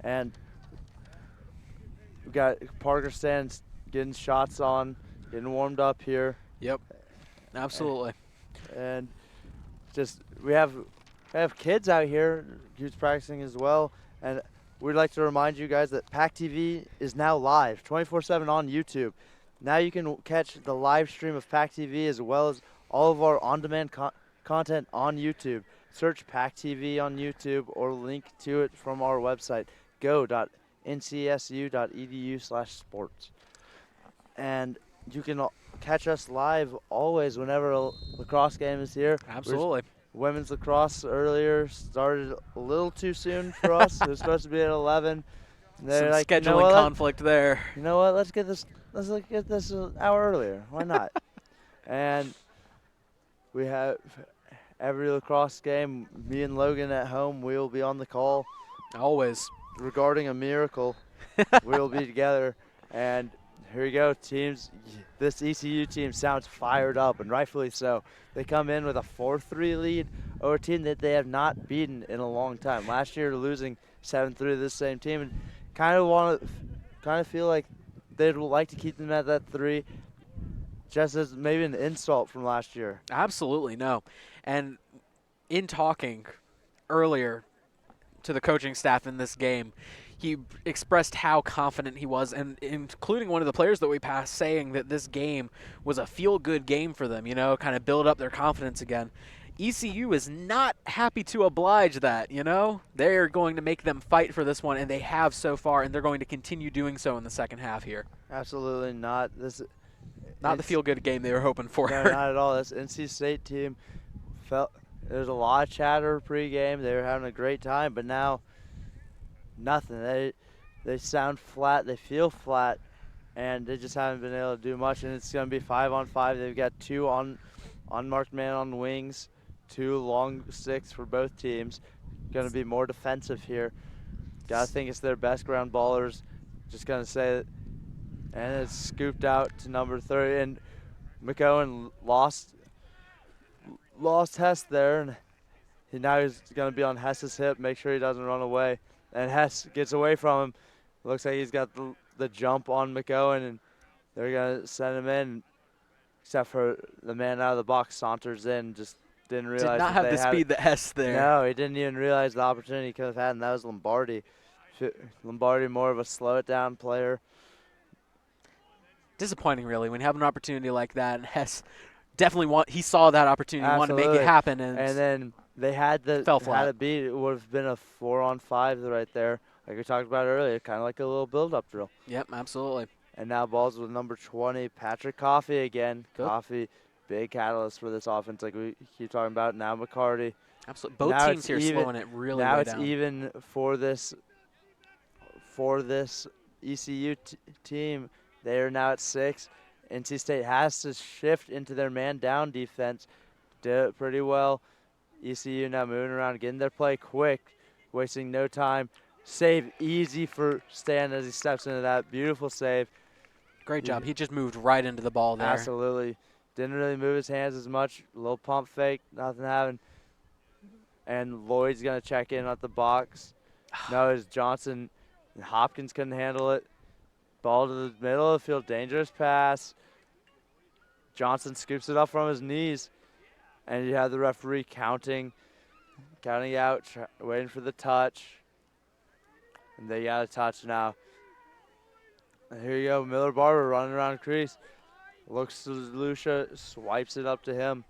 and we got Parker Sands getting shots on, getting warmed up here. Yep, absolutely. And just we have kids out here who's practicing as well, and we'd like to remind you guys that PackTV is now live 24/7 on YouTube. Now you can catch the live stream of PackTV as well as all of our on-demand content on YouTube. Search PackTV on YouTube or link to it from our website, go.ncsu.edu/sports. And you can catch us live always whenever a lacrosse game is here. Absolutely. Women's lacrosse earlier started a little too soon for us. It was supposed to be at 11. Some scheduling conflict there. You know what? Let's get this an hour earlier. Why not? And we have every lacrosse game, me and Logan at home, we will be on the call. Always. Regarding a miracle, we will be together. And Here we go, teams. This ECU team sounds fired up, and rightfully so. They come in with a 4-3 lead over a team that they have not beaten in a long time. Last year, losing 7-3 to this same team, and kind of feel like they'd like to keep them at that 3, just as maybe an insult from last year. Absolutely no. And in talking earlier to the coaching staff in this game, he expressed how confident he was, and including one of the players that we passed saying that this game was a feel-good game for them, kind of build up their confidence again. ECU is not happy to oblige that, They're going to make them fight for this one, and they have so far, and they're going to continue doing so in the second half here. Absolutely not. Not the feel-good game they were hoping for. No, not at all. This NC State team there's a lot of chatter pregame. They were having a great time, but now nothing. They sound flat. They feel flat, and they just haven't been able to do much. And it's going to be 5-on-5. They've got 2 unmarked man on wings, 2 long sticks for both teams. Going to be more defensive here. Got to think it's their best ground ballers. Just going to say it. And it's scooped out to number 30. And McOwen lost Hess there, and now he's going to be on Hess's hip, make sure he doesn't run away. And Hess gets away from him. Looks like he's got the jump on McOwen, and they're going to send him in, except for the man out of the box saunters in, just didn't realize. Did not have the speed that Hess there. No, he didn't even realize the opportunity he could have had, and that was Lombardi. Lombardi, more of a slow-it-down player. Disappointing, really, when you have an opportunity like that, and Hess definitely he saw that opportunity, wanted to make it happen, and then they had a beat. It would have been a 4-on-5 right there, like we talked about earlier, kind of like a little build-up drill. Yep, absolutely. And now balls with number 20, Patrick Coffey again. Good. Coffey, big catalyst for this offense, like we keep talking about. Now McCarty. Absolutely, both teams here slowing it really now way it's down. even for this ECU team. They are now at 6. NC State has to shift into their man-down defense. Did it pretty well. ECU now moving around, getting their play quick, wasting no time. Save easy for Stan as he steps into that. Beautiful save. Great job. He just moved right into the ball there. Absolutely. Didn't really move his hands as much. A little pump fake, nothing happened. And Lloyd's going to check in at the box. No, it's Johnson. Hopkins couldn't handle it. Ball to the middle of the field. Dangerous pass. Johnson scoops it up from his knees. And you have the referee counting out, waiting for the touch. And they got a touch now. And here you go, Miller Barber running around the crease. Looks to Lucia, swipes it up to him.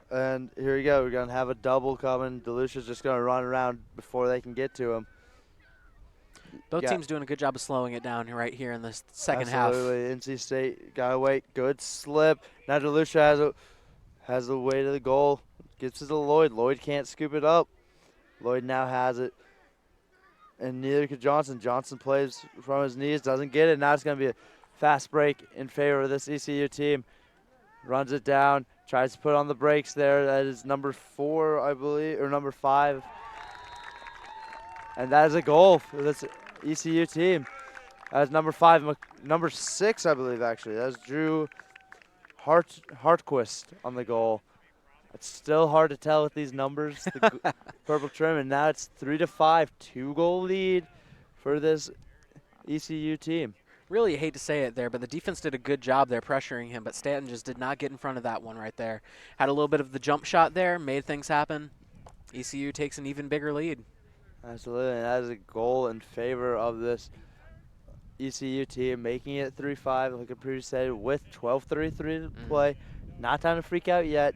And here we go, we're going to have a double coming. DeLucia's just going to run around before they can get to him. Both teams doing a good job of slowing it down right here in the second half. Absolutely, NC State got to wait. Good slip. Now DeLucia has the way to the goal. Gets it to Lloyd. Lloyd can't scoop it up. Lloyd now has it. And neither could Johnson. Johnson plays from his knees, doesn't get it. Now it's going to be a fast break in favor of this ECU team. Runs it down, tries to put on the brakes there. That is number 4, I believe, or number 5. And that is a goal for this ECU team. That is number 5, number 6, I believe, actually. That is Drew Hartquist on the goal. It's still hard to tell with these numbers, the purple trim, and now it's 3-5, 2-goal lead for this ECU team. Really hate to say it there, but the defense did a good job there pressuring him, but Stanton just did not get in front of that one right there. Had a little bit of the jump shot there, made things happen. ECU takes an even bigger lead. Absolutely, and that is a goal in favor of this ECU team, making it 3-5, like I previously said, with 12:33 to play. Not time to freak out yet.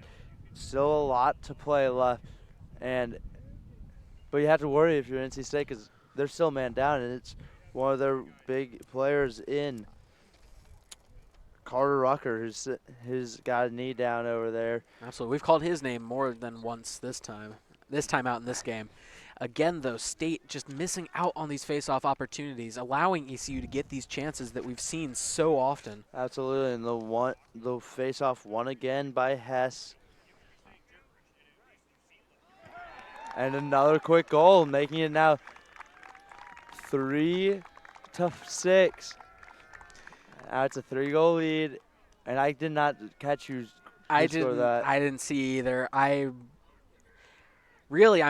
Still a lot to play left, but you have to worry if you're NC State because they're still man down, and it's one of their big players in Carter Rucker, who's got a knee down over there. Absolutely, we've called his name more than once this time out in this game. Again, though, State just missing out on these face-off opportunities, allowing ECU to get these chances that we've seen so often. Absolutely, and the face-off won again by Hess. And another quick goal, making it now 3-6. Now it's a 3-goal lead, and I did not catch who scored that. I didn't see either. I'm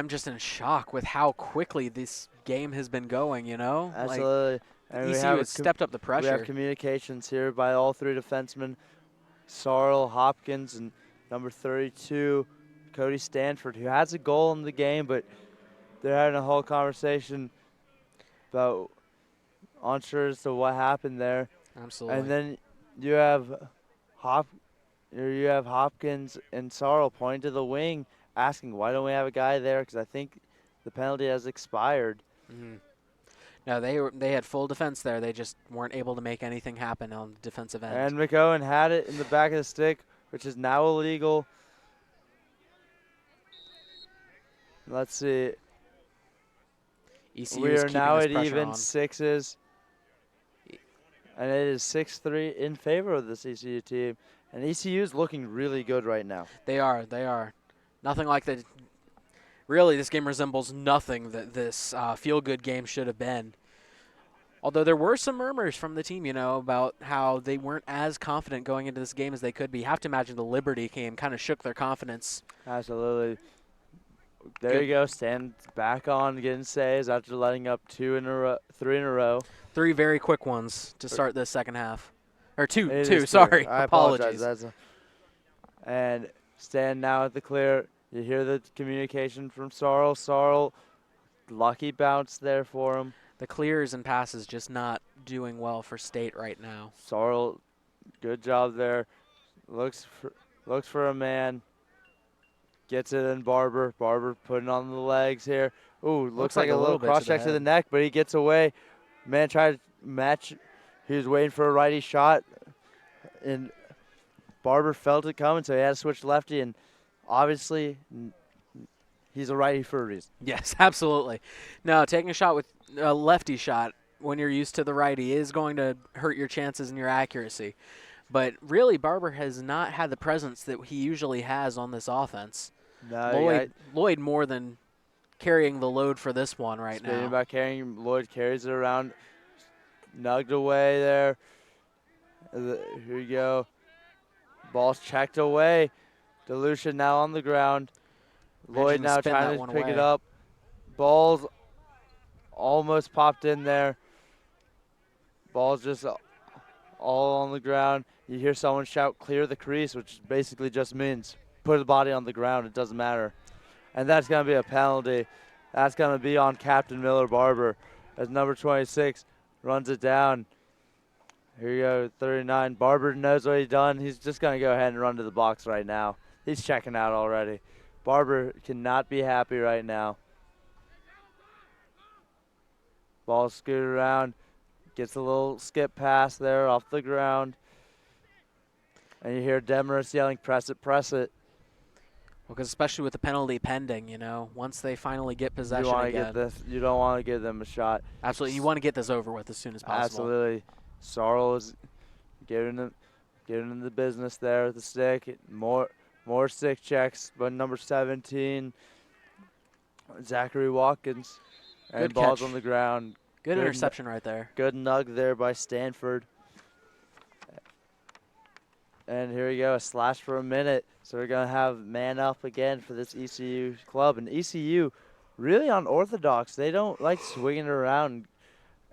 just in shock with how quickly this game has been going, you know? Absolutely. And ECU has stepped up the pressure. We have communications here by all 3 defensemen, Sorrell, Hopkins, and number 32, Cody Stanford, who has a goal in the game, but they're having a whole conversation about unsure as to what happened there. Absolutely. And then you have Hopkins and Sorrell pointing to the wing, asking, why don't we have a guy there? Because I think the penalty has expired. Mm-hmm. No, they had full defense there. They just weren't able to make anything happen on the defensive end. And McOwen had it in the back of the stick, which is now illegal. Let's see. ECU we is are keeping now this at pressure even on. 6s. And it is 6-3 in favor of this ECU team. And ECU is looking really good right now. They are. Nothing like the. Really, this game resembles nothing that this feel-good game should have been. Although there were some murmurs from the team, about how they weren't as confident going into this game as they could be. You have to imagine the Liberty game kind of shook their confidence. Absolutely. There you go. Stand back on getting saves after letting up 3 in a row. 3 very quick ones to start this second half. Or two, Two. sorry. I Apologies. apologize. And Stan now at the clear. You hear the communication from Sorrell. Sorrell, lucky bounce there for him. The clears and passes just not doing well for State right now. Sorrell, good job there. Looks for a man. Gets it in Barber. Barber putting on the legs here. Ooh, looks like a little cross check to the neck, but he gets away. Man tried to match. He was waiting for a righty shot, and Barber felt it coming, so he had to switch lefty, and obviously he's a righty for a reason. Yes, absolutely. No, taking a shot with a lefty shot when you're used to the righty is going to hurt your chances and your accuracy. But really, Barber has not had the presence that he usually has on this offense. No, Lloyd more than carrying the load for this one right now. Speaking about carrying, Lloyd carries it around, nugged away there. Here you go. Ball's checked away. DeLucia now on the ground. Lloyd now trying to pick it up. Ball's almost popped in there. Ball's just all on the ground. You hear someone shout, clear the crease, which basically just means put the body on the ground. It doesn't matter. And that's going to be a penalty. That's going to be on Captain Miller Barber as number 26 runs it down. Here you go, 39. Barber knows what he's done. He's just going to go ahead and run to the box right now. He's checking out already. Barber cannot be happy right now. Ball scooted around. Gets a little skip pass there off the ground. And you hear Demarest yelling, press it, press it. Well, because especially with the penalty pending, once they finally get possession you don't want to give them a shot. Absolutely. You want to get this over with as soon as possible. Absolutely. Sorrell is giving them the business there with the stick. More stick checks, but number 17, Zachary Watkins. And ball's on the ground. Good interception right there. Good nug there by Stanford. And here we go, a slash for a minute. So we're going to have man up again for this ECU club. And ECU, really unorthodox. They don't like swinging it around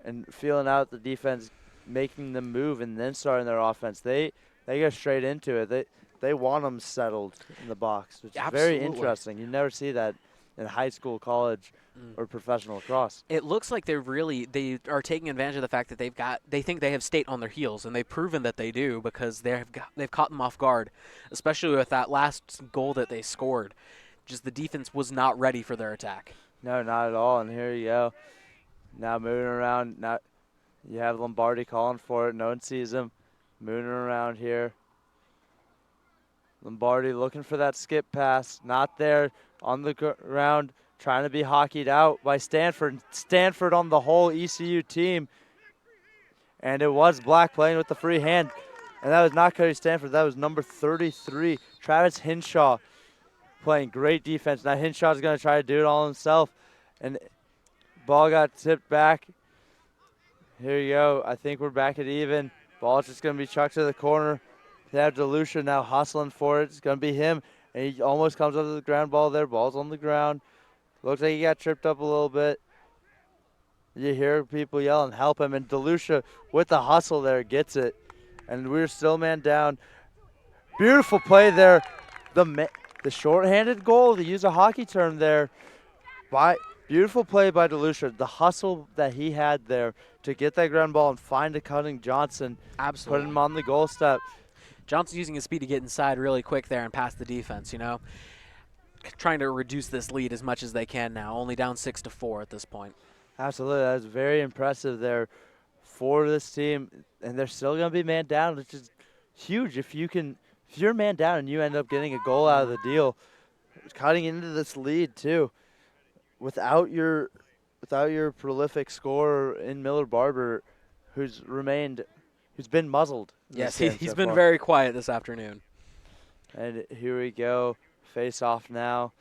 and feeling out the defense, making them move and then starting their offense. They go straight into it. They want them settled in the box, which is very interesting. You never see that in high school, college, or professional lacrosse. It looks like they are taking advantage of the fact that they think they have State on their heels, and they've proven that they do because they've caught them off guard, especially with that last goal that they scored. Just the defense was not ready for their attack. No, not at all. And here you go. Now moving around. Now you have Lombardi calling for it. No one sees him. Moving around here. Lombardi looking for that skip pass. Not there. On the ground, trying to be hockeyed out by Stanford. Stanford on the whole ECU team. And it was Black playing with the free hand. And that was not Cody Stanford. That was number 33, Travis Hinshaw, playing great defense. Now Hinshaw's going to try to do it all himself. And ball got tipped back. Here you go. I think we're back at even. Ball's just going to be chucked to the corner. They have DeLucia now hustling for it. It's going to be him. And he almost comes up to the ground ball there. Ball's on the ground. Looks like he got tripped up a little bit. You hear people yelling, help him. And DeLucia, with the hustle there, gets it. And we're still man down. Beautiful play there. The shorthanded goal, to use a hockey term there. Beautiful play by DeLucia. The hustle that he had there to get that ground ball and find a cutting Johnson. Absolutely. Put him on the goal step. Johnson's using his speed to get inside really quick there and past the defense, you know. Trying to reduce this lead as much as they can now. Only down 6-4 at this point. Absolutely. That was very impressive there for this team. And they're still going to be man down, which is huge. If you're man down and you end up getting a goal out of the deal, cutting into this lead too, without your prolific scorer in Miller Barber, who's been muzzled. Yes, he's been very quiet this afternoon. And here we go. Face off now.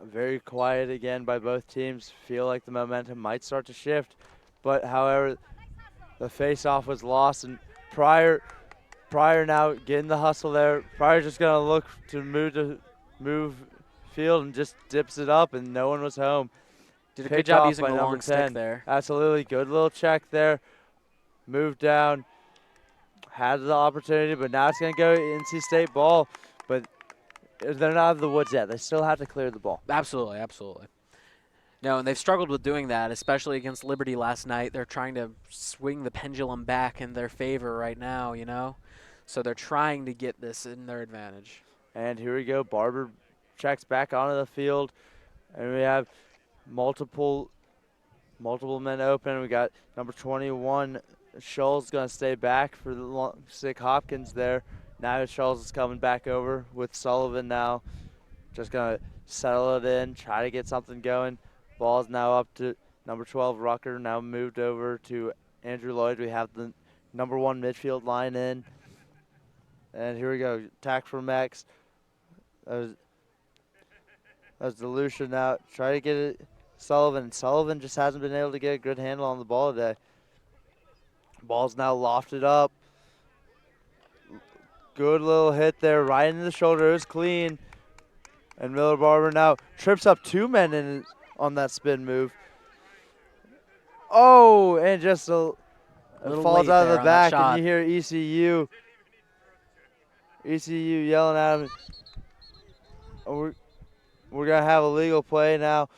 Very quiet again by both teams. Feel like the momentum might start to shift. But, however, the face-off was lost. And Pryor now getting the hustle there. Pryor just going to look to move field and just dips it up, and no one was home. Did a good job using the long stick there. Absolutely. Good little check there. Moved down. Had the opportunity, but now it's going to go NC State ball. But they're not out of the woods yet. They still have to clear the ball. Absolutely, absolutely. No, and they've struggled with doing that, especially against Liberty last night. They're trying to swing the pendulum back in their favor right now, you know. So they're trying to get this in their advantage. And here we go. Barber checks back onto the field. And we have multiple men open. We got number 21, Schultz, going to stay back for the stick Hopkins there. Now Schultz is coming back over with Sullivan now. Just going to settle it in, try to get something going. Ball's now up to number 12, Rucker, now moved over to Andrew Lloyd. We have the number 1 midfield line in. And here we go. Attack from Max. That's DeLucia now. Try to get it. Sullivan. Sullivan just hasn't been able to get a good handle on the ball today. Ball's now lofted up. Good little hit there, right into the shoulder. It was clean. And Miller Barber now trips up 2 men on that spin move. Oh, and just it falls out of the back, and you hear ECU yelling at him. We're going to have a legal play now.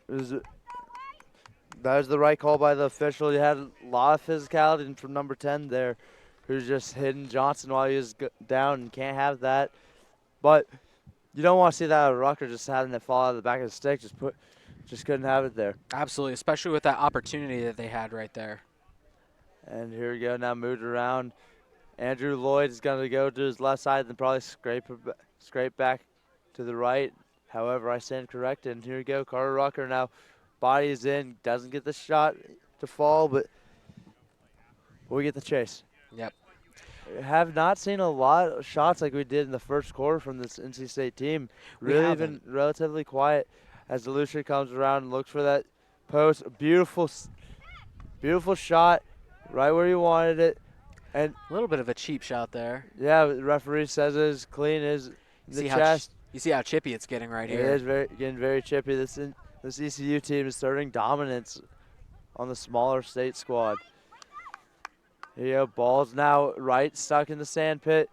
That was the right call by the official. You had a lot of physicality from number 10 there, who's just hitting Johnson while he was down, and can't have that. But you don't want to see that Rucker just having it fall out of the back of the stick. Just couldn't have it there. Absolutely, especially with that opportunity that they had right there. And here we go, now moved around. Andrew Lloyd is going to go to his left side and probably scrape back to the right. However, I stand corrected. And here we go, Carter Rucker now bodies in, doesn't get the shot to fall, but we get the chase. Yep. Have not seen a lot of shots like we did in the first quarter from this NC State team. Really been relatively quiet as DeLucia comes around and looks for that post. Beautiful shot right where you wanted it. And a little bit of a cheap shot there. Yeah, the referee says it is clean as the chest. You see how chippy it's getting right here. It is getting very chippy. This ECU team is starting dominance on the smaller state squad. Here you go, ball's now right, stuck in the sand pit.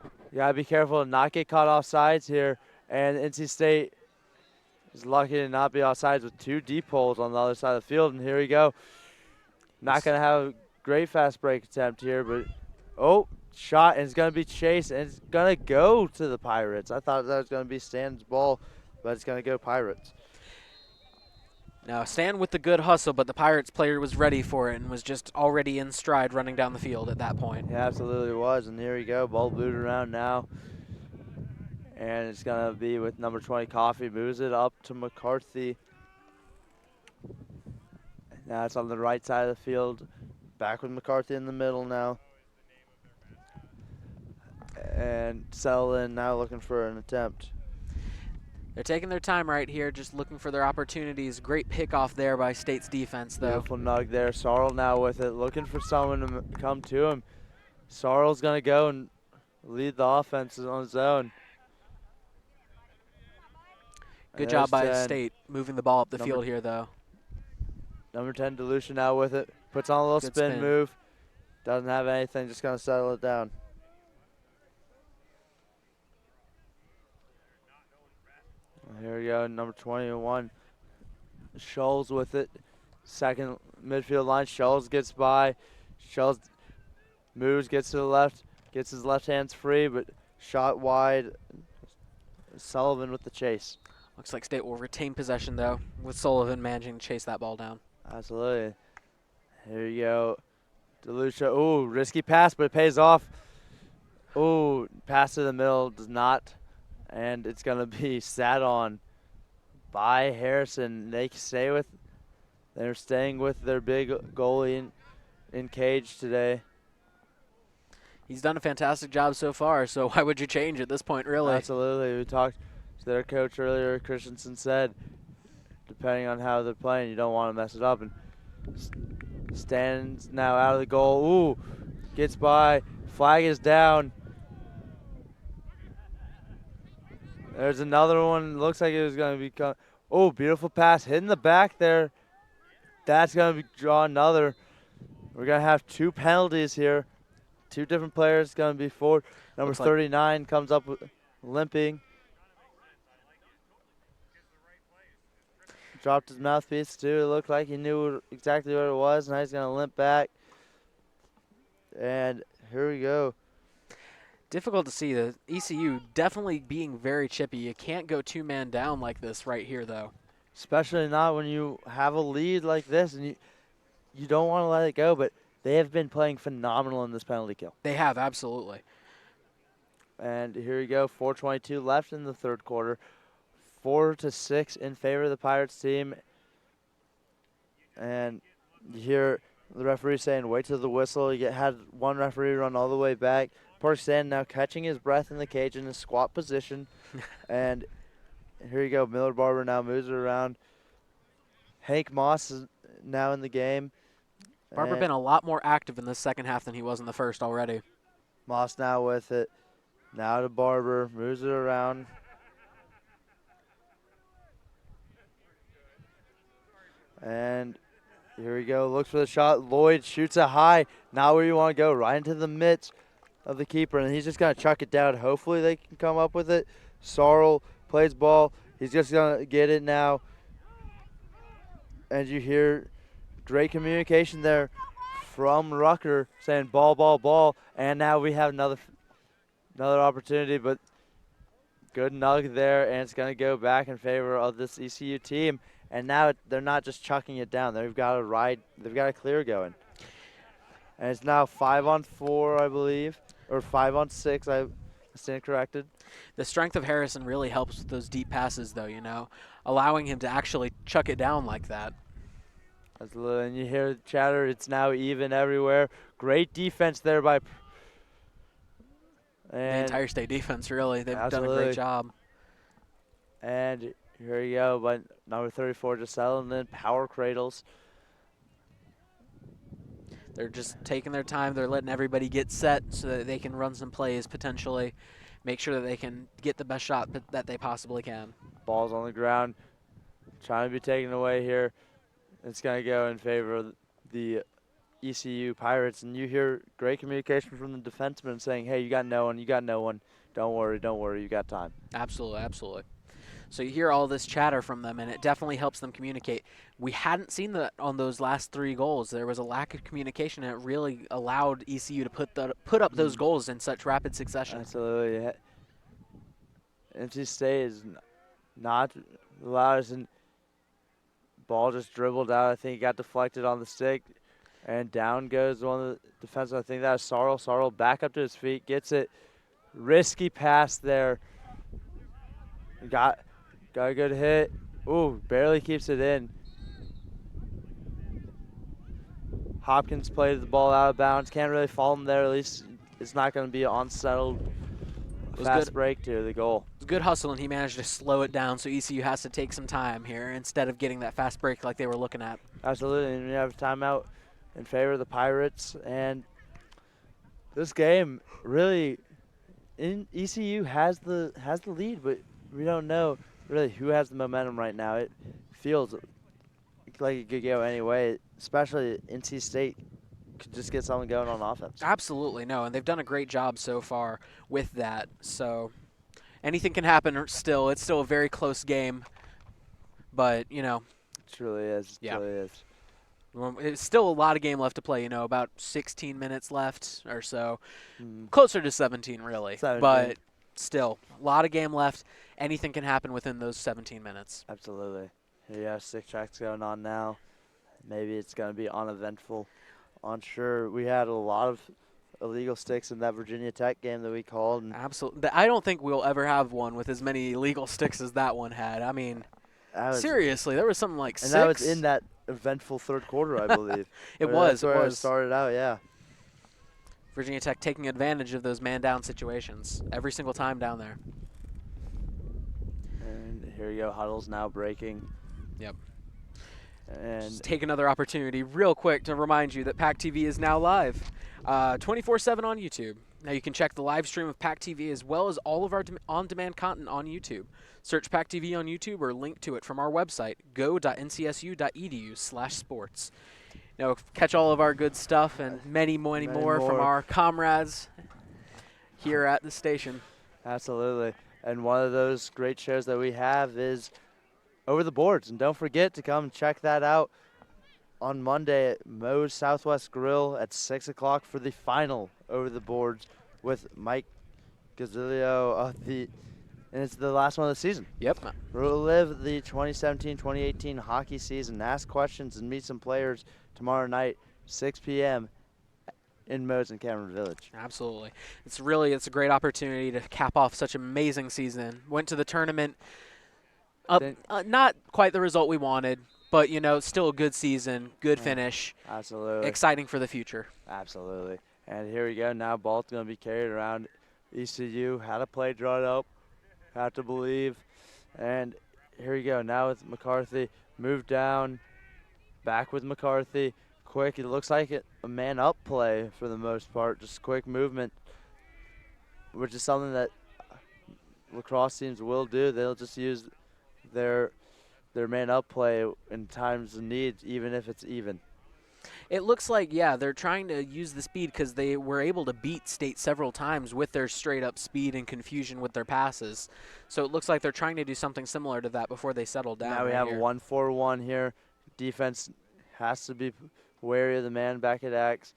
You gotta be careful to not get caught off sides here. And NC State is lucky to not be off sides with 2 deep holes on the other side of the field. And here we go. Not gonna have a great fast break attempt here, but shot, and it's gonna be chased, and it's gonna go to the Pirates. I thought that was gonna be Stan's ball, but it's gonna go Pirates. Now, Stan with the good hustle, but the Pirates player was ready for it and was just already in stride running down the field at that point. He absolutely was, and here we go. Ball booted around now. And it's going to be with number 20, Coffee. Moves it up to McCarthy. Now it's on the right side of the field. Back with McCarthy in the middle now. And Selin now looking for an attempt. They're taking their time right here, just looking for their opportunities. Great pickoff there by State's defense, though. Beautiful nug there. Sarl now with it, looking for someone to come to him. Sarl's going to go and lead the offense on his own. Good job by State moving the ball up the field here, though. Number 10, DeLucia now with it. Puts on a little spin move. Doesn't have anything, just going to settle it down. Here we go, number 21. Scholes with it. Second midfield line. Scholes gets by. Scholes moves, gets to the left, gets his left hands free, but shot wide. Sullivan with the chase. Looks like State will retain possession, though, with Sullivan managing to chase that ball down. Absolutely. Here you go. DeLucia. Ooh, risky pass, but it pays off. Ooh, pass to the middle does not. And it's going to be sat on by Harrison. They're staying with their big goalie in cage today. He's done a fantastic job so far, so why would you change at this point, really? Absolutely. We talked to their coach earlier. Christensen said, depending on how they're playing, you don't want to mess it up. And stands now out of the goal. Ooh, gets by. Flag is down. There's another one. Looks like it was going to be. Oh, beautiful pass. Hitting the back there. That's going to draw another. We're going to have 2 penalties here. 2 different players going to be forward. Number 39 comes up limping. Dropped his mouthpiece too. It looked like he knew exactly what it was. Now he's going to limp back. And here we go. Difficult to see. The ECU definitely being very chippy. You can't go 2-man down like this right here, though. Especially not when you have a lead like this, and you don't want to let it go, but they have been playing phenomenal in this penalty kill. They have, absolutely. And here we go, 4:22 left in the third quarter. 4-6 in favor of the Pirates team. And you hear the referee saying, wait till the whistle. Had one referee run all the way back. Park Sand now catching his breath in the cage in a squat position. And here you go. Miller Barber now moves it around. Hank Moss is now in the game. Barber been a lot more active in the second half than he was in the first already. Moss now with it. Now to Barber. Moves it around. And here we go. Looks for the shot. Lloyd shoots it high. Now where you want to go. Right into the mitts of the keeper. And he's just going to chuck it down. Hopefully they can come up with it. Sarl plays ball. He's just going to get it now. And you hear great communication there from Rucker saying ball, ball, ball. And now we have another opportunity. But good nug there. And it's going to go back in favor of this ECU team. And now they're not just chucking it down. They've got a ride. They've got a clear going. And it's now 5-on-4, I believe, or 5-on-6. I stand corrected. The strength of Harrison really helps with those deep passes, though, allowing him to actually chuck it down like that. Absolutely. And you hear the chatter. It's now even everywhere. Great defense there by the entire State defense, really. They've done a great job. And here you go, but number 34 just settling in, power cradles. They're just taking their time. They're letting everybody get set so that they can run some plays potentially, make sure that they can get the best shot that they possibly can. Ball's on the ground, trying to be taken away here. It's going to go in favor of the ECU Pirates, and you hear great communication from the defenseman saying, hey, you got no one, Don't worry, you got time. Absolutely, absolutely. So you hear all this chatter from them, and it definitely helps them communicate. We hadn't seen that on those last 3 goals. There was a lack of communication, and it really allowed ECU to put up those goals in such rapid succession. Absolutely. NC State is not the loudest, and ball just dribbled out. I think it got deflected on the stick, and down goes one of the defensemen. I think that was Sarl. Sarl back up to his feet, gets it. Risky pass there. Got a good hit. Ooh, barely keeps it in. Hopkins played the ball out of bounds. Can't really follow him there. At least it's not going to be an unsettled was Fast good. break to the goal. It was good hustle, and he managed to slow it down, so ECU has to take some time here instead of getting that fast break like they were looking at. Absolutely, and we have a timeout in favor of the Pirates, and this game really, ECU has the lead, but we don't know really who has the momentum right now. It feels like it could go any way, especially NC State could just get something going on offense. Absolutely, no, and they've done a great job so far with that. So anything can happen still. It's still a very close game, but, you know. It truly is. It truly is. It's still a lot of game left to play, you know, about 16 minutes left or so. Closer to 17, really. 17. But still, a lot of game left. Anything can happen within those 17 minutes. Absolutely. Here you have stick tracks going on now. Maybe it's going to be uneventful. Unsure. We had a lot of illegal sticks in that Virginia Tech game that we called. Absolutely. I don't think we'll ever have one with as many illegal sticks as that one had. I mean, seriously, there was something like 6. And that was in that eventful third quarter, I believe. It was. That's where it started out, yeah. Virginia Tech taking advantage of those man-down situations every single time down there. And here you go. Huddle's now breaking. Yep. And just take another opportunity real quick to remind you that PackTV is now live 24/7 on YouTube. Now you can check the live stream of PackTV as well as all of our on-demand content on YouTube. Search PackTV on YouTube or link to it from our website, go.ncsu.edu/sports. Now catch all of our good stuff and many more from our comrades here at the station. Absolutely. And one of those great shows that we have is Over the Boards. And don't forget to come check that out on Monday at Moe's Southwest Grill at 6 o'clock for the final Over the Boards with Mike Gazzilio. And it's the last one of the season. Yep. Relive the 2017-2018 hockey season. Ask questions and meet some players tomorrow night, 6 p.m. in Moe's in Cameron Village. Absolutely. It's a great opportunity to cap off such an amazing season. Went to the tournament. Not quite the result we wanted, but, you know, still a good season, good finish. Absolutely. Exciting for the future. Absolutely. And here we go. Now ball's going to be carried around. ECU had a play drawn up. Have to believe. And here we go. Now with McCarthy. Move down. Back with McCarthy. Quick. It looks like a man-up play for the most part. Just quick movement, which is something that lacrosse teams will do. They'll just use their man-up play in times of need, even if it's even. It looks like, yeah, they're trying to use the speed because they were able to beat State several times with their straight-up speed and confusion with their passes. So it looks like they're trying to do something similar to that before they settle down. Now we have a 1-4-1 here. Defense has to be wary of the man back at X.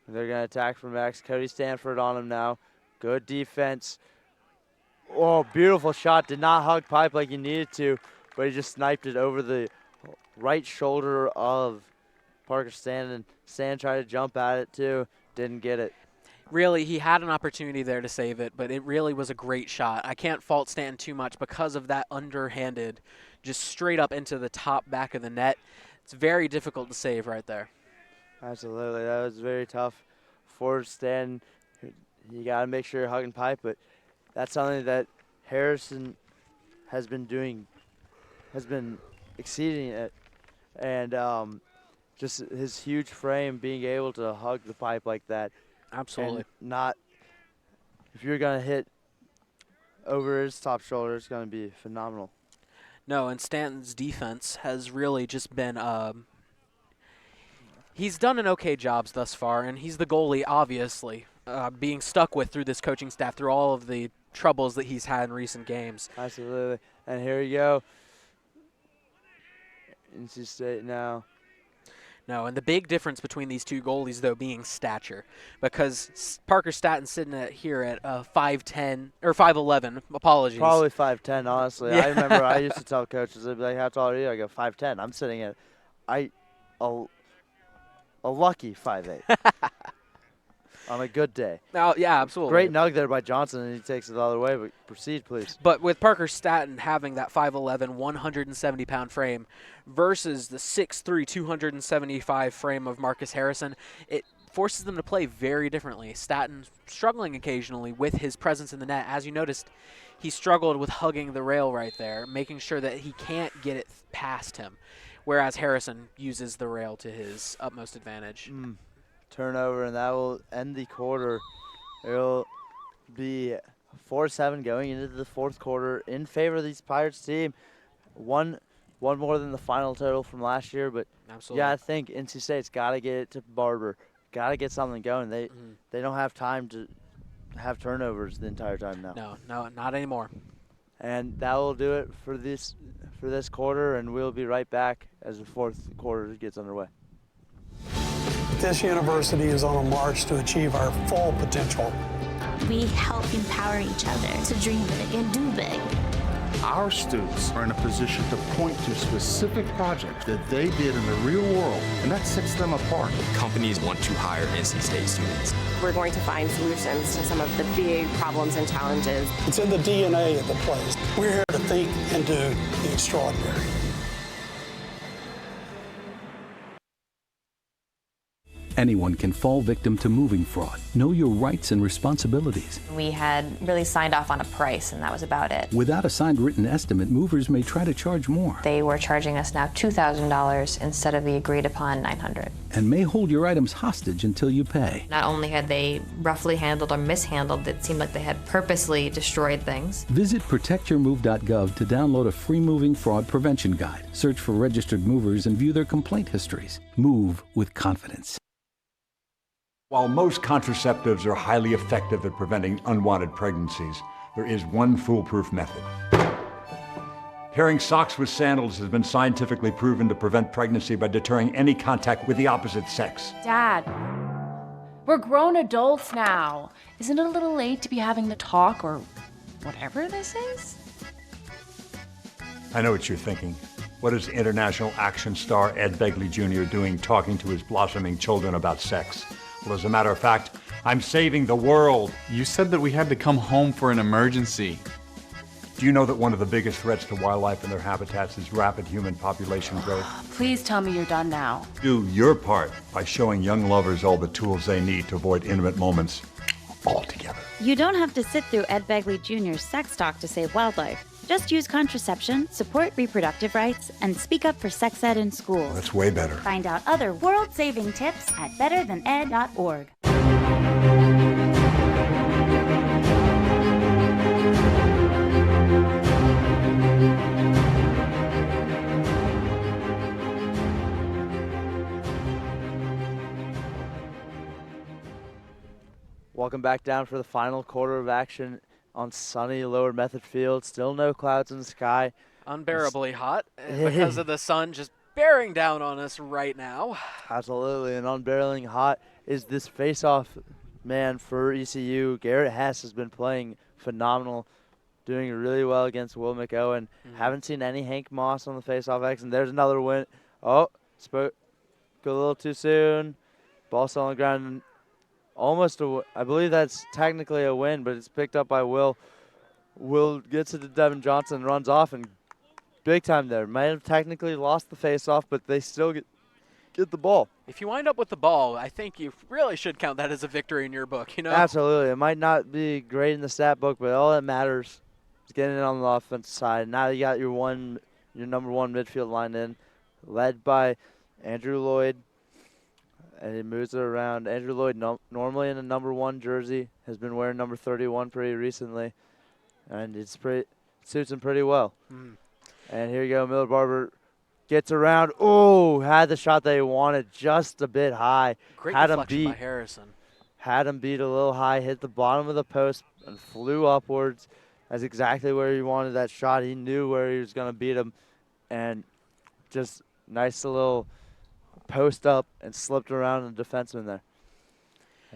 They're going to attack from X. Cody Stanford on him now. Good defense. Oh, beautiful shot. Did not hug pipe like he needed to, but he just sniped it over the right shoulder of Parker Stan. Stan tried to jump at it too. Didn't get it. Really, he had an opportunity there to save it, but it really was a great shot. I can't fault Stan too much because of that underhanded, just straight up into the top back of the net. It's very difficult to save right there. Absolutely. That was very tough for Stan. You got to make sure you're hugging pipe, but that's something that Harrison has been exceeding it. And just his huge frame, being able to hug the pipe like that. Absolutely. And not, if you're going to hit over his top shoulder, it's going to be phenomenal. No, and Stanton's defense has really just been he's done an okay job thus far, and he's the goalie, obviously, being stuck with through this coaching staff, through all of the troubles that he's had in recent games. Absolutely. And here you go. NC State now. No, and the big difference between these two goalies, though, being stature, because Parker Statton's sitting here at 5'10", or 5'11", apologies. Probably 5'10", honestly. Yeah. I remember I used to tell coaches, they'd be like, how tall are you? I go, 5'10". I'm sitting at a lucky 5'8". On a good day. Oh, yeah, absolutely. Great nug there by Johnson, and he takes it the other way, but proceed, please. But with Parker Statton having that 5'11", 170-pound frame versus the 6'3", 275 frame of Marcus Harrison, forces them to play very differently. Staten struggling occasionally with his presence in the net. As you noticed, he struggled with hugging the rail right there, making sure that he can't get it past him, whereas Harrison uses the rail to his utmost advantage. Turnover, and that will end the quarter. It'll be 4-7 going into the fourth quarter in favor of these Pirates team. One more than the final total from last year, but Absolutely. yeah, I think NC State's got to get it to Barber. Got to get something going. They don't have time to have turnovers the entire time now. No, not anymore. And that will do it for this quarter, and we'll be right back as the fourth quarter gets underway. This university is on a march to achieve our full potential. We help empower each other to dream big and do big. Our students are in a position to point to specific projects that they did in the real world, and that sets them apart. Companies want to hire NC State students. We're going to find solutions to some of the big problems and challenges. It's in the DNA of the place. We're here to think and do the extraordinary. Anyone can fall victim to moving fraud. Know your rights and responsibilities. We had really signed off on a price, and that was about it. Without a signed written estimate, movers may try to charge more. They were charging us now $2,000 instead of the agreed upon $900. And may hold your items hostage until you pay. Not only had they roughly handled or mishandled, it seemed like they had purposely destroyed things. Visit protectyourmove.gov to download a free moving fraud prevention guide. Search for registered movers and view their complaint histories. Move with confidence. While most contraceptives are highly effective at preventing unwanted pregnancies, there is one foolproof method. Pairing socks with sandals has been scientifically proven to prevent pregnancy by deterring any contact with the opposite sex. Dad, we're grown adults now. Isn't it a little late to be having the talk or whatever this is? I know what you're thinking. What is international action star Ed Begley Jr. doing talking to his blossoming children about sex? Well, as a matter of fact, I'm saving the world. You said that we had to come home for an emergency. Do you know that one of the biggest threats to wildlife and their habitats is rapid human population growth? Please tell me you're done now. Do your part by showing young lovers all the tools they need to avoid intimate moments altogether. You don't have to sit through Ed Begley Jr.'s sex talk to save wildlife. Just use contraception, support reproductive rights, and speak up for sex ed in schools. That's way better. Find out other world-saving tips at betterthaned.org. Welcome back down for the final quarter of action on sunny Lower Method Field. Still no clouds in the sky. Unbearably hot because of the sun just bearing down on us right now. Absolutely, and unbearably hot is this face-off man for ECU. Garrett Hess has been playing phenomenal, doing really well against Will McOwen. Haven't seen any Hank Moss on the face-off X, and there's another win. Oh, spoke a little too soon. Ball still on the ground. Almost I believe that's technically a win, but it's picked up by Will. Will gets it to Devin Johnson, runs off, and big time there. Might have technically lost the face-off, but they still get the ball. If you wind up with the ball, I think you really should count that as a victory in your book, you know? Absolutely. It might not be great in the stat book, but all that matters is getting it on the offensive side. Now you got your number one midfield line in, led by Andrew Lloyd. And he moves it around. Andrew Lloyd, normally in a number 1 jersey, has been wearing number 31 pretty recently. And it suits him pretty well. And here you go, Miller Barber gets around. Oh, had the shot that he wanted just a bit high. Great had deflection him beat, by Harrison. Had him beat a little high, hit the bottom of the post, and flew upwards. That's exactly where he wanted that shot. He knew where he was going to beat him. And just nice little post up and slipped around the defenseman there.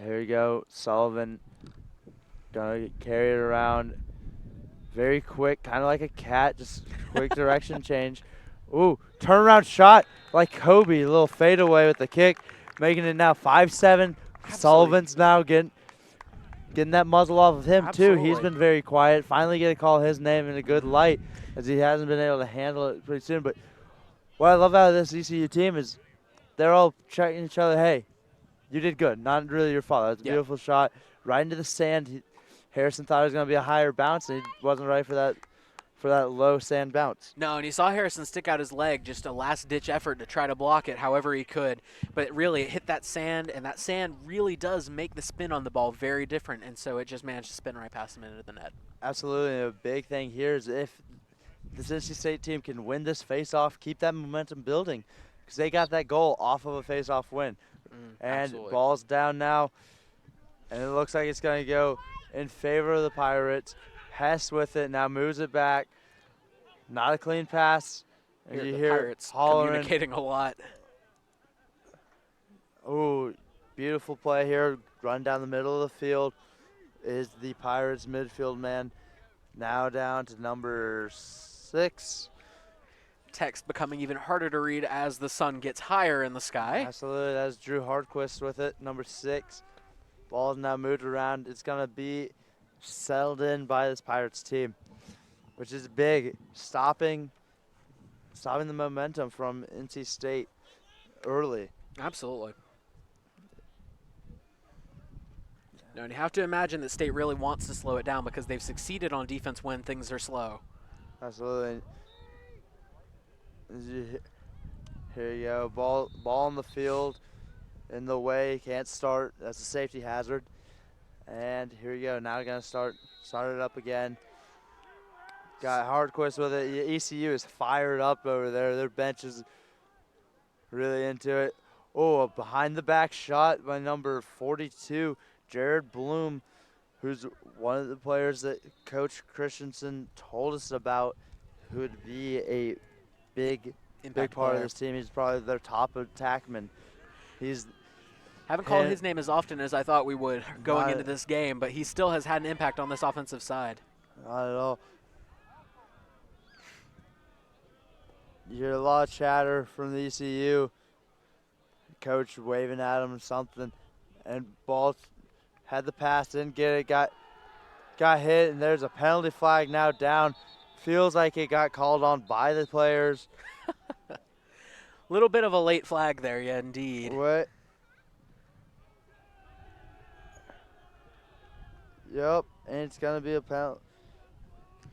Here you go, Sullivan gonna carry it around. Very quick, kind of like a cat, just quick direction change. Ooh, turnaround shot like Kobe, a little fadeaway with the kick, making it now 5-7. Sullivan's now getting that muzzle off of him too. He's been very quiet. Finally get to call his name in a good light, as he hasn't been able to handle it pretty soon. But what I love out of this ECU team is they're all checking each other. Hey, You did good. Not really your fault. That was a beautiful shot. Right into the sand. Harrison thought it was going to be a higher bounce, and he wasn't ready for that low sand bounce. No, and you saw Harrison stick out his leg, just a last-ditch effort to try to block it however he could. But really, it hit that sand, and that sand really does make the spin on the ball very different, and so it just managed to spin right past him into the net. Absolutely. And a big thing here is if the NC State team can win this face-off, keep that momentum building, because they got that goal off of a face-off win. And absolutely. Ball's down now, and it looks like it's going to go in favor of the Pirates. Hess with it, now moves it back. Not a clean pass. And you The hear Pirates hollering. communicating a lot. Oh, beautiful play here. Run down the middle of the field is the Pirates midfield man. Now down to number 6. Text becoming even harder to read as the sun gets higher in the sky. Absolutely, that's Drew Hardquist with it, number 6. Ball's now moved around. It's going to be settled in by this Pirates team, which is big. Stopping the momentum from NC State early. Absolutely. No, and you have to imagine that State really wants to slow it down because they've succeeded on defense when things are slow. Absolutely. Here you go. Ball on the field. In the way. Can't start. That's a safety hazard. And here you go. Now we're going to start it up again. Got Hardquist with it. ECU is fired up over there. Their bench is really into it. Oh, a behind-the-back shot by number 42, Jared Bloom, who's one of the players that Coach Christensen told us about, who would be a big part of this team. He's probably their top attackman. Haven't called his name as often as I thought we would going into this game, but he still has had an impact on this offensive side. Not at all. You hear a lot of chatter from the ECU. Coach waving at him or something. And ball had the pass, didn't get it, got hit, and there's a penalty flag now down. Feels like it got called on by the players. Little bit of a late flag there, yeah, indeed. What? Yep, and it's going to be a penalty.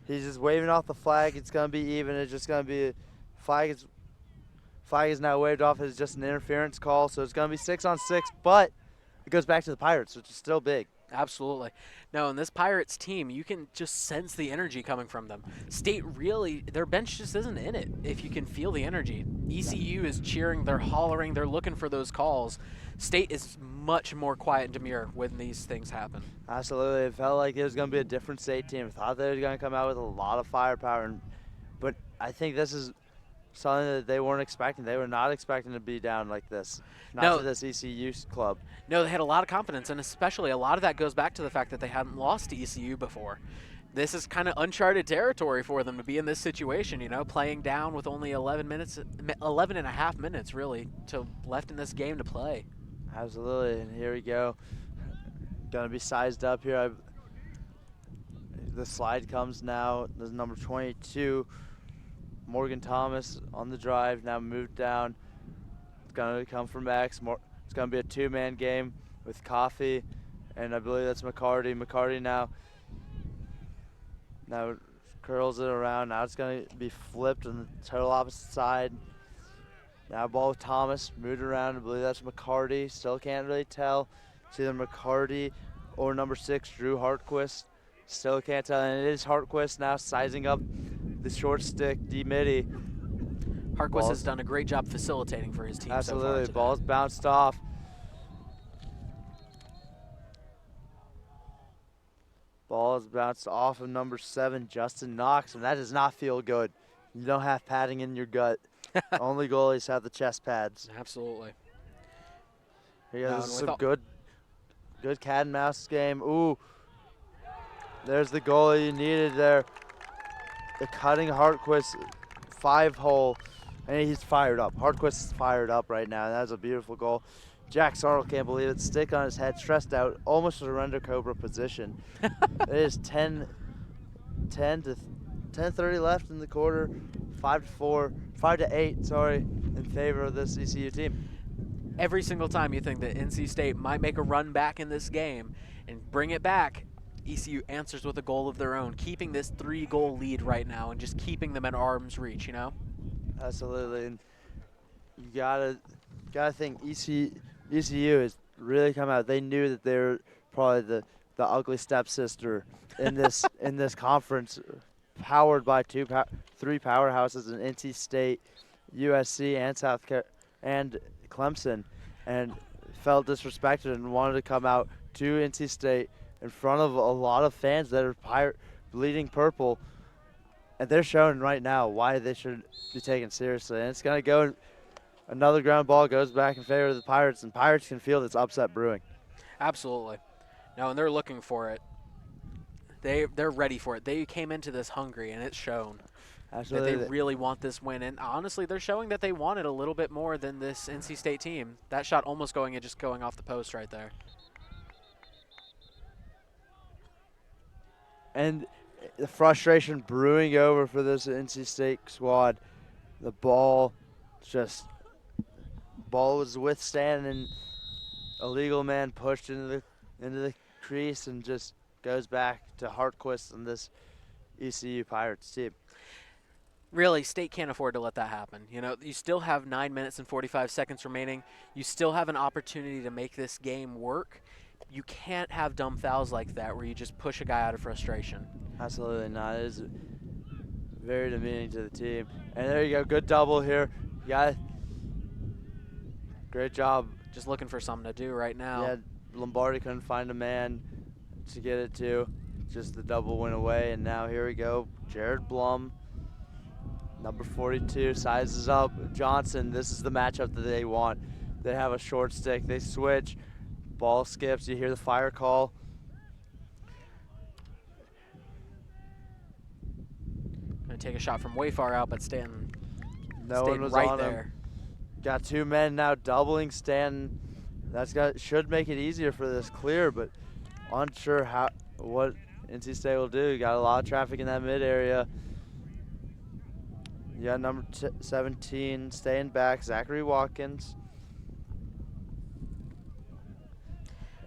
He's just waving off the flag. It's going to be even. It's just going to be a flag is now waved off as just an interference call, so it's going to be 6-on-6, but it goes back to the Pirates, which is still big. Absolutely. No, and this Pirates team, you can just sense the energy coming from them. State really, their bench just isn't in it if you can feel the energy. ECU is cheering, they're hollering, they're looking for those calls. State is much more quiet and demure when these things happen. Absolutely. It felt like it was going to be a different State team. I thought they were going to come out with a lot of firepower, but I think this is something that they weren't expecting. They were not expecting to be down like this. Not to this ECU club. No, they had a lot of confidence, and especially a lot of that goes back to the fact that they hadn't lost to ECU before. This is kind of uncharted territory for them to be in this situation, you know, playing down with only 11 and a half minutes, really, left in this game to play. Absolutely, and here we go. Going to be sized up here. The slide comes now. There's number 22. Morgan Thomas on the drive, now moved down. It's going to come from X. It's going to be a two-man game with Coffee, and I believe that's McCarty. McCarty now curls it around. Now it's going to be flipped on the total opposite side. Now ball with Thomas, moved around. I believe that's McCarty. Still can't really tell. It's either McCarty or number 6, Drew Hartquist. Still can't tell, and it is Hartquist now sizing up the short stick, D-Mitty. Hartquist has done a great job facilitating for his team. Absolutely, so far ball's bounced off. Ball is bounced off of number 7, Justin Knox, and that does not feel good. You don't have padding in your gut. Only goalies have the chest pads. Absolutely. Here this is some good cat and mouse game. Ooh, there's the goalie you needed there. The cutting Hartquist 5-hole, and he's fired up. Hartquist is fired up right now. That was a beautiful goal. Jack Sartle can't believe it. Stick on his head, stressed out, almost surrender Cobra position. It is 10:30 left in the quarter. 5-8, in favor of this ECU team. every single time you think that NC State might make a run back in this game and bring it back, ECU answers with a goal of their own, keeping this 3-goal lead right now and just keeping them at arm's reach, you know? Absolutely. And you gotta think ECU has really come out. They knew that they were probably the ugly stepsister in this in this conference, powered by three powerhouses in NC State, USC, and Clemson, and felt disrespected and wanted to come out to NC State in front of a lot of fans that are bleeding purple, and they're showing right now why they should be taken seriously. And it's going to go, another ground ball goes back in favor of the Pirates, and Pirates can feel this upset brewing. Absolutely. No, and they're looking for it. They're ready for it. They came into this hungry, and it's shown. Absolutely. That they really want this win. And honestly, they're showing that they want it a little bit more than this NC State team. That shot almost going off the post right there. And the frustration brewing over for this NC State squad. The ball was withstanding a legal man pushed into the crease and just goes back to Hartquist and this ECU Pirates team. Really, State can't afford to let that happen. You know, you still have 9 minutes and 45 seconds remaining. You still have an opportunity to make this game work. You can't have dumb fouls like that where you just push a guy out of frustration. Absolutely not. It is very demeaning to the team. And there you go. Good double here. You got it. Great job. Just looking for something to do right now. Yeah, Lombardi couldn't find a man to get it to. Just the double went away, and now here we go. Jared Blum, number 42, sizes up Johnson. This is the matchup that they want. They have a short stick. They switch. Ball skips. You hear the fire call. Gonna take a shot from way far out, but Stanton No one was right on there. him. Got two men now doubling Stanton. Should make it easier for this clear, but unsure what NC State will do. Got a lot of traffic in that mid area. You got number 17 staying back, Zachary Watkins.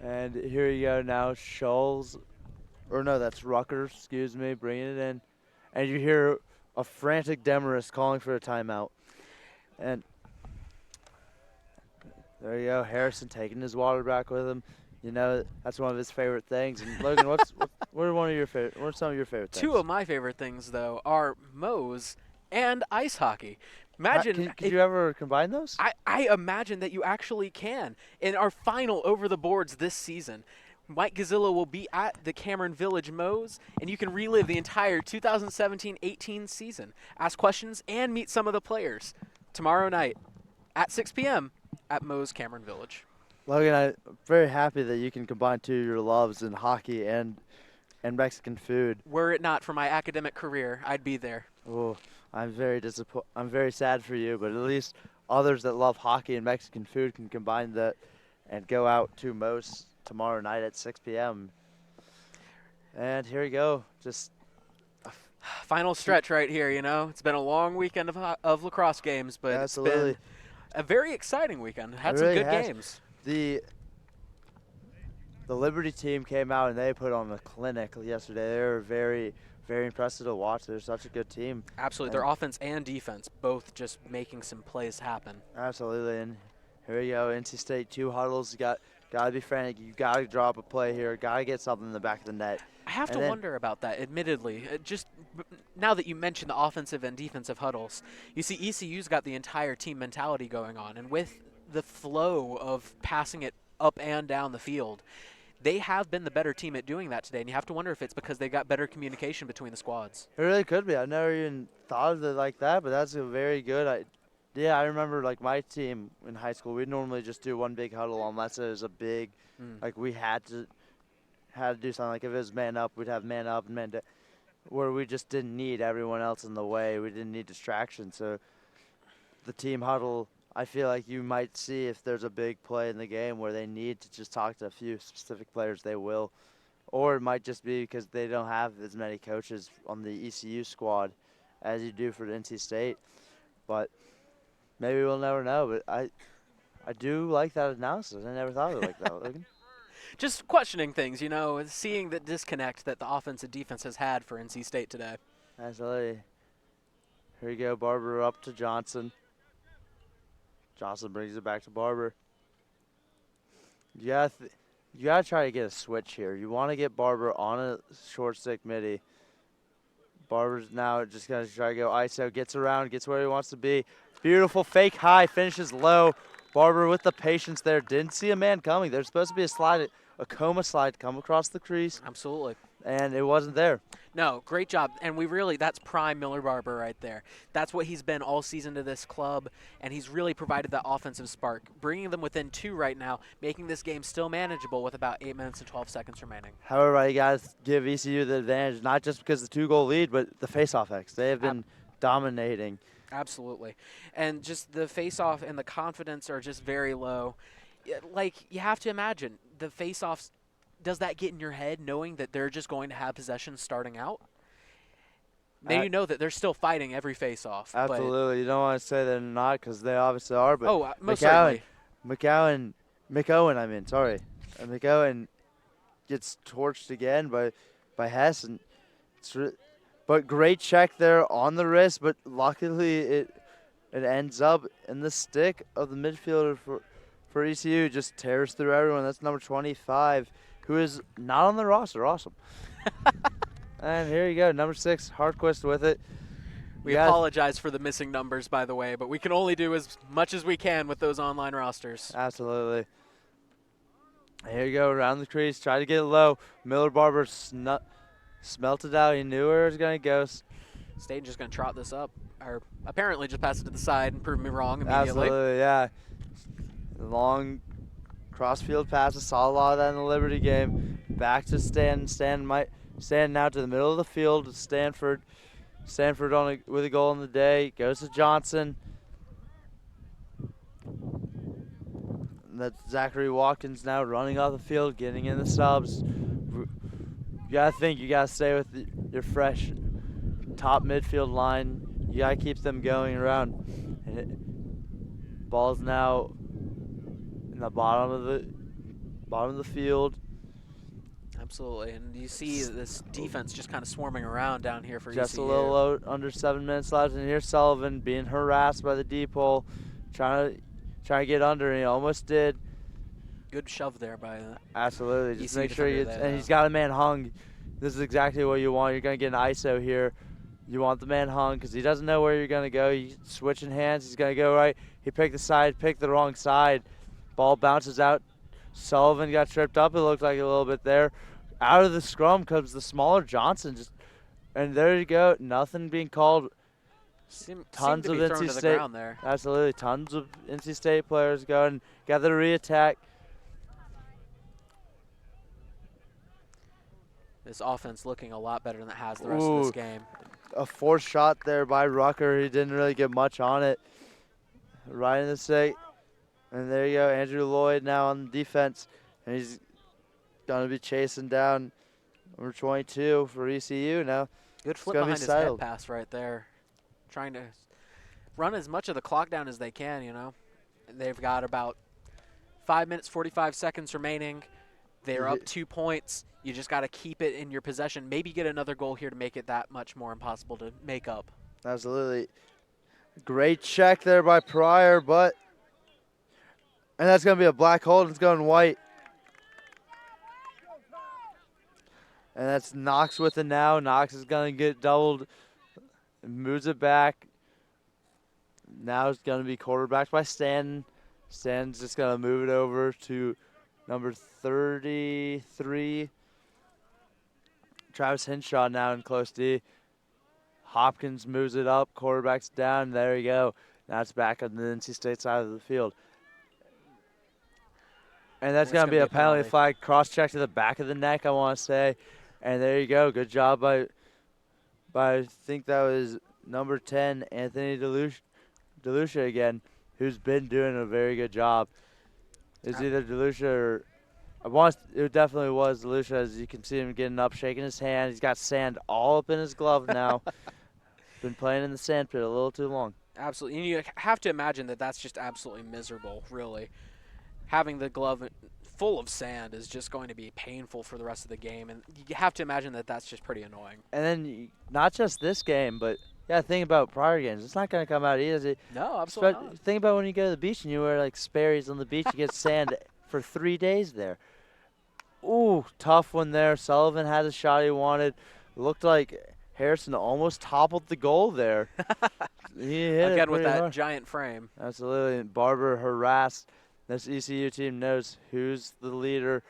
And here you go now, Scholes, or no, that's Rucker, excuse me, bringing it in. And you hear a frantic Demarest calling for a timeout. And there you go, Harrison taking his water back with him. You know, that's one of his favorite things. And Logan, what are some of your favorite things? Two of my favorite things, though, are Moe's and ice hockey. Imagine Could you ever combine those? I imagine that you actually can. In our final over the boards this season, Mike Gazzillo will be at the Cameron Village Moe's, and you can relive the entire 2017-18 season, ask questions, and meet some of the players tomorrow night at 6 p.m. at Moe's Cameron Village. Logan, I'm very happy that you can combine two of your loves in hockey and Mexican food. Were it not for my academic career, I'd be there. Oh, I'm very sad for you, but at least others that love hockey and Mexican food can combine that and go out to Moe's tomorrow night at 6 p.m. And here we go. Just final stretch right here, you know. It's been a long weekend of lacrosse games, but absolutely. It's been a very exciting weekend. Had some good games. The Liberty team came out and they put on a clinic yesterday. They were very, very impressive to watch. They're such a good team. Absolutely. Their offense and defense both just making some plays happen. Absolutely. And here we go. NC State, two huddles. Got to be frantic. You got to drop a play here. Got to get something in the back of the net. I have to wonder about that, admittedly. Just now that you mentioned the offensive and defensive huddles, you see ECU's got the entire team mentality going on. And with the flow of passing it up and down the field, they have been the better team at doing that today. And you have to wonder if it's because they got better communication between the squads. It really could be. I never even thought of it like that, but that's a very good I remember like my team in high school, we'd normally just do one big huddle unless it was a big, like we had to do something. Like if it was man up, we'd have man up and man down, where we just didn't need everyone else in the way. We didn't need distraction. So the team huddle, I feel like you might see if there's a big play in the game where they need to just talk to a few specific players, they will. Or it might just be because they don't have as many coaches on the ECU squad as you do for the NC State. But maybe we'll never know. But I do like that analysis. I never thought of it like that, Logan. Just questioning things, seeing the disconnect that the offense and defense has had for NC State today. Absolutely. Here you go, Barber up to Johnson. Johnson brings it back to Barber. You gotta try to get a switch here. You want to get Barber on a short stick midi. Barber's now just gonna try to go ISO, gets around, gets where he wants to be. Beautiful fake high, finishes low. Barber with the patience there. Didn't see a man coming. There's supposed to be a coma slide come across the crease. Absolutely. And it wasn't there. No, great job. And that's prime Miller Barber right there. That's what he's been all season to this club, and he's really provided that offensive spark, bringing them within 2 right now, making this game still manageable with about 8 minutes and 12 seconds remaining. However, you got to give ECU the advantage, not just because of the 2-goal lead, but the face-off X. They have been dominating. Absolutely. And just the face-off and the confidence are just very low. Like, you have to imagine, the face-offs, does that get in your head knowing that they're just going to have possession starting out? Now you know that they're still fighting every face-off. Absolutely. You don't want to say they're not because they obviously are. But most certainly. McOwen gets torched again by Hess. And but great check there on the wrist, but luckily it ends up in the stick of the midfielder for ECU. Just tears through everyone. That's number 25, who is not on the roster. Awesome. And here you go, number 6, Hardquist with it. We apologize for the missing numbers, by the way, but we can only do as much as we can with those online rosters. Absolutely. Here you go, around the crease, try to get it low. Miller Barber smelt it out. He knew where it was going to go. Staten just going to trot this up, or apparently just pass it to the side and prove me wrong immediately. Absolutely, yeah. Long cross-field passes, saw a lot of that in the Liberty game. Back to Stan. Stan now to the middle of the field. Stanford with a goal in the day. Goes to Johnson. And that's Zachary Watkins now running off the field, getting in the subs. You got to stay with your fresh top midfield line. You got to keep them going around. And ball's now in the bottom of the field. Absolutely, and you see this defense just kind of swarming around down here for ECU. Just a little low, under 7 minutes left, and here's Sullivan being harassed by the deep hole, trying to get under, and he almost did. Good shove there by Absolutely, just ECU make sure and he's got a man hung. This is exactly what you want. You're going to get an ISO here. You want the man hung because he doesn't know where you're going to go. You switching hands, he's going to go right. He picked the wrong side. Ball bounces out. Sullivan got tripped up, it looked like a little bit there. Out of the scrum comes the smaller Johnson. And there you go, nothing being called. Tons of NC State. Absolutely, tons of NC State players going, got the re-attack. This offense looking a lot better than it has the rest of this game. A forced shot there by Rucker. He didn't really get much on it. Right in the stick. And there you go, Andrew Lloyd now on defense. And he's going to be chasing down number 22 for ECU now. Good flip behind his head pass right there. Trying to run as much of the clock down as they can, They've got about 5 minutes, 45 seconds remaining. They're up 2 points. You just got to keep it in your possession. Maybe get another goal here to make it that much more impossible to make up. Absolutely. Great check there by Pryor, and that's going to be a black hole, and it's going white. And that's Knox with it now. Knox is going to get doubled. Moves it back. Now it's going to be quarterbacked by Stanton. Stanton's just going to move it over to number 33. Travis Hinshaw now in close D. Hopkins moves it up. Quarterback's down. There you go. Now it's back on the NC State side of the field. And that's going to be a penalty flag. Cross-check to the back of the neck, I want to say. And there you go. Good job by I think that was number 10, Anthony DeLucia again, who's been doing a very good job. It's either DeLucia or it definitely was DeLucia, as you can see him getting up, shaking his hand. He's got sand all up in his glove now. Been playing in the sand pit a little too long. Absolutely. And you have to imagine that that's just absolutely miserable, really. Having the glove full of sand is just going to be painful for the rest of the game, and you have to imagine that that's just pretty annoying. And then not just this game, but think about prior games. It's not going to come out easy. No, absolutely not. Think about when you go to the beach and you wear like Sperry's on the beach. You get sand for 3 days there. Ooh, tough one there. Sullivan had a shot he wanted. Looked like Harrison almost toppled the goal there. He hit Again it with pretty that hard. giant frame. Absolutely. And Barber harassed. This ECU team knows who's the leader.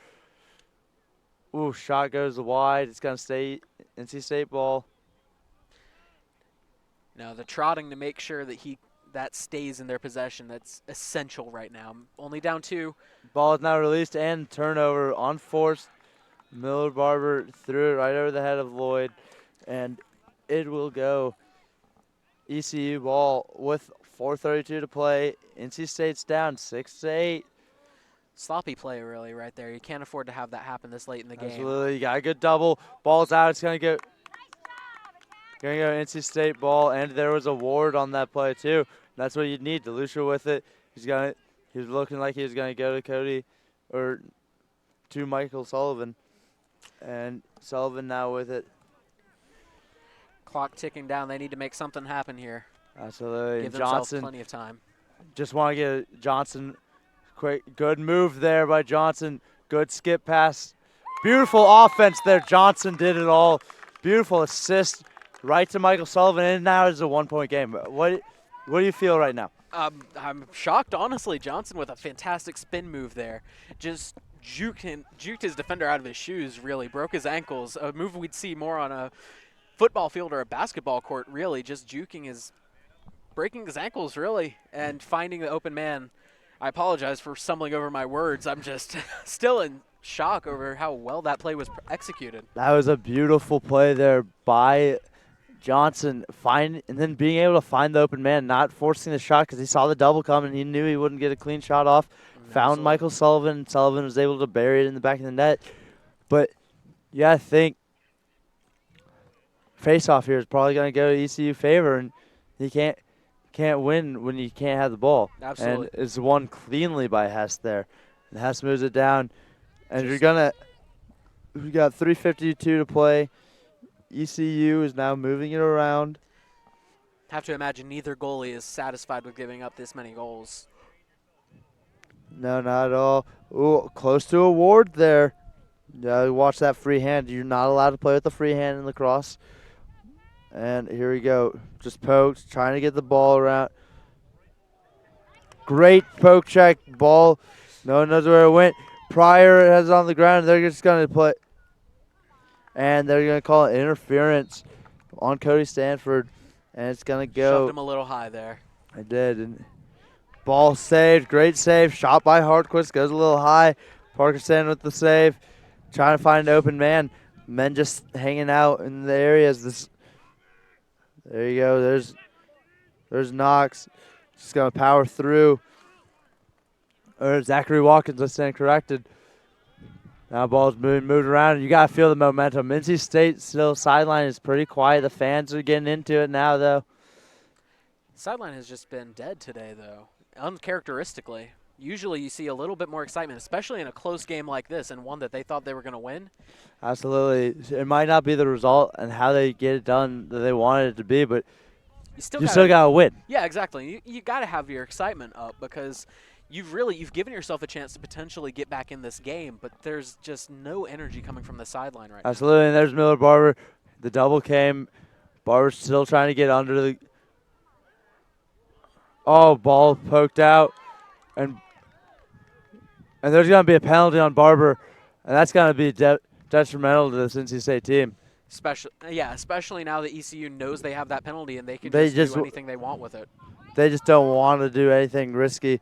Ooh, shot goes wide. It's going to stay NC State ball. No, the trotting to make sure that stays in their possession. That's essential right now. Only down 2. Ball is now released and turnover unforced. Miller Barber threw it right over the head of Lloyd, and it will go ECU ball with 4:32 to play. NC State's down 6-8. Sloppy play, really, right there. You can't afford to have that happen this late in the game. Absolutely, you got a good double. Ball's out. It's gonna go NC State ball, and there was a ward on that play too. That's what you need. DeLucia with it. He was looking like he was gonna go to Cody or to Michael Sullivan, and Sullivan now with it. Clock ticking down. They need to make something happen here. Absolutely. Give themselves Johnson, plenty of time. Just want to get Johnson. Good move there by Johnson. Good skip pass. Beautiful offense there. Johnson did it all. Beautiful assist right to Michael Sullivan, and now it's a 1-point game. What do you feel right now? I'm shocked, honestly. Johnson with a fantastic spin move there. Just juked his defender out of his shoes, really. Broke his ankles. A move we'd see more on a football field or a basketball court, really. Just breaking his ankles, really, and finding the open man. I apologize for stumbling over my words. I'm just still in shock over how well that play was executed. That was a beautiful play there by Johnson, and then being able to find the open man, not forcing the shot because he saw the double come and he knew he wouldn't get a clean shot off. Found Michael Sullivan, and Sullivan was able to bury it in the back of the net. But I think face-off here is probably going to go to ECU favor, and he can't win when you can't have the ball. Absolutely. And it's won cleanly by Hess there. And Hess moves it down, and we got 3:52 to play. ECU is now moving it around. Have to imagine neither goalie is satisfied with giving up this many goals. No, not at all. Ooh, close to a ward there. Yeah, watch that free hand. You're not allowed to play with the free hand in lacrosse. And here we go. Just poked, trying to get the ball around. Great poke check. Ball. No one knows where it went. Pryor has it on the ground. They're just going to play. And they're going to call it interference on Cody Stanford. And it's going to go. Shoved him a little high there. I did. And ball saved. Great save. Shot by Hardquist. Goes a little high. Parker Sand with the save. Trying to find an open man. Men just hanging out in the areas. There you go. There's Knox. Just going to power through. Or Zachary Watkins, I stand corrected. Now ball's moved around. You got to feel the momentum. NC State still sideline is pretty quiet. The fans are getting into it now, though. Sideline has just been dead today, though, uncharacteristically. Usually you see a little bit more excitement, especially in a close game like this and one that they thought they were going to win. Absolutely. It might not be the result and how they get it done that they wanted it to be, but you still got to win. Yeah, exactly. You got to have your excitement up because you've given yourself a chance to potentially get back in this game, but there's just no energy coming from the sideline right now. Absolutely, and there's Miller Barber. The double came. Barber's still trying to get under the ball poked out. And there's going to be a penalty on Barber, and that's going to be detrimental to the NC State team. Especially now that ECU knows they have that penalty and they can just do anything they want with it. They just don't want to do anything risky.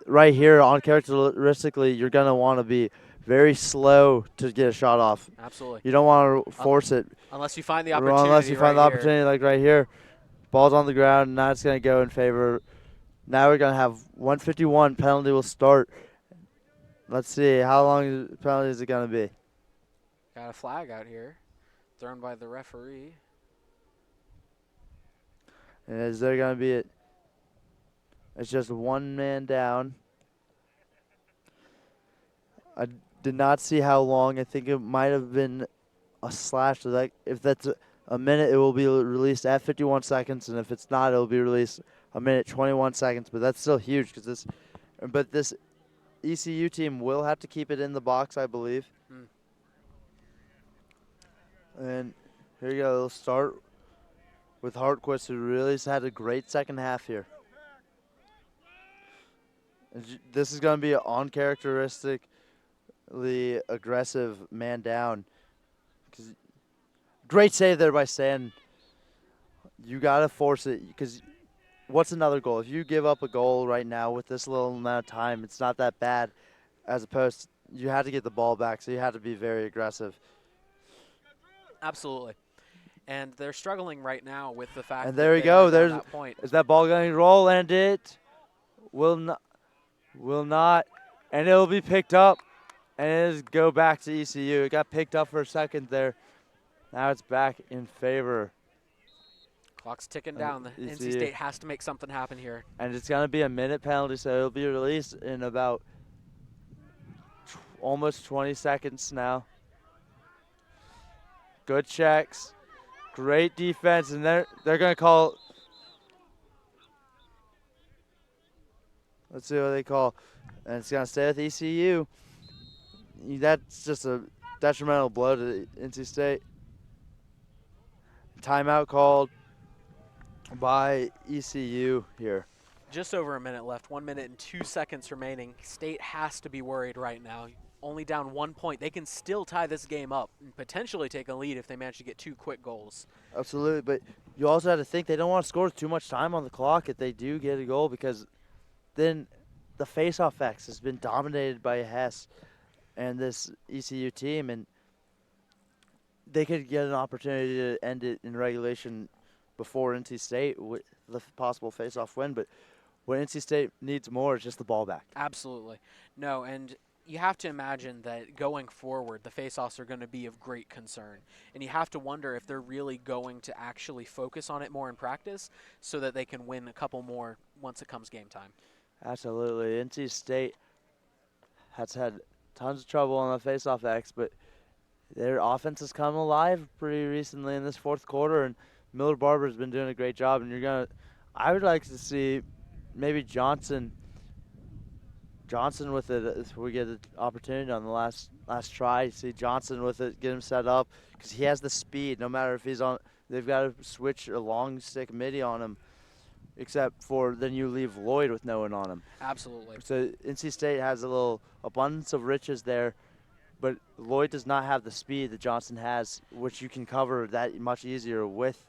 Right here, uncharacteristically, you're going to want to be very slow to get a shot off. Absolutely. You don't want to force it. Unless you find the opportunity. Unless you find the opportunity, like right here. Ball's on the ground, and now it's going to go in favor. Now we're going to have 151. Penalty will start. Let's see. How long the penalty is it going to be? Got a flag out here. Thrown by the referee. And is there going to be It's just one man down. I did not see how long. I think it might have been a slash. So that if that's a minute, it will be released at 51 seconds, and if it's not, it will be released a minute 21 seconds. But that's still huge because this ECU team will have to keep it in the box, I believe. And here you go. They'll start with Hartquist, who really has had a great second half here. And this is going to be an uncharacteristically aggressive man down. Great save there by Stan. You got to force it because what's another goal? If you give up a goal right now with this little amount of time, it's not that bad. As opposed to you had to get the ball back, so you had to be very aggressive. Absolutely. And they're struggling right now with the fact And that there we they go. aren't at There's that point. is that ball going to roll, and it will not, and it'll be picked up, and it is go back to ECU. It got picked up for a second there. Now it's back in favor. Clock's ticking down. The NC ECU. State has to make something happen here. And it's going to be a minute penalty, so it'll be released in about almost 20 seconds now. Good checks. Great defense, and they're going to call. Let's see what they call. And it's going to stay with ECU. That's just a detrimental blow to NC State. Timeout called by ECU here. Just over a minute left, 1 minute and 2 seconds remaining. State has to be worried right now. Only down 1 point. They can still tie this game up and potentially take a lead if they manage to get 2 quick goals. Absolutely, but you also have to think they don't want to score too much time on the clock if they do get a goal, because then the face-off X has been dominated by Hess and this ECU team, and they could get an opportunity to end it in regulation before NC State with the possible face-off win. But what NC State needs more is just the ball back. Absolutely. No, and you have to imagine that going forward, the face-offs are going to be of great concern. And you have to wonder if they're really going to actually focus on it more in practice so that they can win a couple more once it comes game time. Absolutely. NC State has had tons of trouble on the face-off X, but their offense has come alive pretty recently in this fourth quarter, and Miller Barber's been doing a great job. And I would like to see maybe Johnson with it if we get an opportunity on the last try. See Johnson with it, get him set up, because he has the speed. No matter if he's on, they've got to switch a long stick midi on him, except for then you leave Lloyd with no one on him. Absolutely. So NC State has a little abundance of riches there, but Lloyd does not have the speed that Johnson has, which you can cover that much easier with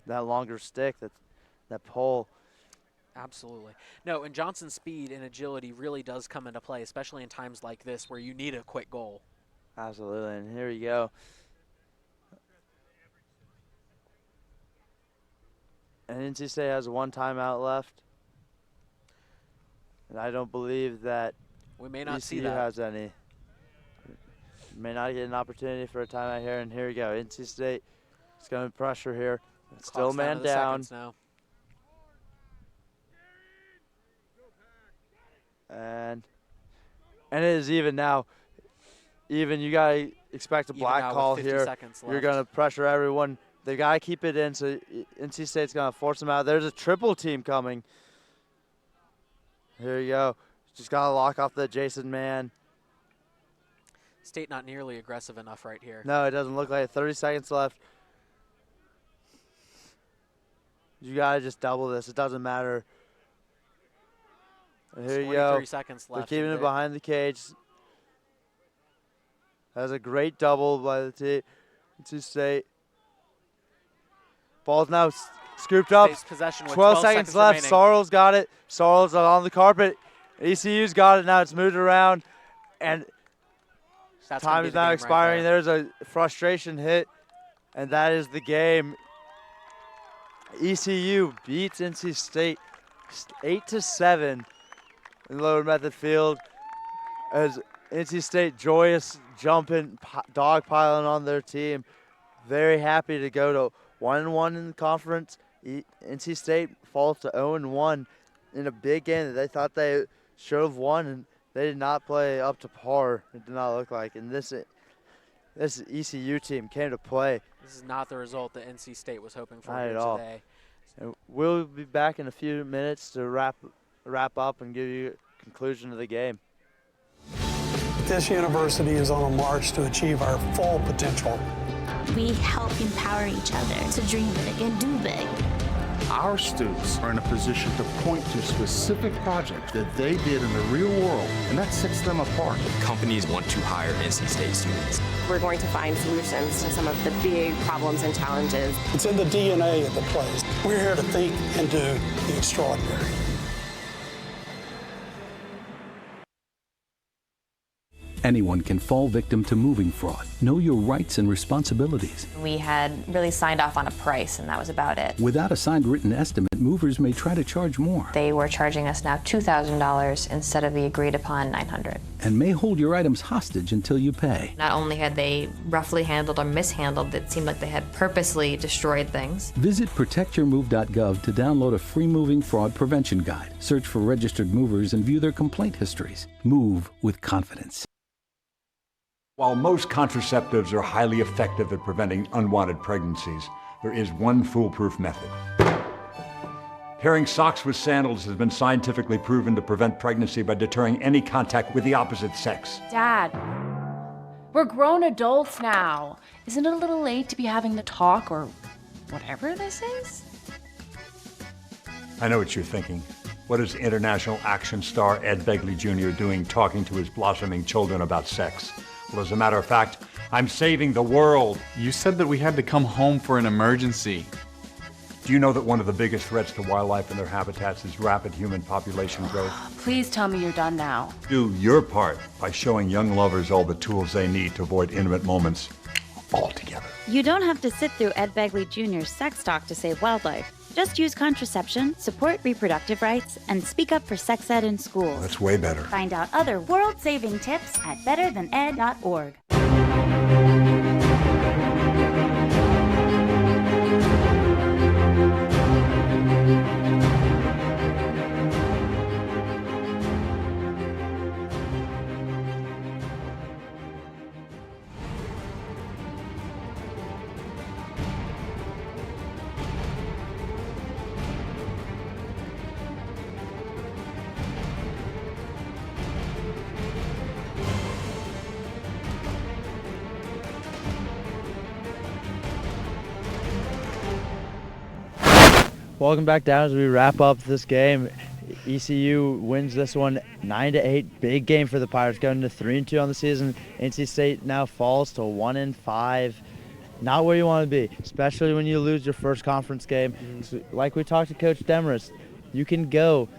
that longer stick, that pole. Absolutely. No, and Johnson's speed and agility really does come into play, especially in times like this where you need a quick goal. Absolutely, and here you go. And NC State has one timeout left. And I don't believe that we may not see ECU that. has any. May not get an opportunity for a timeout here, and here we go. NC State is going to pressure here. It's still man down. Now. And it is even now. Even you got to expect a black call here. You're going to pressure everyone. They got to keep it in, so NC State's going to force them out. There's a triple team coming. Here you go. Just got to lock off the Jason man. State not nearly aggressive enough right here. No, it doesn't look like it. 30 seconds left. You got to just double this. It doesn't matter. And here you go. 23 seconds left. They're keeping it behind the cage. That's a great double by the team. NC State. Ball's now scooped up. Possession with 12 seconds left. remaining. Sorrells got it. Sorrells on the carpet. ECU's got it now. It's moved around. And time is now expiring. There's a frustration hit. And that is the game. ECU beats NC State 8-7 in Lower Method Field, as NC State joyous jumping, dogpiling on their team. Very happy to go to 1-1 in the conference. NC State falls to 0-1 in a big game that they thought they should have won, and they did not play up to par. It did not look like. And this ECU team came to play. This is not the result that NC State was hoping for Not here at all. today. And we'll be back in a few minutes to wrap up and give you a conclusion of the game. This university is on a march to achieve our full potential. We help empower each other to dream big and do big. Our students are in a position to point to specific projects that they did in the real world, and that sets them apart. Companies want to hire NC State students. We're going to find solutions to some of the big problems and challenges. It's in the DNA of the place. We're here to think and do the extraordinary. Anyone can fall victim to moving fraud. Know your rights and responsibilities. We had really signed off on a price, and that was about it. Without a signed written estimate, movers may try to charge more They were charging us now $2,000 instead of the agreed upon $900. and may hold your items hostage until you pay. Not only had they roughly handled or mishandled, it seemed like they had purposely destroyed things. Visit protectyourmove.gov to download a free moving fraud prevention guide. Search for registered movers and view their complaint histories. Move with confidence. While most contraceptives are highly effective at preventing unwanted pregnancies, there is one foolproof method. Pairing socks with sandals has been scientifically proven to prevent pregnancy by deterring any contact with the opposite sex. Dad, we're grown adults now. Isn't it a little late to be having the talk or whatever this is? I know what you're thinking. What is international action star Ed Begley Jr. doing talking to his blossoming children about sex? Well, as a matter of fact, I'm saving the world. You said that we had to come home for an emergency. Do you know that one of the biggest threats to wildlife and their habitats is rapid human population growth? Please tell me you're done now. Do your part by showing young lovers all the tools they need to avoid intimate moments altogether. You don't have to sit through Ed Begley Jr.'s sex talk to save wildlife. Just use contraception, support reproductive rights, and speak up for sex ed in schools. That's way better. Find out other world-saving tips at betterthaned.org. Welcome back down as we wrap up this game. ECU wins this one 9-8. Big game for the Pirates, going to 3-2 on the season. NC State now falls to 1-5. Not where you want to be, especially when you lose your first conference game. So, like we talked to Coach Demarest, you can go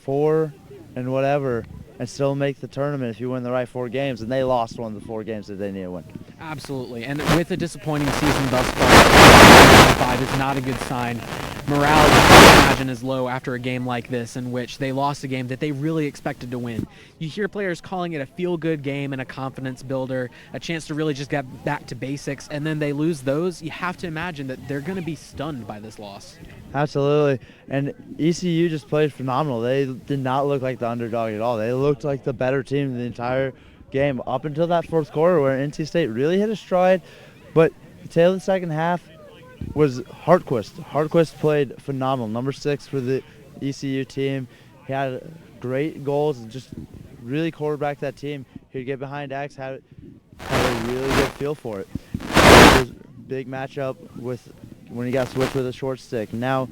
4 and whatever and still make the tournament if you win the right 4 games, and they lost one of the 4 games that they need to win. Absolutely, and with a disappointing season thus far, 5 is not a good sign. Morale, you can imagine, is low after a game like this in which they lost a game that they really expected to win. You hear players calling it a feel-good game and a confidence builder, a chance to really just get back to basics, and then they lose those. You have to imagine that they're going to be stunned by this loss. Absolutely, and ECU just played phenomenal. They did not look like the underdog at all. They looked like the better team the entire game up until that fourth quarter where NC State really hit a stride, but the tail of the second half was Hartquist. Hartquist played phenomenal. Number 6 for the ECU team. He had great goals and just really quarterbacked that team. He'd get behind X, had a really good feel for it. It was a big matchup with when he got switched with a short stick. Now,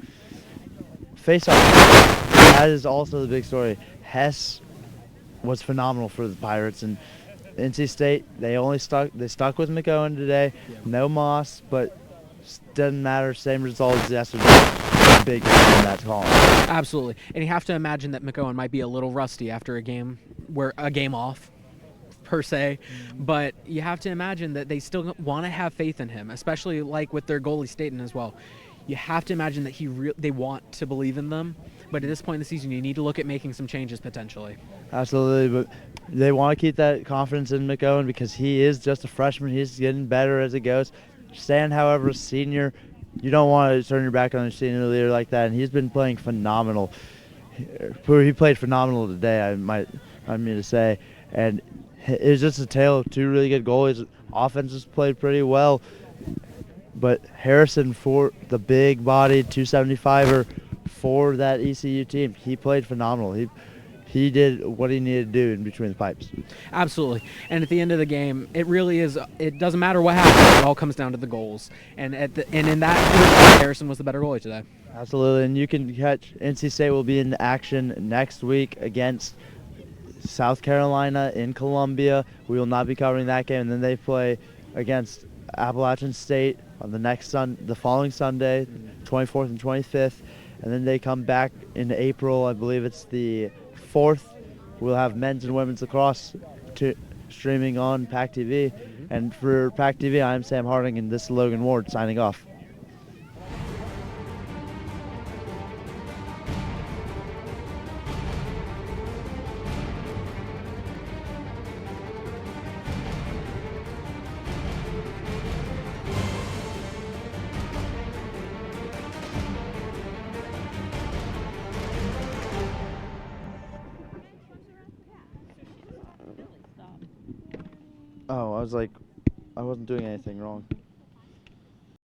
face-off. That is also the big story. Hess was phenomenal for the Pirates, and NC State, they stuck with McOwen today. No Moss, but doesn't matter. Same result as yesterday. Big game in that column. Absolutely, and you have to imagine that McOwen might be a little rusty after a game off, per se, but you have to imagine that they still want to have faith in him, especially like with their goalie Staten as well. You have to imagine that they want to believe in them, but at this point in the season, you need to look at making some changes potentially. Absolutely, but they want to keep that confidence in McOwen because he is just a freshman. He's getting better as it goes. Stan, however, a senior, you don't want to turn your back on a senior leader like that, and he's been playing phenomenal. he played phenomenal today, I mean to say. And it was just a tale of two really good goalies. Offenses played pretty well, but Harrison, for the big-bodied 275er for that ECU team, he played phenomenal. He did what he needed to do in between the pipes. Absolutely. And at the end of the game, it really is. It doesn't matter what happens. It all comes down to the goals. And in that, Harrison was the better goalie today. Absolutely. And you can catch NC State will be in action next week against South Carolina in Columbia. We will not be covering that game. And then they play against Appalachian State on the following Sunday, 24th and 25th. And then they come back in April. I believe it's the 4th. We'll have men's and women's lacrosse streaming on PackTV. And for PackTV, I'm Sam Harding, and this is Logan Ward signing off. Oh, I was like, I wasn't doing anything wrong.